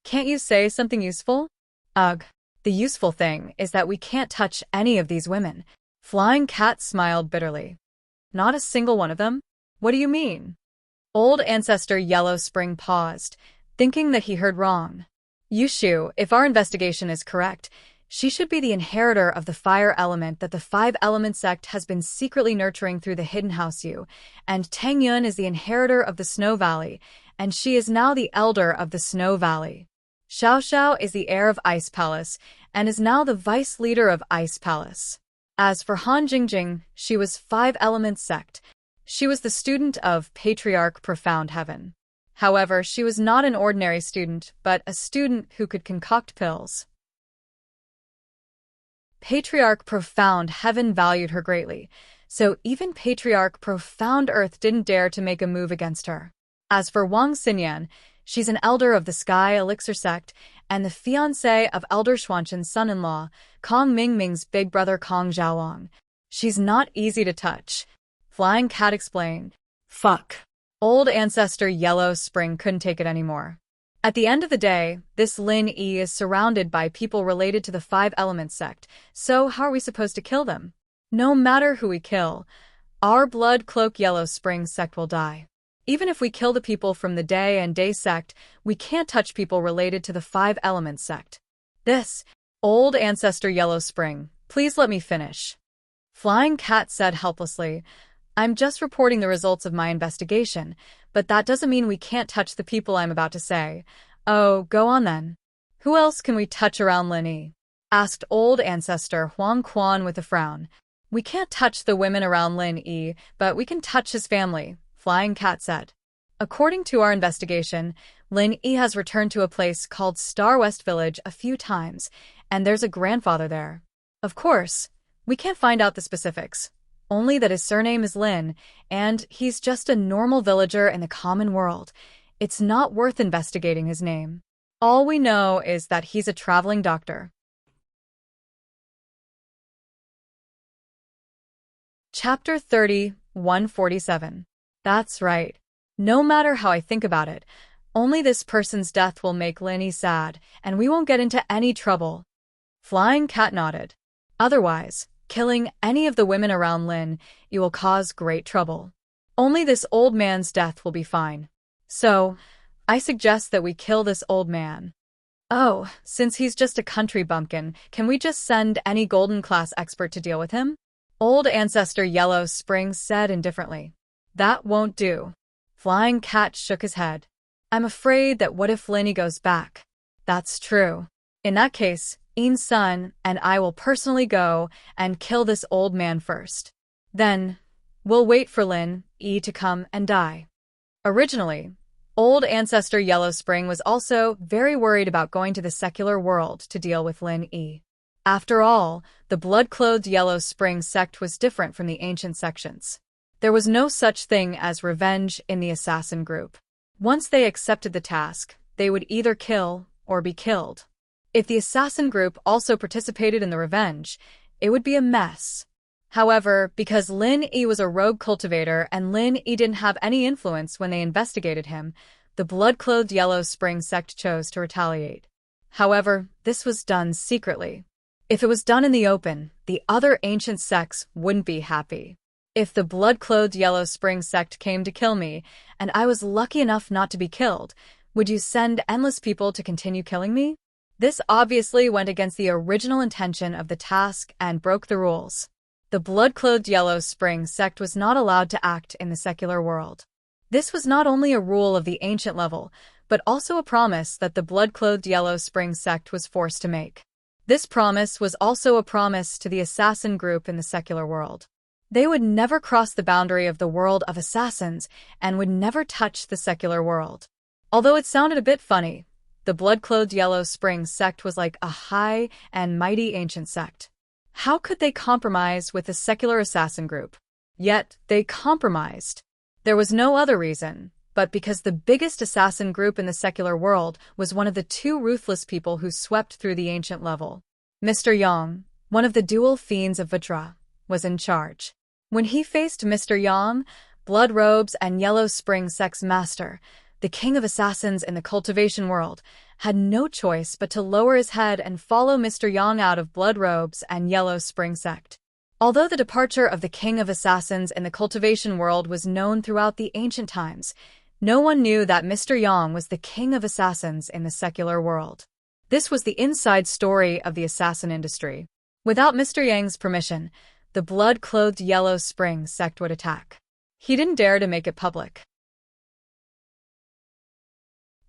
Can't you say something useful? Ugh. The useful thing is that we can't touch any of these women. Flying Cat smiled bitterly. Not a single one of them? What do you mean? Old Ancestor Yellow Spring paused, thinking that he heard wrong. Yushu, if our investigation is correct, she should be the inheritor of the fire element that the Five Element sect has been secretly nurturing through the Hidden House U, and Tang Yun is the inheritor of the Snow Valley, and she is now the elder of the Snow Valley. Xiao Xiao is the heir of Ice Palace and is now the vice leader of Ice Palace. As for Han Jingjing, she was Five Elements sect. She was the student of Patriarch Profound Heaven. However, she was not an ordinary student, but a student who could concoct pills. Patriarch Profound Heaven valued her greatly, so even Patriarch Profound Earth didn't dare to make a move against her. As for Wang Xinyan, she's an elder of the Sky Elixir sect and the fiancé of Elder Xuanshan's son-in-law, Kong Mingming's big brother Kong Zhaowang. She's not easy to touch. Flying Cat explained. Fuck. Old Ancestor Yellow Spring couldn't take it anymore. At the end of the day, this Lin Yi is surrounded by people related to the Five Elements sect, so how are we supposed to kill them? No matter who we kill, our Blood Cloak Yellow Spring sect will die. Even if we kill the people from the Day and Day sect, we can't touch people related to the Five Elements sect. This, Old Ancestor Yellow Spring, please let me finish. Flying Cat said helplessly, I'm just reporting the results of my investigation, but that doesn't mean we can't touch the people I'm about to say. Oh, go on then. Who else can we touch around Lin Yi? Asked Old Ancestor Huang Quan with a frown. We can't touch the women around Lin Yi, but we can touch his family, Flying Cat said. According to our investigation, Lin Yi has returned to a place called Star West Village a few times, and there's a grandfather there. Of course, we can't find out the specifics, only that his surname is Lin, and he's just a normal villager in the common world. It's not worth investigating his name. All we know is that he's a traveling doctor. Chapter 30, 147. That's right. No matter how I think about it, only this person's death will make Lin Yi sad, and we won't get into any trouble. Flying Cat nodded. Otherwise, Killing any of the women around Lin Yi will cause great trouble. Only this old man's death will be fine. So, I suggest that we kill this old man. Oh, since he's just a country bumpkin, can we just send any golden class expert to deal with him? Old Ancestor Yellow Spring said indifferently. That won't do. Flying Cat shook his head. I'm afraid that what if Lin Yi goes back? That's true. In that case, Ian's son and I will personally go and kill this old man first. Then, we'll wait for Lin Yi to come and die. Originally, Old Ancestor Yellow Spring was also very worried about going to the secular world to deal with Lin Yi. After all, the blood-clothed Yellow Spring sect was different from the ancient sections. There was no such thing as revenge in the assassin group. Once they accepted the task, they would either kill or be killed. If the assassin group also participated in the revenge, it would be a mess. However, because Lin Yi was a rogue cultivator and Lin Yi didn't have any influence when they investigated him, the blood-clothed Yellow Spring sect chose to retaliate. However, this was done secretly. If it was done in the open, the other ancient sects wouldn't be happy. If the blood-clothed Yellow Spring sect came to kill me, and I was lucky enough not to be killed, would you send endless people to continue killing me? This obviously went against the original intention of the task and broke the rules. The blood-clothed Yellow Spring sect was not allowed to act in the secular world. This was not only a rule of the ancient level, but also a promise that the blood-clothed Yellow Spring sect was forced to make. This promise was also a promise to the assassin group in the secular world. They would never cross the boundary of the world of assassins and would never touch the secular world. Although it sounded a bit funny, the blood-clothed Yellow Spring sect was like a high and mighty ancient sect. How could they compromise with the secular assassin group? Yet, they compromised. There was no other reason, but because the biggest assassin group in the secular world was one of the two ruthless people who swept through the ancient level. Mr. Yang, one of the dual fiends of Vajra, was in charge. When he faced Mr. Yang, Blood Robes and Yellow Spring sect's master, the king of assassins in the cultivation world, had no choice but to lower his head and follow Mr. Yang out of Blood Robes and Yellow Spring sect. Although the departure of the king of assassins in the cultivation world was known throughout the ancient times, no one knew that Mr. Yang was the king of assassins in the secular world. This was the inside story of the assassin industry. Without Mr. Yang's permission, the blood-clothed Yellow Spring sect would attack. He didn't dare to make it public.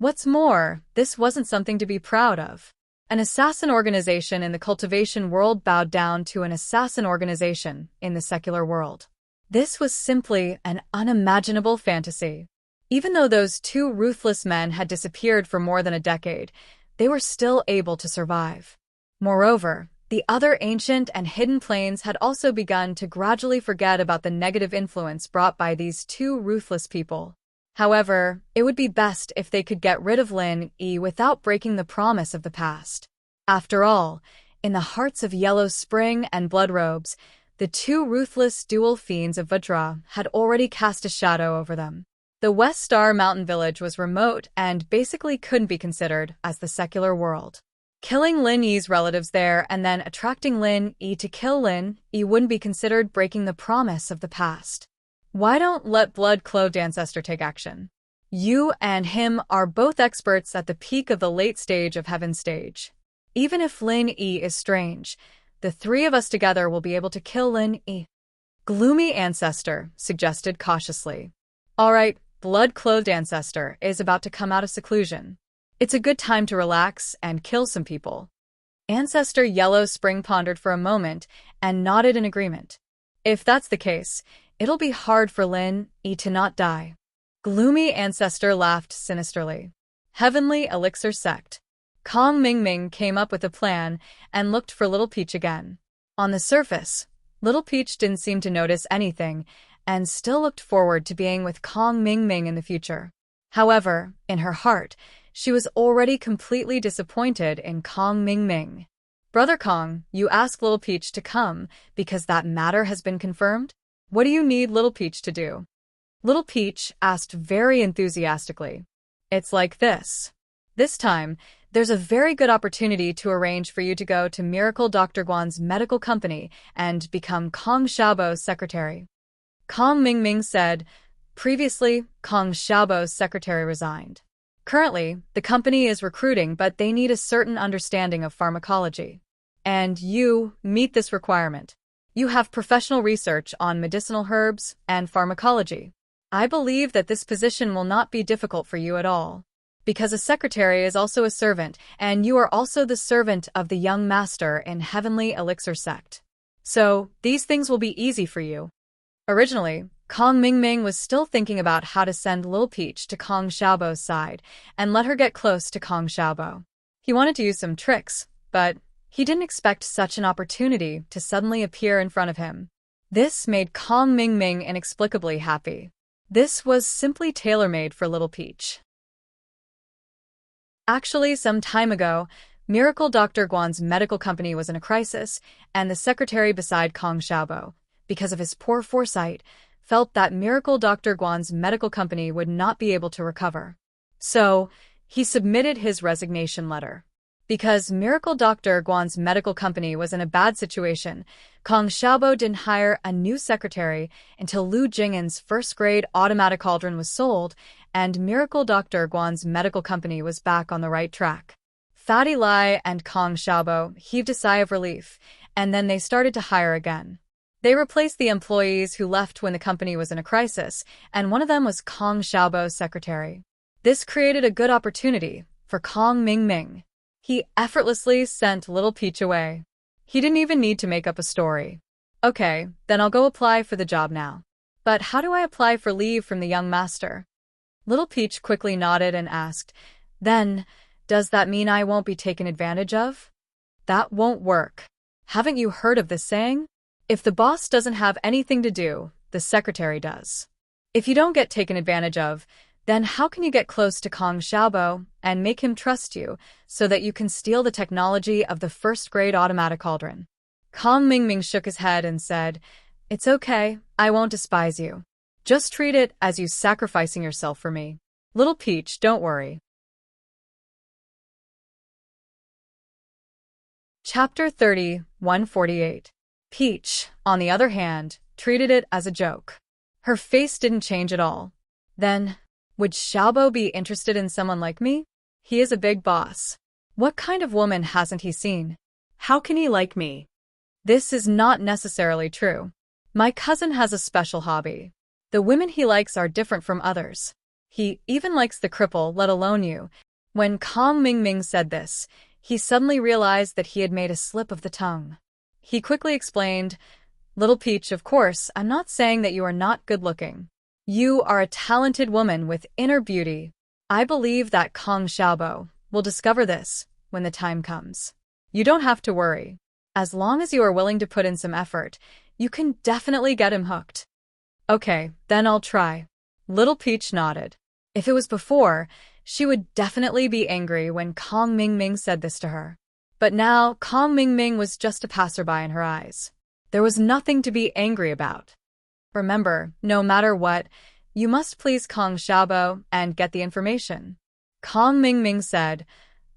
What's more, this wasn't something to be proud of. An assassin organization in the cultivation world bowed down to an assassin organization in the secular world. This was simply an unimaginable fantasy. Even though those two ruthless men had disappeared for more than a decade, they were still able to survive. Moreover, the other ancient and hidden planes had also begun to gradually forget about the negative influence brought by these two ruthless people. However, it would be best if they could get rid of Lin Yi without breaking the promise of the past. After all, in the hearts of Yellow Spring and Blood Robes, the two ruthless dual fiends of Vajra had already cast a shadow over them. The West Star Mountain Village was remote and basically couldn't be considered as the secular world. Killing Lin Yi's relatives there and then attracting Lin Yi to kill Lin Yi wouldn't be considered breaking the promise of the past. Why don't let blood-clothed ancestor take action? You and him are both experts at the peak of the late stage of Heaven stage. Even if Lin Yi is strange, the three of us together will be able to kill Lin Yi. Gloomy Ancestor suggested cautiously. All right, blood-clothed ancestor is about to come out of seclusion. It's a good time to relax and kill some people. Ancestor Yellow Spring pondered for a moment and nodded in agreement. If that's the case, it'll be hard for Lin Yi to not die. Gloomy Ancestor laughed sinisterly. Heavenly Elixir Sect. Kong Ming came up with a plan and looked for Little Peach again. On the surface, Little Peach didn't seem to notice anything and still looked forward to being with Kong Ming in the future. However, in her heart, she was already completely disappointed in Kong Ming. Brother Kong, you asked Little Peach to come because that matter has been confirmed? What do you need Little Peach to do? Little Peach asked very enthusiastically. It's like this. This time, There's a very good opportunity to arrange for you to go to Miracle Dr. Guan's medical company and become Kong Xiaobo's secretary. Kong Mingming said, previously, Kong Xiaobo's secretary resigned. Currently, the company is recruiting, but they need a certain understanding of pharmacology. And you meet this requirement. You have professional research on medicinal herbs and pharmacology. I believe that this position will not be difficult for you at all. Because a secretary is also a servant, and you are also the servant of the young master in Heavenly Elixir Sect. So, these things will be easy for you. Originally, Kong Mingming was still thinking about how to send Lil Peach to Kong Xiaobo's side and let her get close to Kong Xiaobo. He wanted to use some tricks, but he didn't expect such an opportunity to suddenly appear in front of him. This made Kong Mingming inexplicably happy. This was simply tailor-made for Little Peach. Actually, some time ago, Miracle Dr. Guan's medical company was in a crisis, and the secretary beside Kong Xiaobo, because of his poor foresight, felt that Miracle Dr. Guan's medical company would not be able to recover. So, he submitted his resignation letter. Because Miracle Dr. Guan's medical company was in a bad situation, Kong Xiaobo didn't hire a new secretary until Lu Jing'an's first-grade automatic cauldron was sold and Miracle Dr. Guan's medical company was back on the right track. Fatty Lai and Kong Xiaobo heaved a sigh of relief, and then they started to hire again. They replaced the employees who left when the company was in a crisis, and one of them was Kong Xiaobo's secretary. This created a good opportunity for Kong Mingming. He effortlessly sent Little Peach away. He didn't even need to make up a story. Okay, then I'll go apply for the job now. But how do I apply for leave from the young master? Little Peach quickly nodded and asked, then, does that mean I won't be taken advantage of? That won't work. Haven't you heard of this saying? If the boss doesn't have anything to do, the secretary does. If you don't get taken advantage of, then how can you get close to Kong Xiaobo and make him trust you so that you can steal the technology of the first-grade automatic cauldron? Kong Mingming shook his head and said, it's okay, I won't despise you. Just treat it as you sacrificing yourself for me. Little Peach, don't worry. Chapter 30, 148. Peach, on the other hand, treated it as a joke. Her face didn't change at all. Then, would Xiaobo be interested in someone like me? He is a big boss. What kind of woman hasn't he seen? How can he like me? This is not necessarily true. My cousin has a special hobby. The women he likes are different from others. He even likes the cripple, let alone you. When Kong Mingming said this, he suddenly realized that he had made a slip of the tongue. He quickly explained, Little Peach, of course, I'm not saying that you are not good-looking. You are a talented woman with inner beauty. I believe that Kong Xiaobo will discover this when the time comes. You don't have to worry. As long as you are willing to put in some effort, you can definitely get him hooked. Okay, then I'll try. Little Peach nodded. If it was before, she would definitely be angry when Kong Mingming said this to her. But now, Kong Mingming was just a passerby in her eyes. There was nothing to be angry about. Remember, no matter what, you must please Kong Xiaobo and get the information. Kong Mingming said,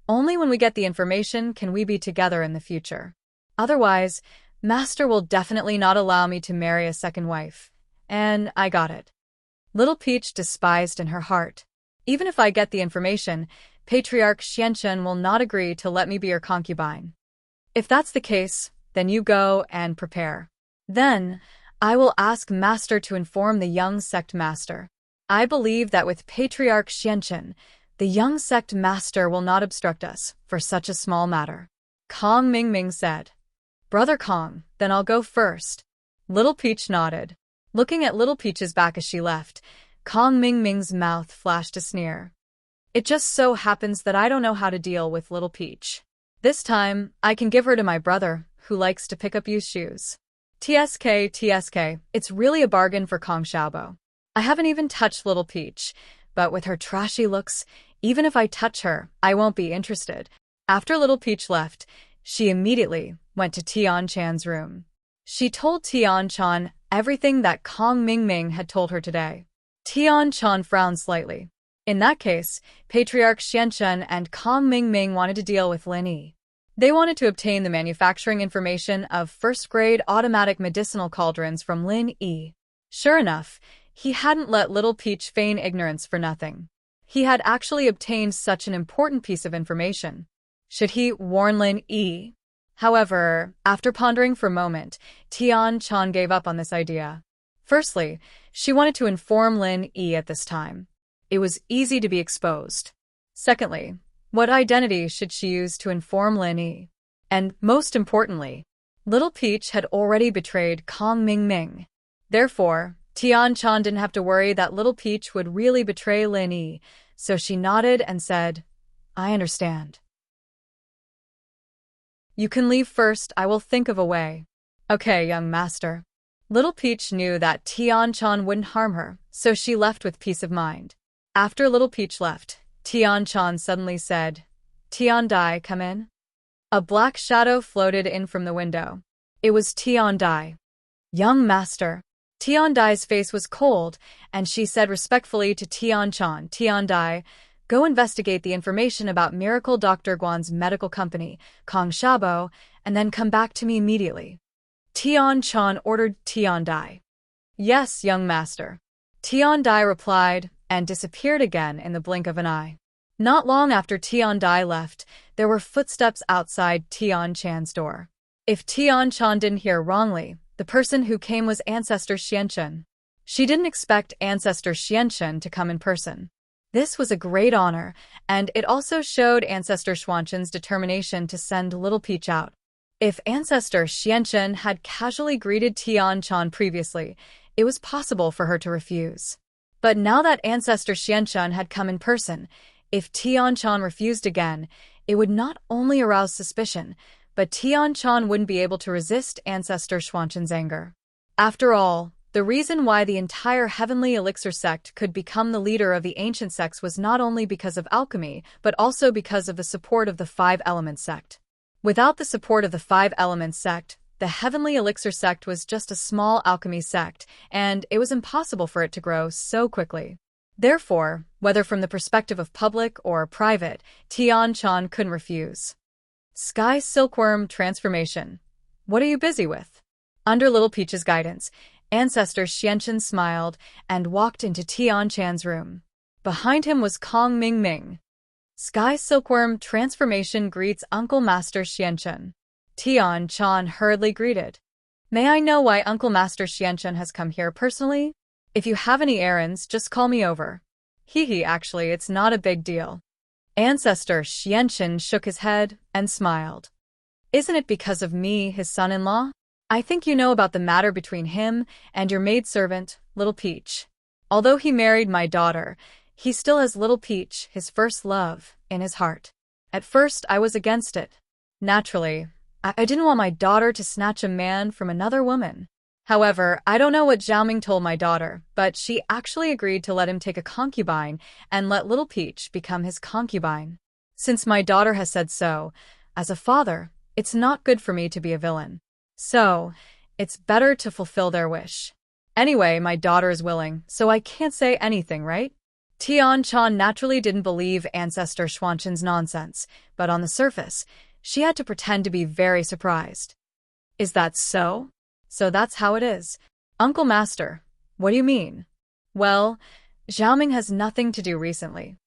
only when we get the information can we be together in the future. Otherwise, Master will definitely not allow me to marry a second wife. And I got it. Little Peach despised in her heart. Even if I get the information, Patriarch Xianchen will not agree to let me be your concubine. If that's the case, then you go and prepare. Then, I will ask Master to inform the young sect master. I believe that with Patriarch Xianchen, the young sect master will not obstruct us for such a small matter. Kong Mingming said, Brother Kong, then I'll go first. Little Peach nodded. Looking at Little Peach's back as she left, Kong Mingming's mouth flashed a sneer. It just so happens that I don't know how to deal with Little Peach. This time, I can give her to my brother, who likes to pick up used shoes. TSK, it's really a bargain for Kong Xiaobo. I haven't even touched Little Peach, but with her trashy looks, even if I touch her, I won't be interested. After Little Peach left, she immediately went to Tian Chan's room. She told Tian Chan everything that Kong Mingming had told her today. Tian Chan frowned slightly. In that case, Patriarch Xianchun and Kong Mingming wanted to deal with Lin Yi. They wanted to obtain the manufacturing information of first-grade automatic medicinal cauldrons from Lin Yi. Sure enough, he hadn't let Little Peach feign ignorance for nothing. He had actually obtained such an important piece of information. Should he warn Lin Yi? However, after pondering for a moment, Tian-chan gave up on this idea. Firstly, she wanted to inform Lin Yi at this time. It was easy to be exposed. Secondly, what identity should she use to inform Lin Yi? And most importantly, Little Peach had already betrayed Kong Mingming. Therefore, Tian-chan didn't have to worry that Little Peach would really betray Lin Yi, so she nodded and said, "I understand. You can leave first, I will think of a way." "Okay, young master." Little Peach knew that Tian-chan wouldn't harm her, so she left with peace of mind. After Little Peach left, Tian-chan suddenly said, "Tian-dai, come in." A black shadow floated in from the window. It was Tian-dai. "Young master." Tian-dai's face was cold, and she said respectfully to Tian-chan, "Tian-dai, go investigate the information about Miracle Dr. Guan's medical company, Kong Shabo, and then come back to me immediately." Tian-chan ordered Tian-dai. "Yes, young master." Tian-dai replied, and disappeared again in the blink of an eye. Not long after Tian-dai left, there were footsteps outside Tian-chan's door. If Tian-chan didn't hear wrongly, the person who came was Ancestor Xianchun. She didn't expect Ancestor Xianchun to come in person. This was a great honor, and it also showed Ancestor Xianchun's determination to send Little Peach out. If Ancestor Xianchun had casually greeted Tian-chan previously, it was possible for her to refuse. But now that Ancestor Xianchun had come in person, if Tian-chan refused again, it would not only arouse suspicion, but Tian-chan wouldn't be able to resist Ancestor Xianchun's anger. After all, the reason why the entire Heavenly Elixir sect could become the leader of the ancient sects was not only because of alchemy, but also because of the support of the Five Elements sect. Without the support of the Five Elements sect, the Heavenly Elixir sect was just a small alchemy sect, and it was impossible for it to grow so quickly. Therefore, whether from the perspective of public or private, Tian-chan couldn't refuse. Sky Silkworm Transformation. What are you busy with? Under Little Peach's guidance, Ancestor Xianchun smiled and walked into Tian-chan's room. Behind him was Kong Mingming. Sky Silkworm Transformation greets Uncle Master Xianchun. Tian-chan hurriedly greeted. "May I know why Uncle Master Xianchun has come here personally? If you have any errands, just call me over." Actually, it's not a big deal." Ancestor Xianchun shook his head and smiled. "Isn't it because of me, his son-in-law? I think you know about the matter between him and your maidservant, Little Peach. Although he married my daughter, he still has Little Peach, his first love, in his heart. At first, I was against it. Naturally, I didn't want my daughter to snatch a man from another woman. However, I don't know what Xiaoming told my daughter, but she actually agreed to let him take a concubine and let Little Peach become his concubine. Since my daughter has said so, as a father, it's not good for me to be a villain. So, it's better to fulfill their wish. Anyway, my daughter is willing, so I can't say anything, right?" Tian-chan naturally didn't believe Ancestor Xianchun's nonsense, but on the surface, she had to pretend to be very surprised. "Is that so? So that's how it is. Uncle Master, what do you mean?" "Well, Xiaoming has nothing to do recently.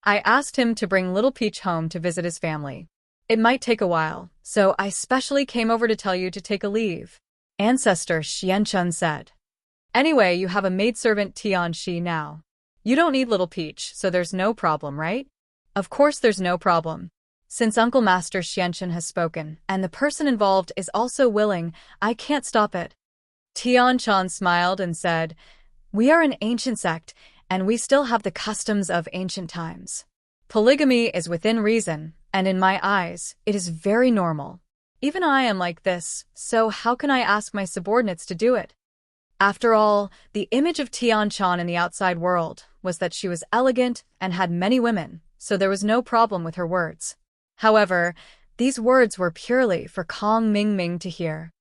I asked him to bring Little Peach home to visit his family. It might take a while, so I specially came over to tell you to take a leave," Ancestor Xianchun said. "Anyway, you have a maidservant Tian-shi now. You don't need Little Peach, so there's no problem, right?" "Of course there's no problem. Since Uncle Master Xianchun has spoken, and the person involved is also willing, I can't stop it." Tian-chan smiled and said, "We are an ancient sect, and we still have the customs of ancient times. Polygamy is within reason, and in my eyes, it is very normal. Even I am like this, so how can I ask my subordinates to do it?" After all, the image of Tian-chan in the outside world was that she was elegant and had many women, so there was no problem with her words. However, these words were purely for Kong Mingming to hear.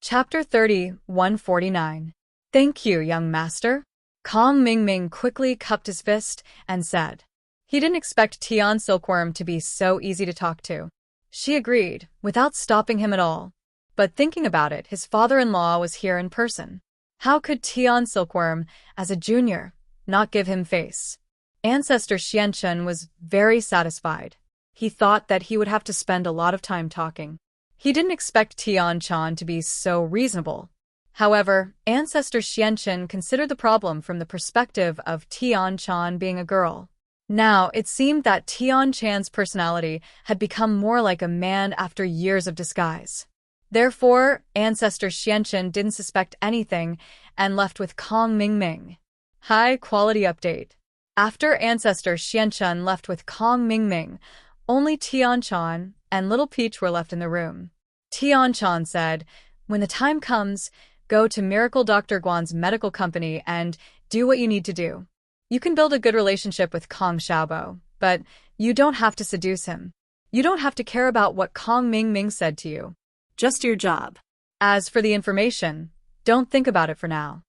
Chapter 30, 149. Thank you, young master. Kong Mingming quickly cupped his fist and said. He didn't expect Tian Silkworm to be so easy to talk to. She agreed, without stopping him at all. But thinking about it, his father-in-law was here in person. How could Tian Silkworm, as a junior, not give him face? Ancestor Xianchen was very satisfied. He thought that he would have to spend a lot of time talking. He didn't expect Tian Chan to be so reasonable. However, Ancestor Xianchen considered the problem from the perspective of Tian Chan being a girl. Now, it seemed that Tian Chan's personality had become more like a man after years of disguise. Therefore, Ancestor Xianchen didn't suspect anything and left with Kong Mingming. High-quality update. After Ancestor Xianchen left with Kong Mingming, only Tian Chan and Little Peach were left in the room. Tian Chan said, "When the time comes, go to Miracle Dr. Guan's medical company and do what you need to do. You can build a good relationship with Kong Xiaobo, but you don't have to seduce him. You don't have to care about what Kong Mingming said to you. Just your job." As for the information, don't think about it for now.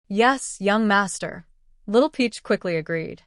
Yes, young master. Little Peach quickly agreed.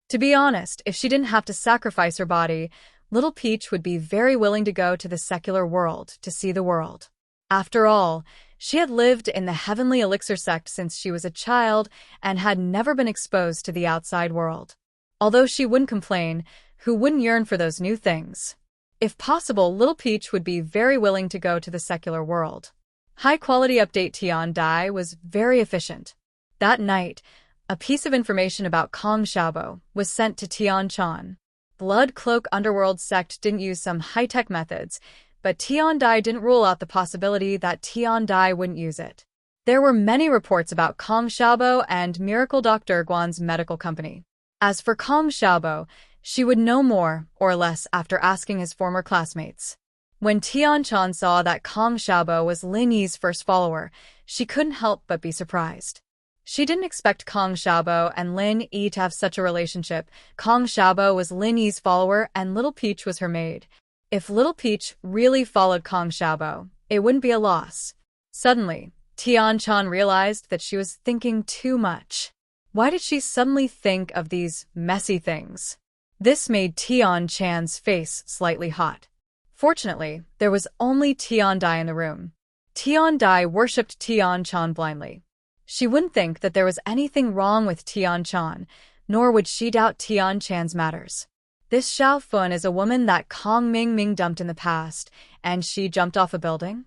To be honest, if she didn't have to sacrifice her body, Little Peach would be very willing to go to the secular world to see the world. After all, she had lived in the Heavenly Elixir sect since she was a child and had never been exposed to the outside world. Although she wouldn't complain, who wouldn't yearn for those new things? If possible, Little Peach would be very willing to go to the secular world. High-quality update. Tian Dai was very efficient. That night, a piece of information about Kong Xiaobo was sent to Tian Chan. Blood Cloak Underworld sect didn't use some high-tech methods, but Tian Dai didn't rule out the possibility that Tian Dai wouldn't use it. There were many reports about Kong Xiaobo and Miracle Dr. Guan's medical company. As for Kong Xiaobo, she would know more or less after asking his former classmates. When Tian Chan saw that Kong Xiaobo was Lin Yi's first follower, she couldn't help but be surprised. She didn't expect Kong Xiaobo and Lin Yi to have such a relationship. Kong Xiaobo was Lin Yi's follower and Little Peach was her maid. If Little Peach really followed Kong Xiaobo, it wouldn't be a loss. Suddenly, Tian Chan realized that she was thinking too much. Why did she suddenly think of these messy things? This made Tian Chan's face slightly hot. Fortunately, there was only Tian Dai in the room. Tian Dai worshipped Tian Chan blindly. She wouldn't think that there was anything wrong with Tian Chan, nor would she doubt Tian Chan's matters. This Xiao Fun is a woman that Kong Mingming dumped in the past, and she jumped off a building?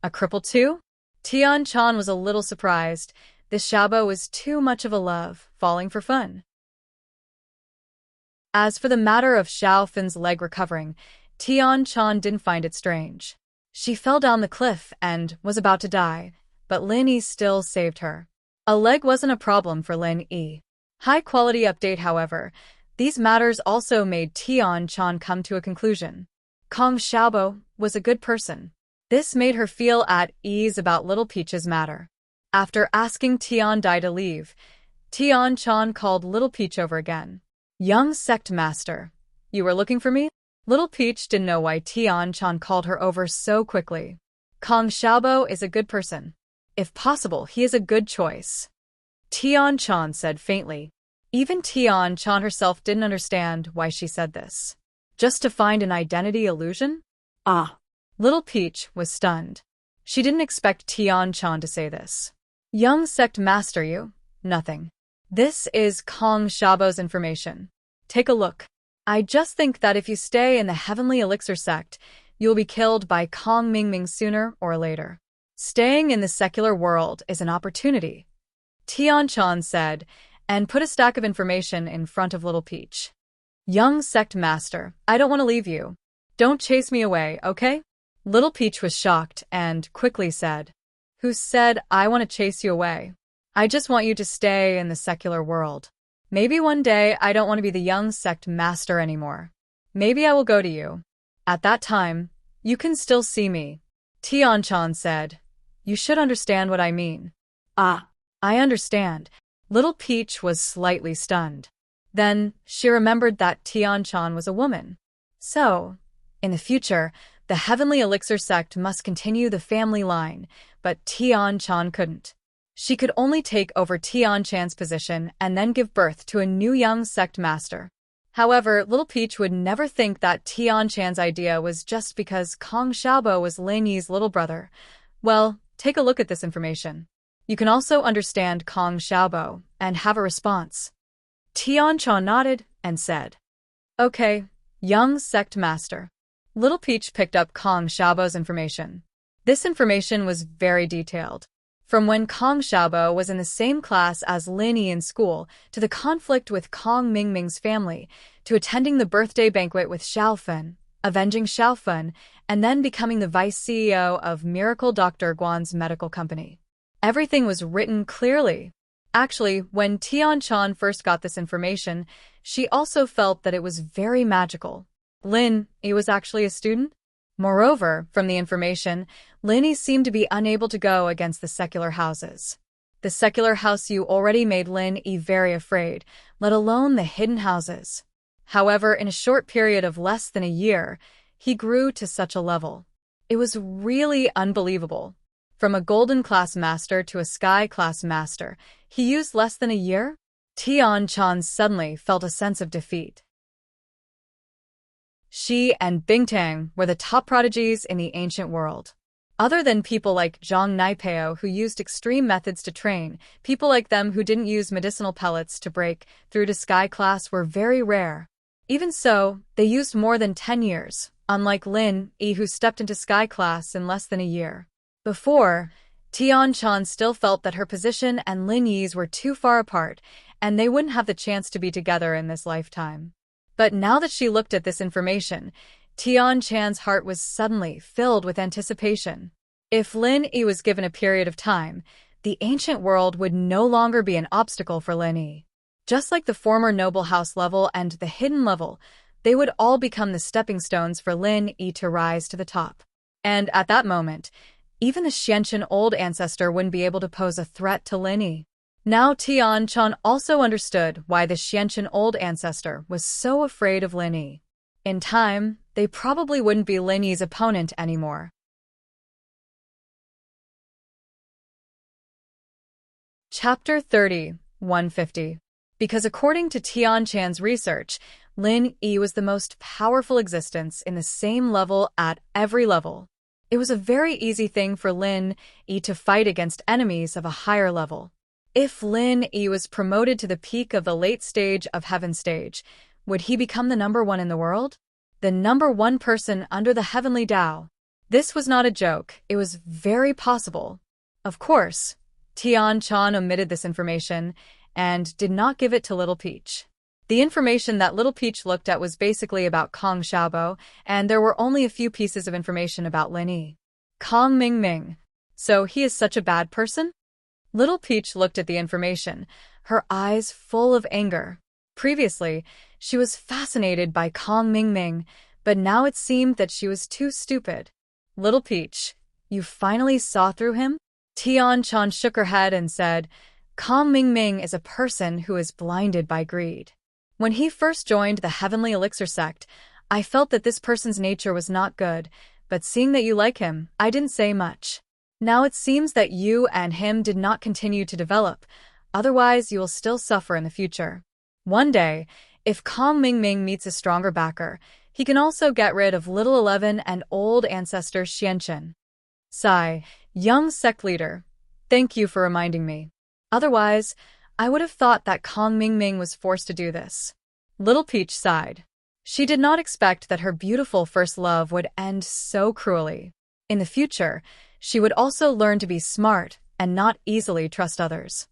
A cripple too? Tian Chan was a little surprised. This Xiaobo was too much of a love, falling for fun. As for the matter of Xiao Fun's leg recovering, Tian Chan didn't find it strange. She fell down the cliff and was about to die, but Lin Yi still saved her. A leg wasn't a problem for Lin Yi. High-quality update, however. These matters also made Tian Chan come to a conclusion. Kong Xiaobo was a good person. This made her feel at ease about Little Peach's matter. After asking Tian Dai to leave, Tian Chan called Little Peach over again. "Young sect master, you were looking for me?" Little Peach didn't know why Tian Chan called her over so quickly. Kong Xiaobo is a good person. If possible, he is a good choice. Tian Chan said faintly. Even Tian Chan herself didn't understand why she said this. Just to find an identity illusion? Ah. Little Peach was stunned. She didn't expect Tian Chan to say this. "Young sect master, you? Nothing. This is Kong Xiaobo's information. Take a look. I just think that if you stay in the Heavenly Elixir sect, you'll be killed by Kong Mingming sooner or later. Staying in the secular world is an opportunity," Tian Chan said, and put a stack of information in front of Little Peach. "Young sect master, I don't want to leave you. Don't chase me away, okay?" Little Peach was shocked and quickly said, "Who said I want to chase you away? I just want you to stay in the secular world. Maybe one day I don't want to be the young sect master anymore. Maybe I will go to you. At that time, you can still see me." Tian Chan said, "You should understand what I mean." "Ah, I understand." Little Peach was slightly stunned. Then she remembered that Tian Chan was a woman. So, in the future, The Heavenly Elixir sect must continue the family line, but Tian-chan couldn't. She could only take over Tian-chan's position and then give birth to a new young sect master. However, Little Peach would never think that Tian-chan's idea was just because Kong Xiaobo was Lin Yi's little brother. Well, take a look at this information. You can also understand Kong Xiaobo and have a response. Tian-chan nodded and said, "Okay, young sect master." Little Peach picked up Kong Xiaobo's information. This information was very detailed. From when Kong Xiaobo was in the same class as Lin Yi in school, to the conflict with Kong Mingming's family, to attending the birthday banquet with Xiaofeng, avenging Xiaofeng, and then becoming the vice CEO of Miracle Dr. Guan's medical company. Everything was written clearly. Actually, when Tian-chan first got this information, she also felt that it was very magical. Lin Yi was actually a student? Moreover, from the information, Lin Yi seemed to be unable to go against the secular houses. The secular house you already made Lin Yi very afraid, let alone the hidden houses. However, in a short period of less than a year, he grew to such a level. It was really unbelievable. From a golden class master to a sky class master, he used less than a year? Tian-chan suddenly felt a sense of defeat. She and Bingtang were the top prodigies in the ancient world. Other than people like Zhang Naipeo who used extreme methods to train, people like them who didn't use medicinal pellets to break through to sky class were very rare. Even so, they used more than 10 years, unlike Lin Yi who stepped into sky class in less than a year. Before, Tian-chan still felt that her position and Lin Yi's were too far apart, and they wouldn't have the chance to be together in this lifetime. But now that she looked at this information, Tian-chan's heart was suddenly filled with anticipation. If Lin Yi was given a period of time, the ancient world would no longer be an obstacle for Lin Yi. Just like the former noble house level and the hidden level, they would all become the stepping stones for Lin Yi to rise to the top. And at that moment, even the Xianqian old ancestor wouldn't be able to pose a threat to Lin Yi. Now Tian-chan also understood why the Xianqian old ancestor was so afraid of Lin Yi. In time, they probably wouldn't be Lin Yi's opponent anymore. Chapter 30, 150. Because according to Tian-chan's research, Lin Yi was the most powerful existence in the same level at every level. It was a very easy thing for Lin Yi to fight against enemies of a higher level. If Lin Yi was promoted to the peak of the late stage of Heaven stage, would he become the number one in the world? The number one person under the heavenly Tao. This was not a joke, it was very possible. Of course, Tian-chan omitted this information and did not give it to Little Peach. The information that Little Peach looked at was basically about Kong Xiaobo, and there were only a few pieces of information about Lin Yi. Kong Mingming. So he is such a bad person? Little Peach looked at the information, her eyes full of anger. Previously, she was fascinated by Kong Mingming, but now it seemed that she was too stupid. Little Peach, you finally saw through him? Tian-chan shook her head and said, Kong Mingming is a person who is blinded by greed. When he first joined the Heavenly Elixir sect, I felt that this person's nature was not good, but seeing that you like him, I didn't say much. Now it seems that you and him did not continue to develop, otherwise you will still suffer in the future. One day, if Kong Mingming meets a stronger backer, he can also get rid of Little 11 and old ancestor Xianqian. Sigh, young sect leader, thank you for reminding me. Otherwise, I would have thought that Kong Mingming was forced to do this. Little Peach sighed. She did not expect that her beautiful first love would end so cruelly. In the future, she would also learn to be smart and not easily trust others.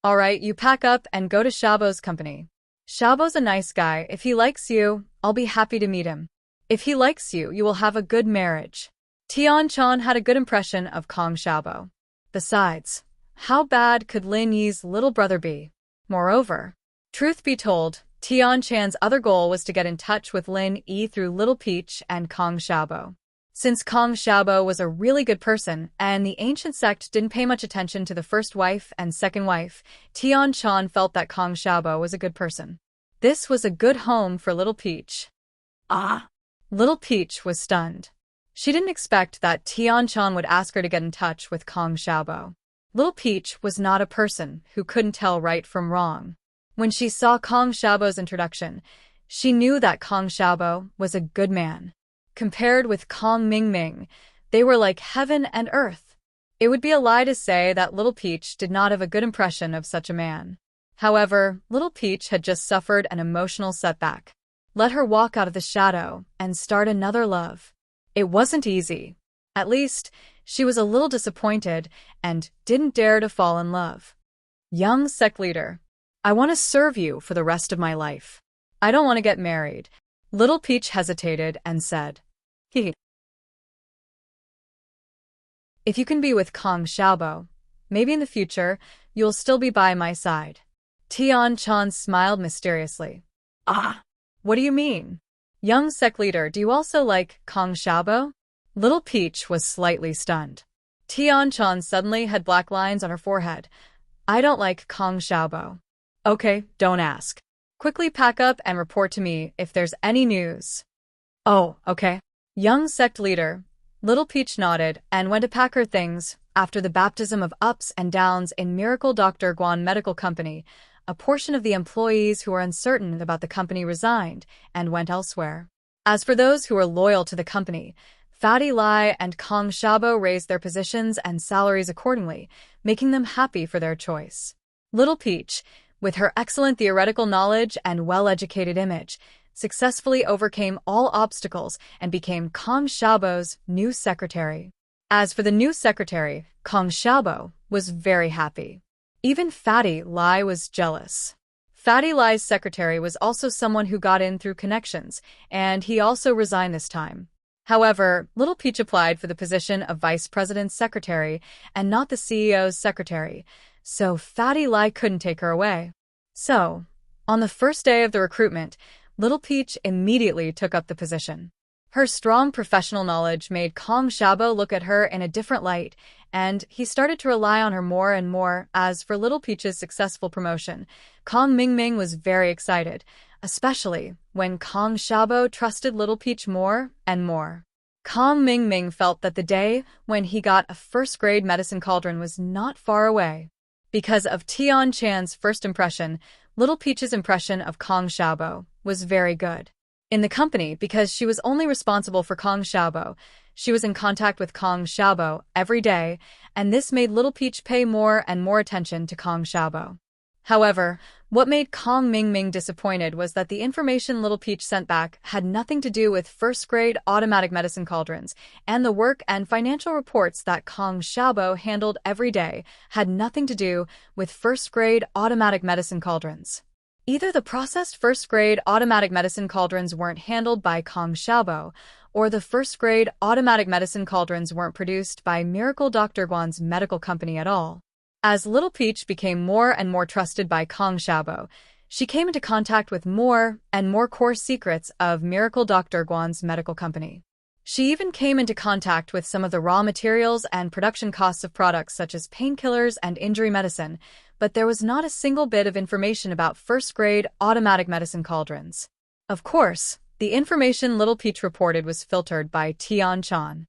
All right, you pack up and go to Xiaobo's company. Xiaobo's a nice guy. If he likes you, I'll be happy to meet him. If he likes you, you will have a good marriage. Tian-chan had a good impression of Kong Xiaobo. Besides, how bad could Lin Yi's little brother be? Moreover, truth be told, Tian-chan's other goal was to get in touch with Lin Yi through Little Peach and Kong Xiaobo. Since Kong Xiaobo was a really good person and the ancient sect didn't pay much attention to the first wife and second wife, Tian-chan felt that Kong Xiaobo was a good person. This was a good home for Little Peach. Ah. Little Peach was stunned. She didn't expect that Tian-chan would ask her to get in touch with Kong Xiaobo. Little Peach was not a person who couldn't tell right from wrong. When she saw Kong Xiaobo's introduction, she knew that Kong Xiaobo was a good man. Compared with Kong Mingming, they were like heaven and earth. It would be a lie to say that Little Peach did not have a good impression of such a man. However, Little Peach had just suffered an emotional setback. Let her walk out of the shadow and start another love. It wasn't easy. At least, she was a little disappointed and didn't dare to fall in love. Young sect leader, I want to serve you for the rest of my life. I don't want to get married. Little Peach hesitated and said, Hee. If you can be with Kong Xiaobo, maybe in the future, you'll still be by my side. Tian-chan smiled mysteriously. Ah. What do you mean? Young sect leader, do you also like Kong Xiaobo? Little Peach was slightly stunned. Tian-chan suddenly had black lines on her forehead. I don't like Kong Xiaobo. Okay, don't ask. Quickly pack up and report to me if there's any news. Oh, okay. Young sect leader. Little Peach nodded and went to pack her things. After the baptism of ups and downs in Miracle Dr. Guan Medical Company, a portion of the employees who were uncertain about the company resigned and went elsewhere. As for those who were loyal to the company, Fatty Lai and Kong Xiaobo raised their positions and salaries accordingly, making them happy for their choice. Little Peach, with her excellent theoretical knowledge and well-educated image, successfully overcame all obstacles and became Kong Xiaobo's new secretary. As for the new secretary, Kong Xiaobo was very happy. Even Fatty Lai was jealous. Fatty Lai's secretary was also someone who got in through connections, and he also resigned this time. However, Little Peach applied for the position of vice president's secretary and not the CEO's secretary, so Fatty Lai couldn't take her away. So, on the first day of the recruitment, Little Peach immediately took up the position. Her strong professional knowledge made Kong Xiaobo look at her in a different light, and he started to rely on her more and more. As for Little Peach's successful promotion, Kong Mingming was very excited, especially when Kong Xiaobo trusted Little Peach more and more. Kong Mingming felt that the day when he got a first-grade medicine cauldron was not far away. Because of Tian-chan's first impression, Little Peach's impression of Kong Xiaobo was very good. In the company, because she was only responsible for Kong Xiaobo, she was in contact with Kong Xiaobo every day, and this made Little Peach pay more and more attention to Kong Xiaobo. However, what made Kong Mingming disappointed was that the information Little Peach sent back had nothing to do with first-grade automatic medicine cauldrons, and the work and financial reports that Kong Xiaobo handled every day had nothing to do with first-grade automatic medicine cauldrons. Either the processed first-grade automatic medicine cauldrons weren't handled by Kong Xiaobo, or the first-grade automatic medicine cauldrons weren't produced by Miracle Dr. Guan's medical company at all. As Little Peach became more and more trusted by Kong Xiaobo, she came into contact with more and more core secrets of Miracle Dr. Guan's medical company. She even came into contact with some of the raw materials and production costs of products such as painkillers and injury medicine, but there was not a single bit of information about first-grade automatic medicine cauldrons. Of course, the information Little Peach reported was filtered by Tian-chan.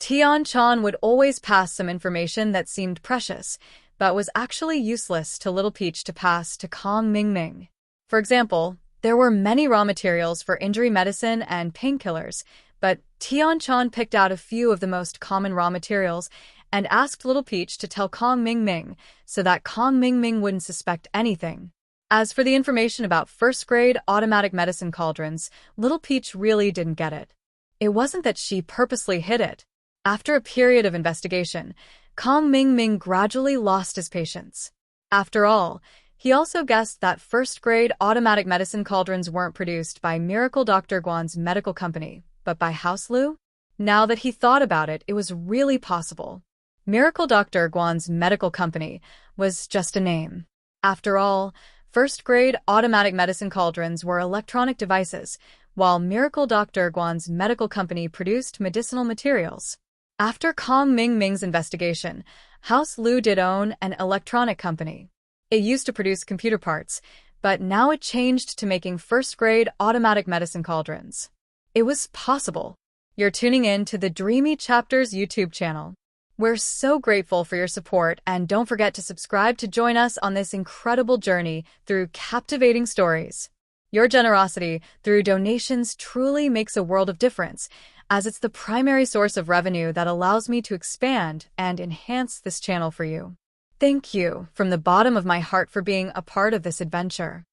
Tian-chan would always pass some information that seemed precious, but was actually useless to Little Peach to pass to Kong Mingming. For example, there were many raw materials for injury medicine and painkillers, but Tian-chan picked out a few of the most common raw materials and asked Little Peach to tell Kong Mingming so that Kong Mingming wouldn't suspect anything. As for the information about first-grade automatic medicine cauldrons, Little Peach really didn't get it. It wasn't that she purposely hid it. After a period of investigation, Kong Mingming gradually lost his patience. After all, he also guessed that first-grade automatic medicine cauldrons weren't produced by Miracle Dr. Guan's medical company, but by House Lu? Now that he thought about it, it was really possible. Miracle Dr. Guan's medical company was just a name. After all, first-grade automatic medicine cauldrons were electronic devices, while Miracle Dr. Guan's medical company produced medicinal materials. After Kong Mingming's investigation, House Lu did own an electronic company. It used to produce computer parts, but now it changed to making first-grade automatic medicine cauldrons. It was possible. You're tuning in to the Dreamy Chapters YouTube channel. We're so grateful for your support, and don't forget to subscribe to join us on this incredible journey through captivating stories. Your generosity through donations truly makes a world of difference, as it's the primary source of revenue that allows me to expand and enhance this channel for you. Thank you from the bottom of my heart for being a part of this adventure.